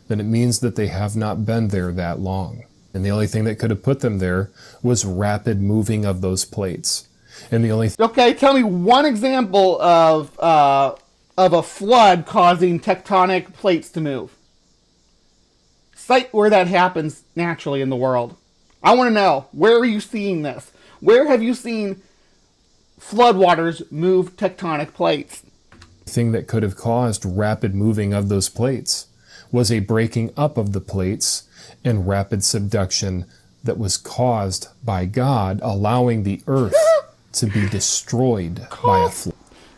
then it means that they have not been there that long. And the only thing that could have put them there was rapid moving of those plates. And the only... Okay, tell me one example of a flood causing tectonic plates to move. Cite where that happens naturally in the world. I want to know, where are you seeing this? Where have you seen floodwaters move tectonic plates? The thing that could have caused rapid moving of those plates was a breaking up of the plates and rapid subduction that was caused by God, allowing the earth to be destroyed by a flood.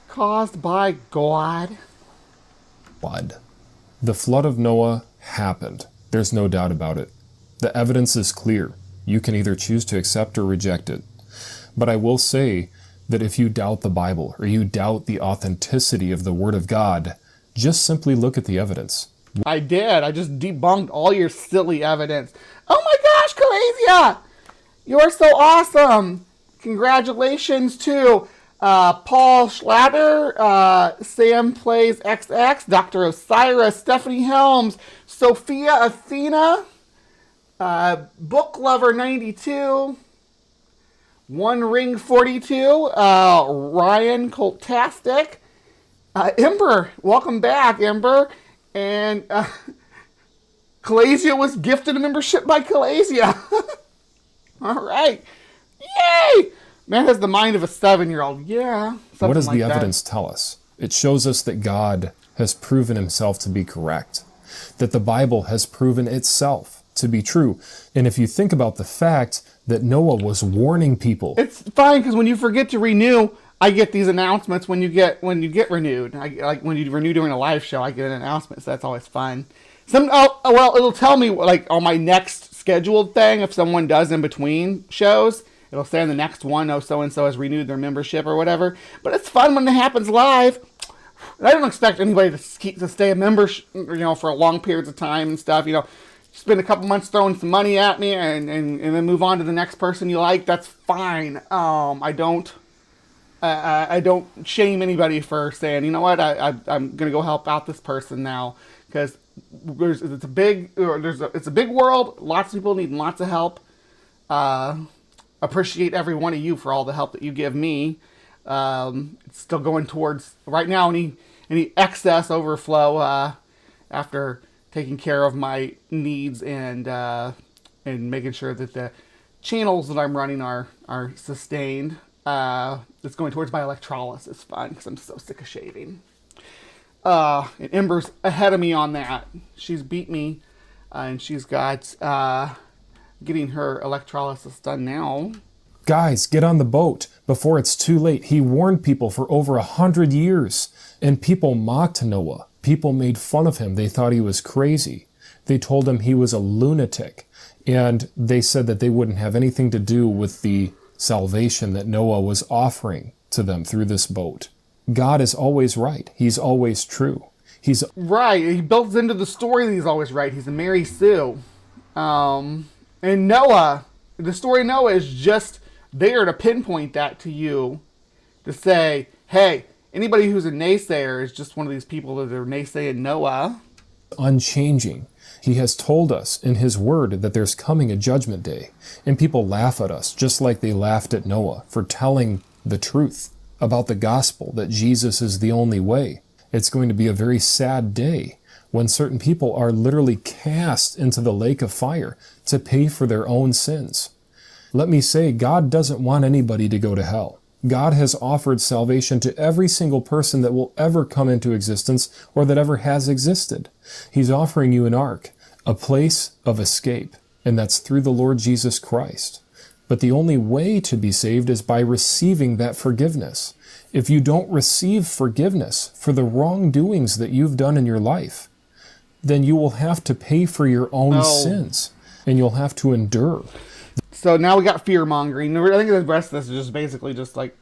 Caused by God. The flood of Noah happened. There's no doubt about it. The evidence is clear. You can either choose to accept or reject it. But I will say that if you doubt the Bible or you doubt the authenticity of the Word of God, just simply look at the evidence. I did. I just debunked all your silly evidence. Oh my gosh, Calasia! You're so awesome! Congratulations to Paul Schlatter, Sam Plays XX, Dr. Osiris, Stephanie Helms, Sophia Athena, Book Lover 92, One Ring 42, Ryan Coltastic, Ember, welcome back, Ember, and Calasia was gifted a membership by Calasia. All right, yay! Man has the mind of a 7-year-old. Yeah. What does like the evidence tell us? It shows us that God has proven himself to be correct, that the Bible has proven itself to be true. And if you think about the fact that Noah was warning people... It's fine, because when you forget to renew, I get these announcements when you get renewed. Like when you renew during a live show, I get an announcement, so that's always fun. Well, it'll tell me like on my next scheduled thing, if someone does in between shows, it'll say on the next one, oh, so-and-so has renewed their membership or whatever. But it's fun when it happens live. I don't expect anybody to stay a member, for long periods of time and stuff. Spend a couple months throwing some money at me and then move on to the next person you like. That's fine. I don't shame anybody for saying, you know what, I'm gonna go help out this person now, because it's a big world. Lots of people need lots of help. Appreciate every one of you for all the help that you give me. It's still going towards right now any excess overflow after taking care of my needs and making sure that the channels that I'm running are sustained. It's going towards my electrolysis fund because I'm so sick of shaving. And Ember's ahead of me on that. She's beat me, and she's got getting her electrolysis done now. Guys, get on the boat before it's too late. He warned people for over 100 years, and people mocked Noah. People made fun of him. They thought he was crazy. They told him he was a lunatic, and they said that they wouldn't have anything to do with the salvation that Noah was offering to them through this boat. God is always right. He's always true. He's right. He builds into the story that he's always right. He's a Mary Sue. And Noah, the story of Noah is just there to pinpoint that to you, to say, hey, anybody who's a naysayer is just one of these people that are naysaying Noah. unchanging. He has told us in his word that there's coming a judgment day, and people laugh at us just like they laughed at Noah for telling the truth about the gospel, that Jesus is the only way. It's going to be a very sad day when certain people are literally cast into the lake of fire to pay for their own sins. Let me say, God doesn't want anybody to go to hell. God has offered salvation to every single person that will ever come into existence or that ever has existed. He's offering you an ark, a place of escape, and that's through the Lord Jesus Christ. But the only way to be saved is by receiving that forgiveness. If you don't receive forgiveness for the wrongdoings that you've done in your life, then you will have to pay for your own sins, and you'll have to endure. So now we got fear-mongering. I think the rest of this is just basically just like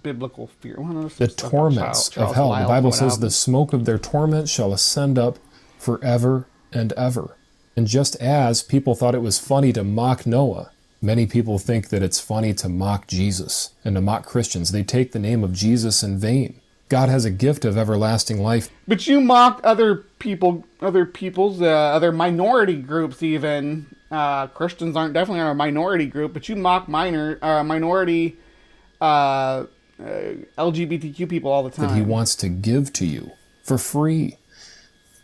biblical fear. The torments of hell. The Bible says the smoke of their torment shall ascend up forever and ever. And just as people thought it was funny to mock Noah, many people think that it's funny to mock Jesus and to mock Christians. They take the name of Jesus in vain. God has a gift of everlasting life. But you mock other minority groups even. Christians aren't definitely a minority group, but you mock minority LGBTQ people all the time. That he wants to give to you for free.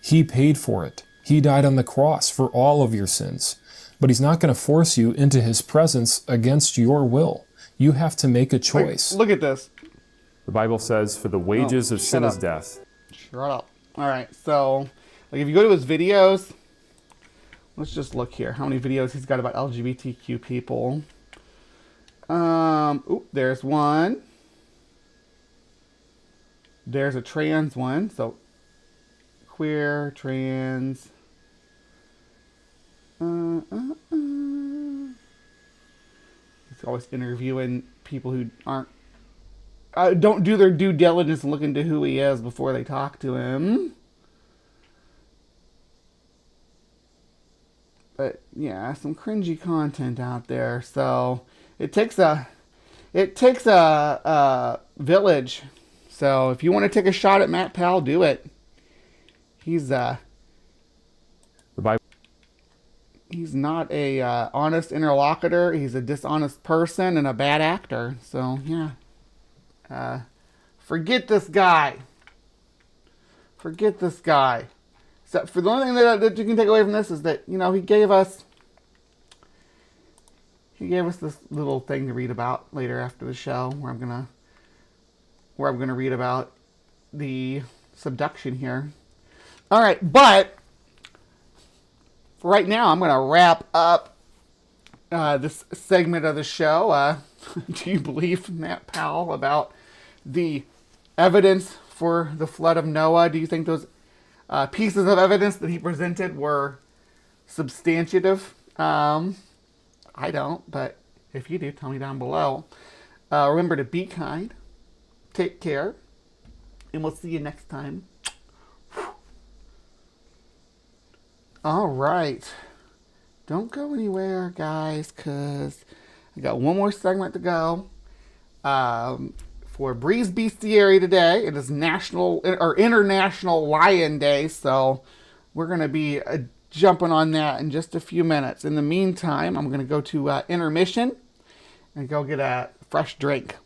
He paid for it. He died on the cross for all of your sins. But he's not going to force you into his presence against your will. You have to make a choice. Look at this. The Bible says, for the wages of sin is death. Shut up. All right, so like if you go to his videos, let's just look here. How many videos he's got about LGBTQ people? There's one. There's a trans one. So queer, trans. He's always interviewing people who aren't don't do their due diligence and look into who he is before they talk to him. But yeah, some cringy content out there. So it takes a village. So if you want to take a shot at Matt Powell, do it. He's he's not a honest interlocutor. He's a dishonest person and a bad actor. So yeah. Forget this guy. Forget this guy. So for the only thing that you can take away from this is that, you know, he gave us this little thing to read about later after the show where I'm gonna read about the subduction here. All right, but for right now, I'm gonna wrap up this segment of the show. Do you believe Matt Powell about the evidence for the flood of Noah? Do you think those pieces of evidence that he presented were substantive? I don't, but if you do, tell me down below. Remember to be kind, take care, and we'll see you next time. All right. Don't go anywhere, guys, because I got one more segment to go. For Breeze Bestiary today, it is International Lion Day, so we're going to be jumping on that in just a few minutes. In the meantime, I'm going to go to intermission and go get a fresh drink.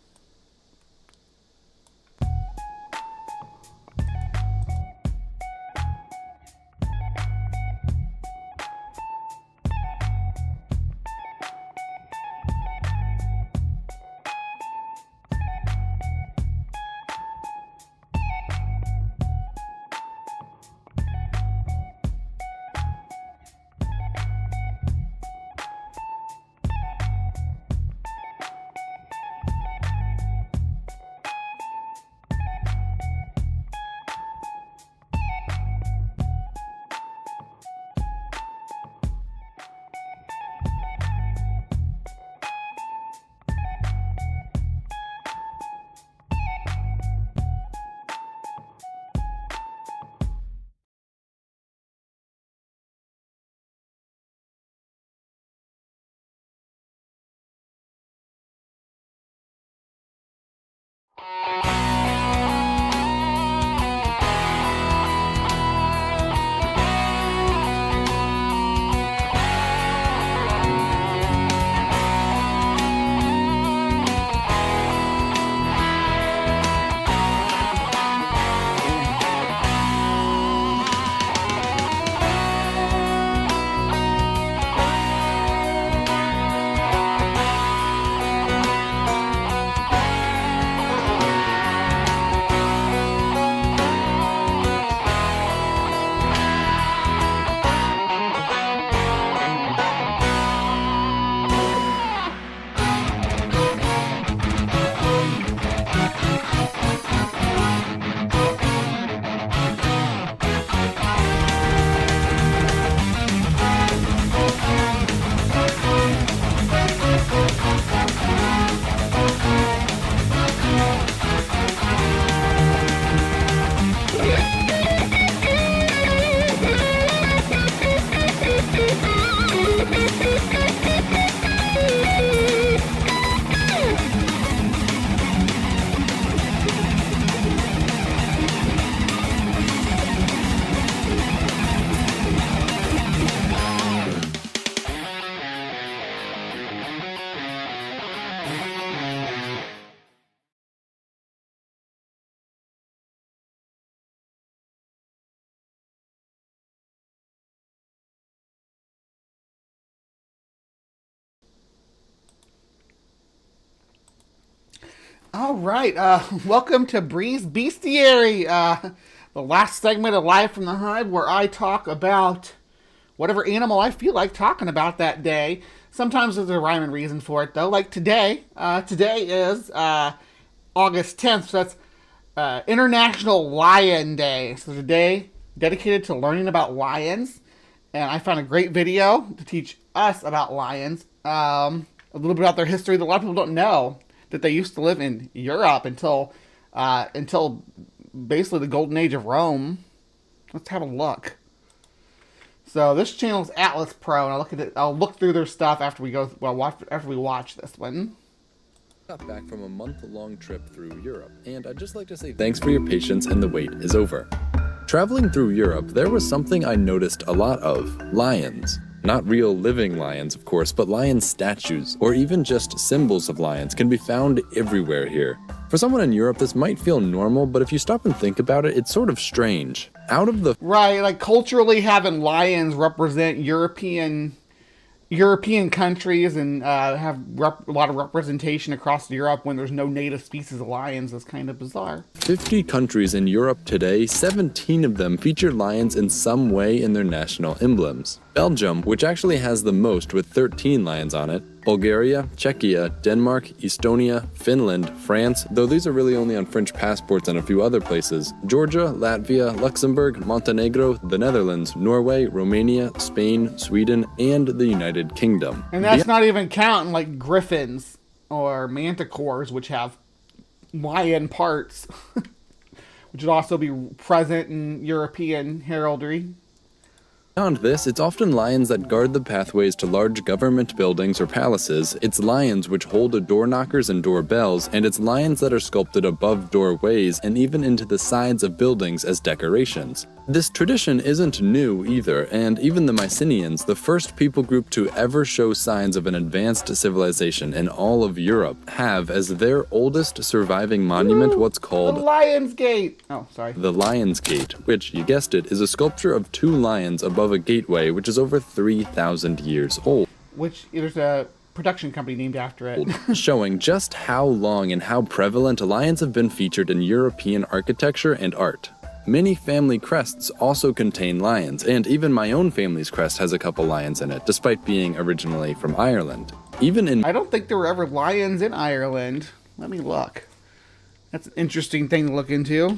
All right, welcome to Bree's Bestiary, the last segment of Live from the Hive, where I talk about whatever animal I feel like talking about that day. Sometimes there's a rhyme and reason for it, though. Like today, today is August 10th, so that's International Lion Day. So it's a day dedicated to learning about lions, and I found a great video to teach us about lions, a little bit about their history that a lot of people don't know, that they used to live in Europe until basically the golden age of Rome. Let's have a look. So this channel is Atlas Pro, and I'll look through their stuff after we watch this one. Got back from a month-long trip through Europe, and I'd just like to say thanks for your patience, and the wait is over. Traveling through Europe, there was something I noticed a lot of: lions. Not real living lions, of course, but lion statues, or even just symbols of lions, can be found everywhere here. For someone in Europe, this might feel normal, but if you stop and think about it, it's sort of strange. Right, like culturally having lions represent European countries and have a lot of representation across Europe when there's no native species of lions is kind of bizarre. 50 countries in Europe today, 17 of them feature lions in some way in their national emblems. Belgium, which actually has the most with 13 lions on it, Bulgaria, Czechia, Denmark, Estonia, Finland, France, though these are really only on French passports and a few other places, Georgia, Latvia, Luxembourg, Montenegro, the Netherlands, Norway, Romania, Spain, Sweden, and the United Kingdom. And that's not even counting like griffins or manticores, which have lion parts, which would also be present in European heraldry. Beyond this, it's often lions that guard the pathways to large government buildings or palaces, it's lions which hold door knockers and doorbells, and it's lions that are sculpted above doorways and even into the sides of buildings as decorations. This tradition isn't new either, and even the Mycenaeans, the first people group to ever show signs of an advanced civilization in all of Europe, have as their oldest surviving monument what's called the Lion's Gate. Oh, sorry. The Lion's Gate, which, you guessed it, is a sculpture of two lions above a gateway which is over 3,000 years old. Which there's a production company named after it. Showing just how long and how prevalent lions have been featured in European architecture and art. Many family crests also contain lions, and even my own family's crest has a couple lions in it, despite being originally from Ireland. I don't think there were ever lions in Ireland. Let me look. That's an interesting thing to look into.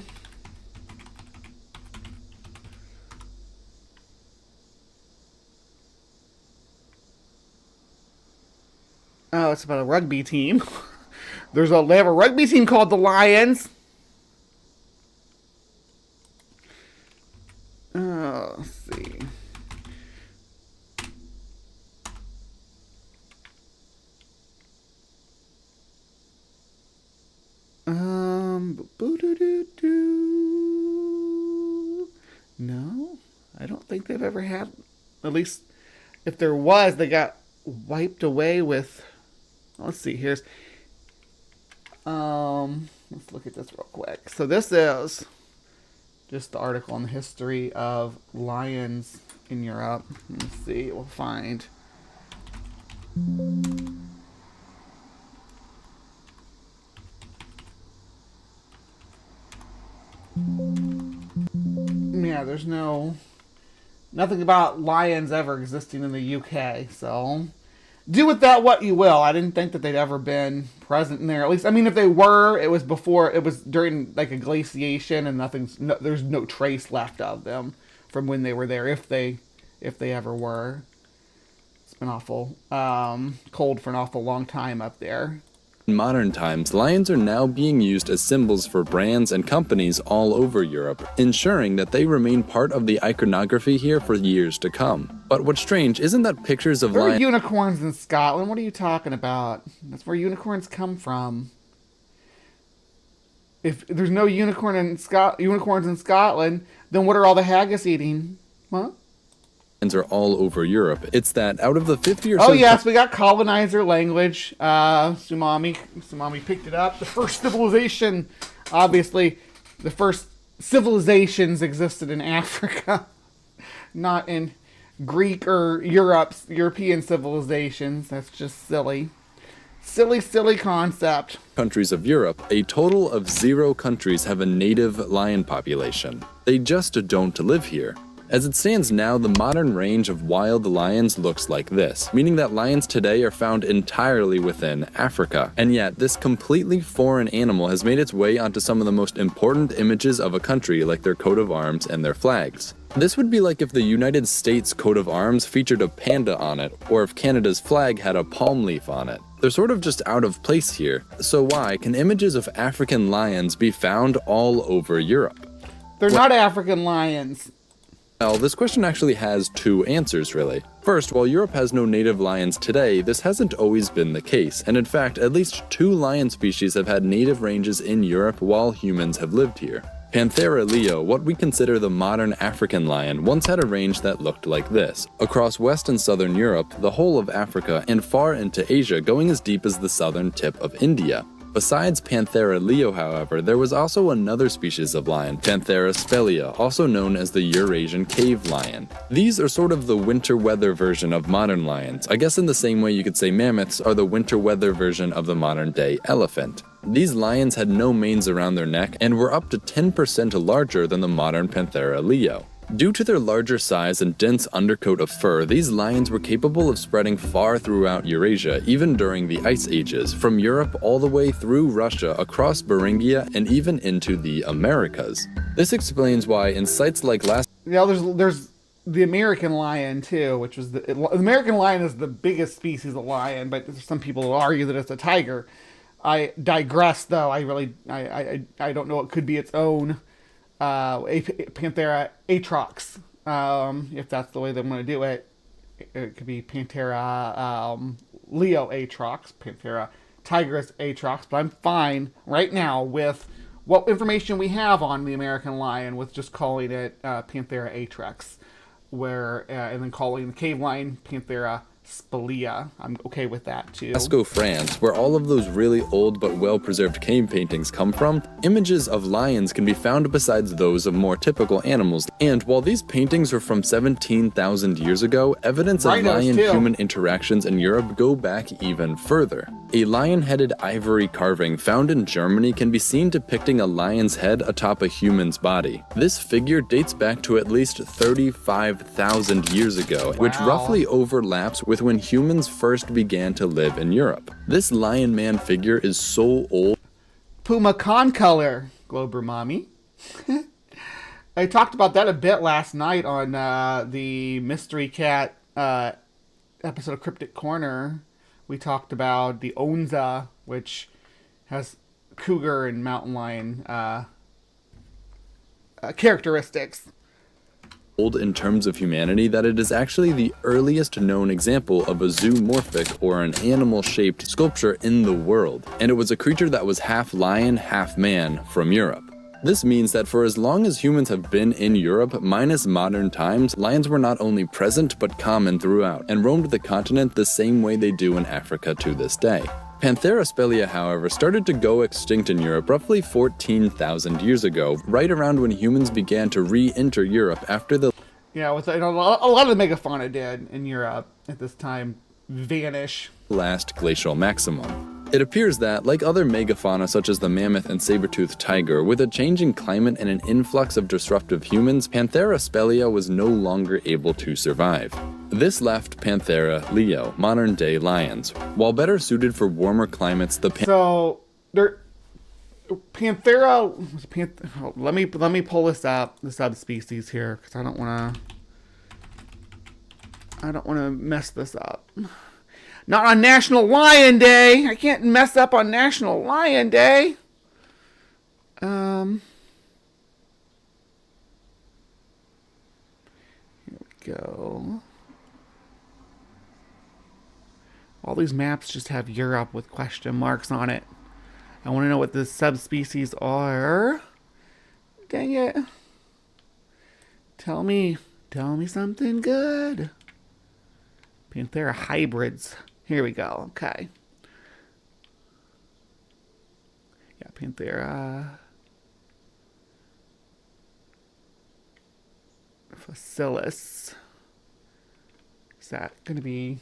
Oh, it's about a rugby team. They have a rugby team called the Lions. Let's see. No, I don't think they've ever had. At least, if there was, they got wiped away with. Let's see. Let's look at this real quick. So this is just the article on the history of lions in Europe. Let's see. We'll find. Yeah, there's nothing about lions ever existing in the UK, so do with that what you will. I didn't think that they'd ever been present in there. At least, I mean, if they were, it was during like a glaciation, and there's no trace left of them from when they were there, if they ever were. It's been awful cold for an awful long time up there. In modern times, lions are now being used as symbols for brands and companies all over Europe, ensuring that they remain part of the iconography here for years to come. But what's strange isn't that pictures of lions... There are unicorns in Scotland. What are you talking about? That's where unicorns come from. If there's no unicorns in Scotland, then what are all the haggis eating? Huh? Are all over Europe. It's that out of the 50 or so... Oh yes, we got colonizer language. Sumami picked it up. The first civilization, obviously, the first civilizations existed in Africa, not in Greek or European civilizations. That's just silly. Silly concept. Countries of Europe, a total of 0 countries have a native lion population. They just don't live here. As it stands now, the modern range of wild lions looks like this, meaning that lions today are found entirely within Africa. And yet, this completely foreign animal has made its way onto some of the most important images of a country, like their coat of arms and their flags. This would be like if the United States coat of arms featured a panda on it, or if Canada's flag had a palm leaf on it. They're sort of just out of place here. So why can images of African lions be found all over Europe? They're not African lions. Well, this question actually has 2 answers, really. First, while Europe has no native lions today, this hasn't always been the case, and in fact, at least 2 lion species have had native ranges in Europe while humans have lived here. Panthera leo, what we consider the modern African lion, once had a range that looked like this, across West and Southern Europe, the whole of Africa, and far into Asia, going as deep as the southern tip of India. Besides Panthera leo, however, there was also another species of lion, Panthera spelaea, also known as the Eurasian cave lion. These are sort of the winter weather version of modern lions. I guess in the same way you could say mammoths are the winter weather version of the modern day elephant. These lions had no manes around their neck and were up to 10% larger than the modern Panthera leo. Due to their larger size and dense undercoat of fur, these lions were capable of spreading far throughout Eurasia, even during the Ice Ages, from Europe all the way through Russia, across Beringia, and even into the Americas. This explains why in sites like There's the American lion too, which was the American lion is the biggest species of lion, but some people will argue that it's a tiger. I digress, though. I don't know. It could be its own Panthera atrox, if that's the way they want to do it. It could be Panthera leo atrox, Panthera tigris atrox, but I'm fine right now with what information we have on the American lion with just calling it Panthera atrox, and then calling the cave lion Panthera spelaea. I'm okay with that too. Lascaux, France, where all of those really old but well-preserved cave paintings come from, images of lions can be found besides those of more typical animals. And while these paintings are from 17,000 years ago, evidence of lion-human interactions in Europe go back even further. A lion-headed ivory carving found in Germany can be seen depicting a lion's head atop a human's body. This figure dates back to at least 35,000 years ago, which roughly overlaps with when humans first began to live in Europe. This lion man figure is so old. Puma con color, Glober Mommy. I talked about that a bit last night on the Mystery Cat episode of Cryptic Corner. We talked about the Onza, which has cougar and mountain lion characteristics. In terms of humanity, that it is actually the earliest known example of a zoomorphic or an animal-shaped sculpture in the world, and it was a creature that was half lion, half man from Europe. This means that for as long as humans have been in Europe, minus modern times, lions were not only present but common throughout, and roamed the continent the same way they do in Africa to this day. Panthera spelaea, however, started to go extinct in Europe roughly 14,000 years ago, right around when humans began to re-enter Europe after the a lot of the megafauna did in Europe at this time vanish. Last glacial maximum. It appears that, like other megafauna such as the mammoth and saber-toothed tiger, with a changing climate and an influx of disruptive humans, Panthera spelaea was no longer able to survive. This left Panthera leo, modern-day lions. While better suited for warmer climates, Panthera. Let me pull this up, the subspecies here, because I don't want to mess this up. Not on National Lion Day. I can't mess up on National Lion Day. Here we go. All these maps just have Europe with question marks on it. I want to know what the subspecies are. Dang it. Tell me something good. Panthera hybrids. Here we go. Okay. Yeah, Panthera facilis. Is that going to be...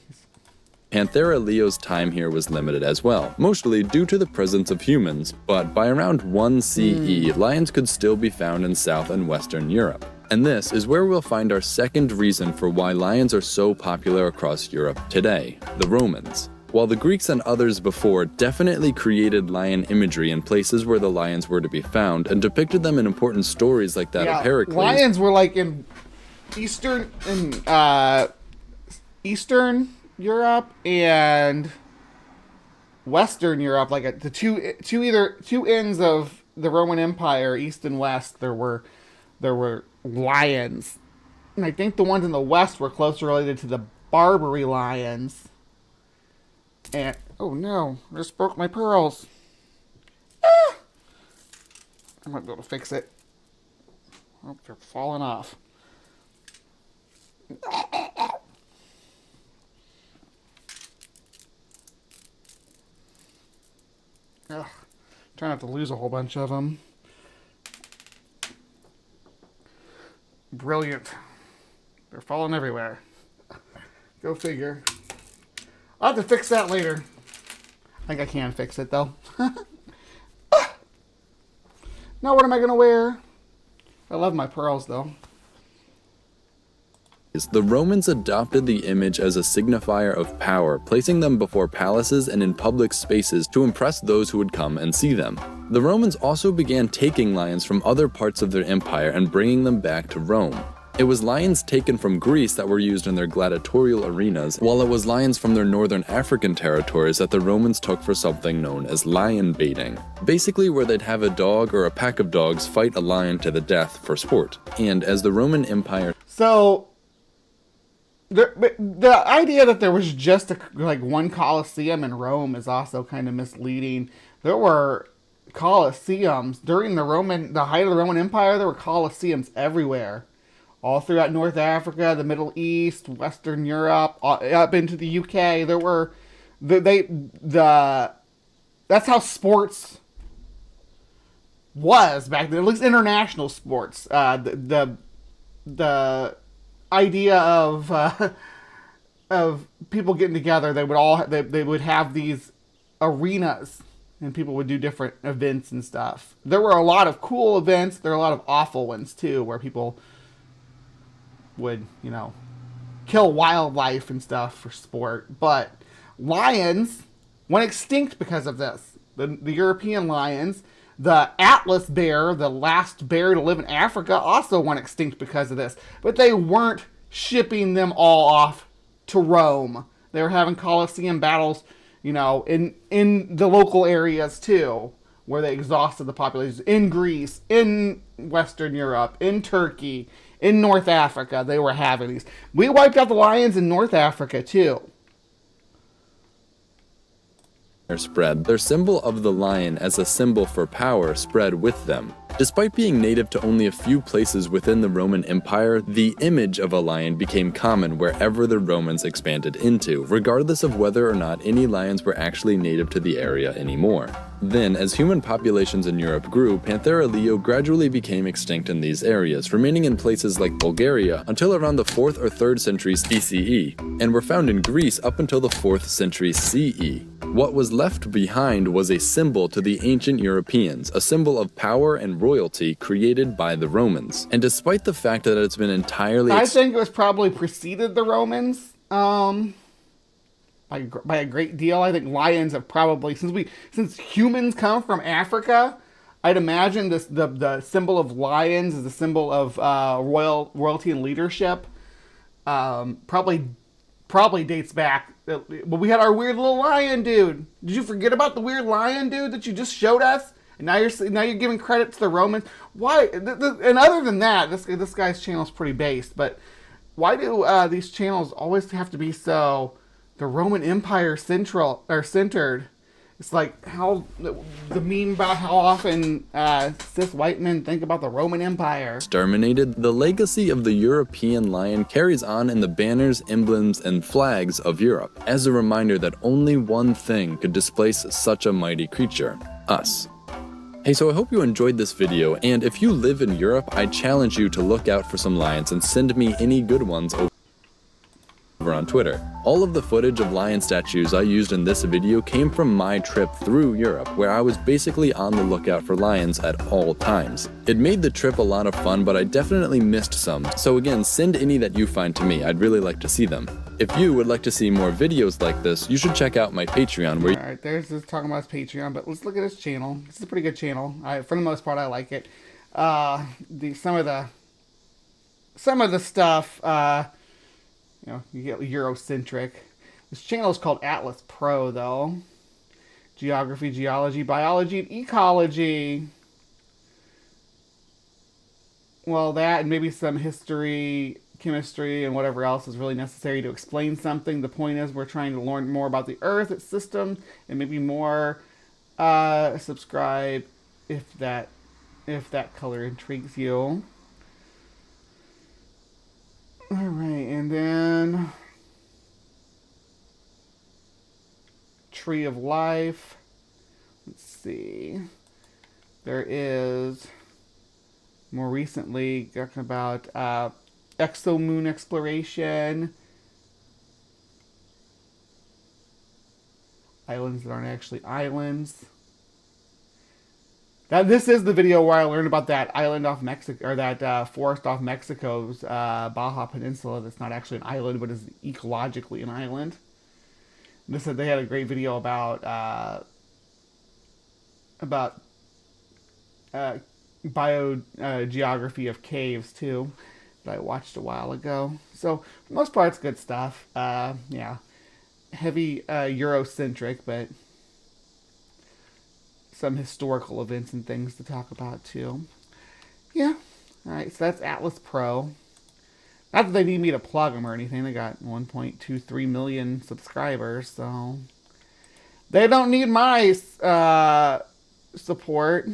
Panthera leo's time here was limited as well, mostly due to the presence of humans, but by around 1 CE, lions could still be found in South and Western Europe. And this is where we'll find our second reason for why lions are so popular across Europe today: the Romans. While the Greeks and others before definitely created lion imagery in places where the lions were to be found and depicted them in important stories like that of Heracles. Lions were like in Eastern Europe and Western Europe, like at the two ends of the Roman Empire, East and West. There were lions, and I think the ones in the West were closely related to the Barbary lions. And oh no, I just broke my pearls. Ah! I might be able to fix it. Oh, they're falling off. Ugh. Trying not to lose a whole bunch of them. Brilliant. They're falling everywhere. Go figure. I'll have to fix that later. I think I can fix it, though. Now what am I going to wear? I love my pearls, though. The Romans adopted the image as a signifier of power, placing them before palaces and in public spaces to impress those who would come and see them. The Romans also began taking lions from other parts of their empire and bringing them back to Rome. It was lions taken from Greece that were used in their gladiatorial arenas, while it was lions from their northern African territories that the Romans took for something known as lion baiting. Basically where they'd have a dog or a pack of dogs fight a lion to the death for sport. And as the Roman Empire... So, the idea that there was just one Colosseum in Rome is also kind of misleading. There were Colosseums during the height of the Roman Empire. There were Colosseums everywhere. All throughout North Africa, the Middle East, Western Europe, up into the UK, there were that's how sports was back then. At least international sports. The idea of people getting together, they would have these arenas, and people would do different events and stuff. There were a lot of cool events. There were a lot of awful ones too, where people would, kill wildlife and stuff for sport. But lions went extinct because of this. The European lions, the Atlas bear, the last bear to live in Africa, also went extinct because of this. But they weren't shipping them all off to Rome. They were having Colosseum battles, in the local areas too, where they exhausted the population. In Greece, in Western Europe, in Turkey, in North Africa, they were having these. We wiped out the lions in North Africa, too. Spread. Their symbol of the lion as a symbol for power spread with them. Despite being native to only a few places within the Roman Empire, the image of a lion became common wherever the Romans expanded into, regardless of whether or not any lions were actually native to the area anymore. Then, as human populations in Europe grew, Panthera leo gradually became extinct in these areas, remaining in places like Bulgaria until around the 4th or 3rd centuries BCE, and were found in Greece up until the 4th century CE. What was left behind was a symbol to the ancient Europeans, a symbol of power and royalty created by the Romans. And despite the fact that it's been entirely... I think it was probably preceded the Romans, by a great deal. I think lions have probably, since humans come from Africa, I'd imagine the symbol of lions is a symbol of royalty and leadership. Probably dates back. Well, we had our weird little lion dude. Did you forget about the weird lion dude that you just showed us? And now you're giving credit to the Romans. Why? And other than that, this guy's channel is pretty based. But why do these channels always have to be so the Roman Empire centered? It's like how the meme about how often cis white men think about the Roman Empire. Exterminated, the legacy of the European lion carries on in the banners, emblems, and flags of Europe, as a reminder that only one thing could displace such a mighty creature: us. Hey, so I hope you enjoyed this video, and if you live in Europe, I challenge you to look out for some lions and send me any good ones over over on Twitter. All of the footage of lion statues I used in this video came from my trip through Europe, where I was basically on the lookout for lions at all times. It made the trip a lot of fun, but I definitely missed some, so again, send any that you find to me. I'd really like to see them. If you would like to see more videos like this, you should check out my Patreon where Alright, there's this talking about his Patreon, but let's look at his channel. It's a pretty good channel. For the most part, I like it. Some of the stuff, you know, you get Eurocentric. This channel is called Atlas Pro, though. Geography, geology, biology, and ecology. Well, that and maybe some history, chemistry, and whatever else is really necessary to explain something. The point is we're trying to learn more about the Earth, its system, and maybe more. Subscribe if that color intrigues you. Alright, and then Tree of Life. Let's see. There is more recently talking about exomoon exploration, islands that aren't actually islands. This is the video where I learned about that island off Mexico, or that forest off Mexico's Baja Peninsula that's not actually an island, but is ecologically an island. And they said they had a great video about biogeography of caves too, that I watched a while ago. So for the most part, it's good stuff. Yeah, heavy Eurocentric, but some historical events and things to talk about too. Yeah. Alright, so that's Atlas Pro. Not that they need me to plug them or anything. They got 1.23 million subscribers, so they don't need my support.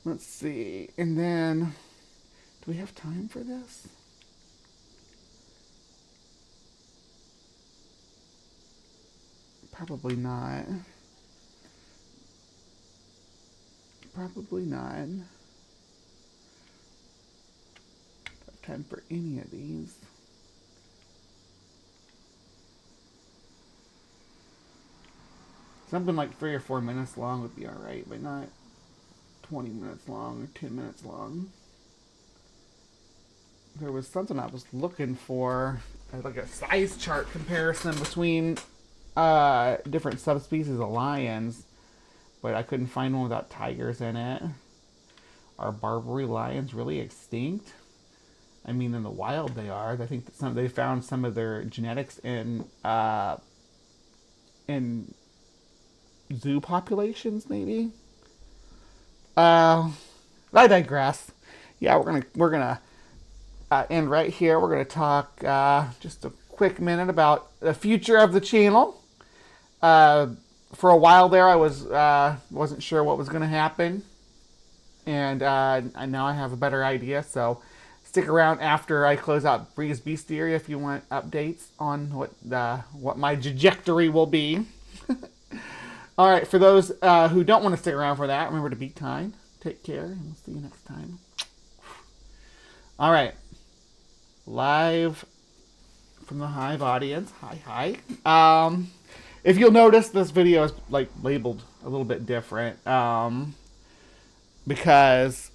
Let's see. And then, do we have time for this? Probably not. Probably not. Don't have time for any of these. Something like 3 or 4 minutes long would be alright, but not 20 minutes long or 10 minutes long. There was something I was looking for, like a size chart comparison between different subspecies of lions, but I couldn't find one without tigers in it. Are Barbary lions really extinct? I mean, in the wild they are. I think that they found some of their genetics in zoo populations, maybe. I digress. Yeah, we're gonna end right here. We're gonna talk just a quick minute about the future of the channel. For a while there, I wasn't sure what was going to happen, and now I have a better idea. So stick around after I close out Bree's Bestiary if you want updates on what my trajectory will be. All right, for those who don't want to stick around for that, remember to be kind, take care, and we'll see you next time. All right, live from the Hive audience. Hi. If you'll notice, this video is labeled a little bit different because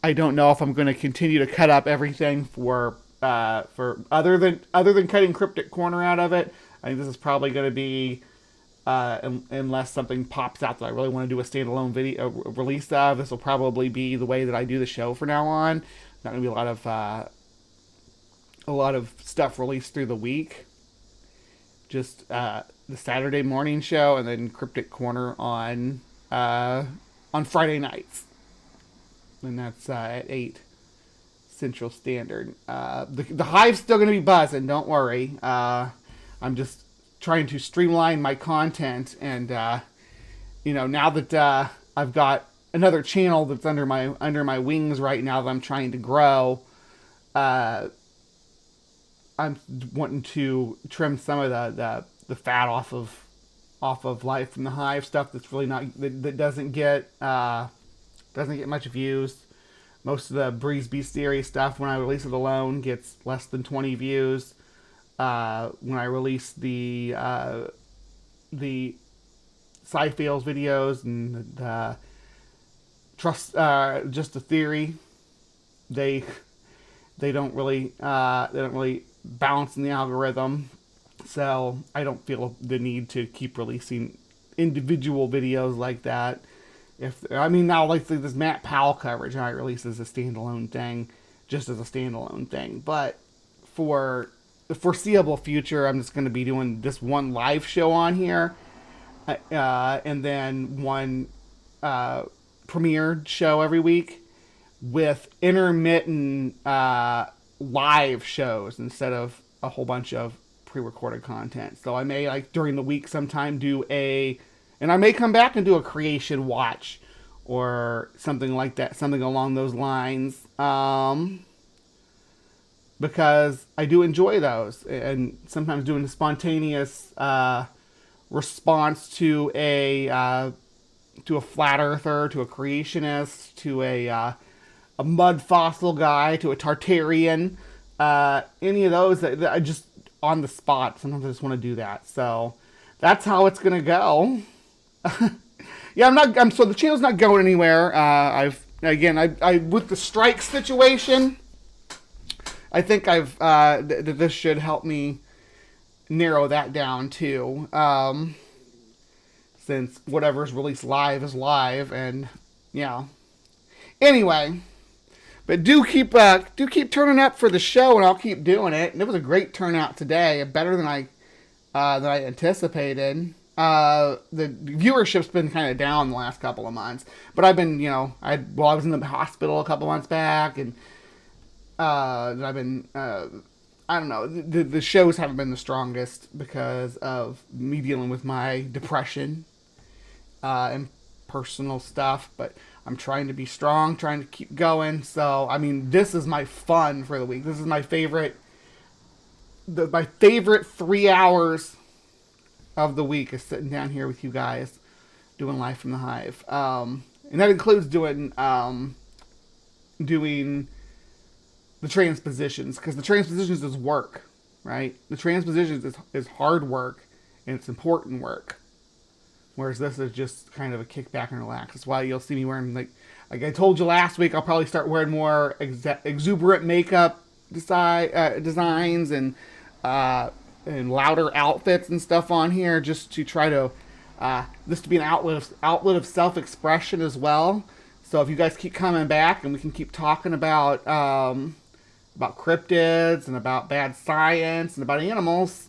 I don't know if I'm going to continue to cut up everything for other than cutting CrypticCorner out of it. I think this is probably going to be unless something pops out that I really want to do a standalone video release of. This will probably be the way that I do the show from now on. Not going to be a lot of stuff released through the week. Just the Saturday morning show, and then CrypticCorner on Friday nights, and that's at 8 Central Standard. The Hive's still going to be buzzing. Don't worry. I'm just trying to streamline my content, and now that I've got another channel that's under my wings right now that I'm trying to grow. I'm wanting to trim some of the fat off of Life from the Hive stuff that's really not that doesn't get much views. Most of the Breeze Beast Theory stuff, when I release it alone, gets less than 20 views. When I release the Sci-Fails videos and Trust Just a Theory, they don't really bounce in the algorithm. So I don't feel the need to keep releasing individual videos like that. Now like this Matt Powell coverage, I release as a standalone thing, just as a standalone thing. But for the foreseeable future, I'm just going to be doing this one live show on here, and then one premiered show every week with intermittent live shows instead of a whole bunch of pre-recorded content. So I may, like, during the week sometime and I may come back and do a creation watch or something like that, something along those lines, because I do enjoy those, and sometimes doing a spontaneous response to a flat earther, to a creationist, to a mud fossil guy, to a Tartarian, any of those that I just on the spot. Sometimes I just want to do that. So that's how it's gonna go. Yeah, so the channel's not going anywhere. I with the strike situation, I think this should help me narrow that down too. Since whatever's released live is live, and yeah. Anyway, but do keep turning up for the show, and I'll keep doing it. And it was a great turnout today, better than I anticipated. The viewership's been kind of down the last couple of months, but I've been, I was in the hospital a couple months back, and I've been, I don't know, the shows haven't been the strongest because of me dealing with my depression and personal stuff, but I'm trying to be strong, trying to keep going. So, this is my fun for the week. This is my favorite 3 hours of the week is sitting down here with you guys doing Live from the Hive. And that includes doing the transpositions, because the transpositions is work, right? The transpositions is hard work, and it's important work. Whereas this is just kind of a kickback and relax. That's why you'll see me wearing, like I told you last week, I'll probably start wearing more exuberant makeup designs and louder outfits and stuff on here, just to try to this to be an outlet of self-expression as well. So if you guys keep coming back, and we can keep talking about cryptids and about bad science and about animals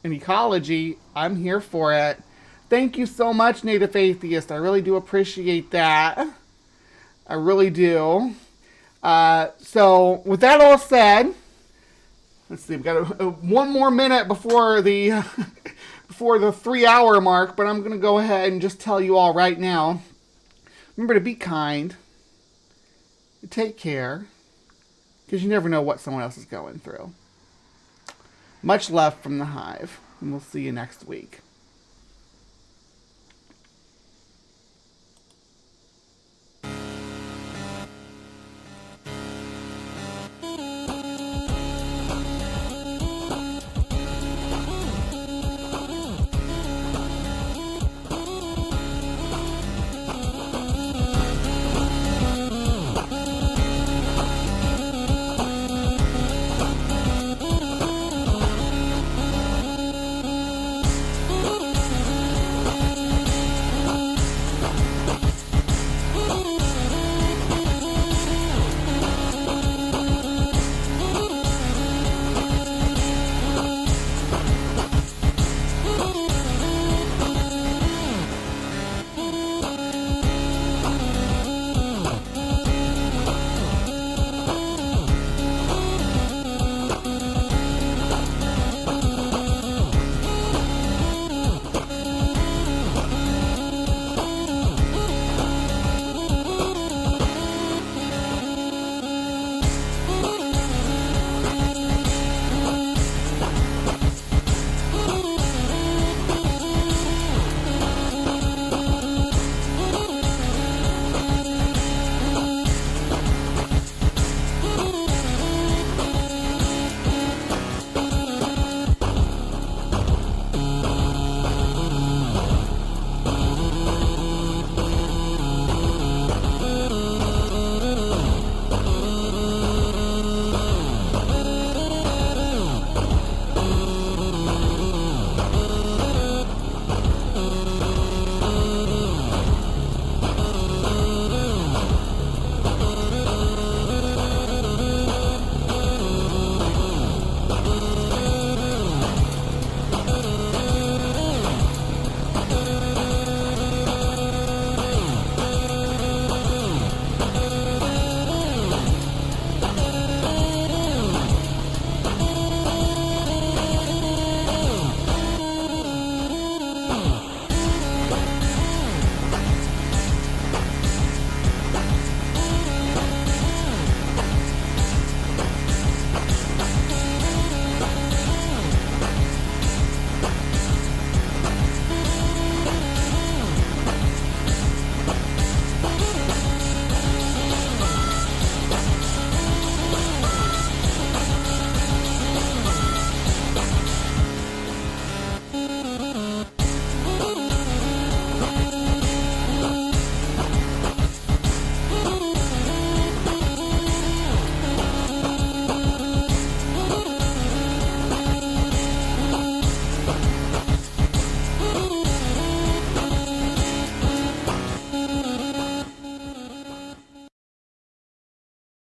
and ecology, I'm here for it. Thank you so much, Native Atheist. I really do appreciate that. I really do. So with that all said, let's see, we've got one more minute before the 3 hour mark, but I'm going to go ahead and just tell you all right now. Remember to be kind, take care, because you never know what someone else is going through. Much love from the Hive, and we'll see you next week.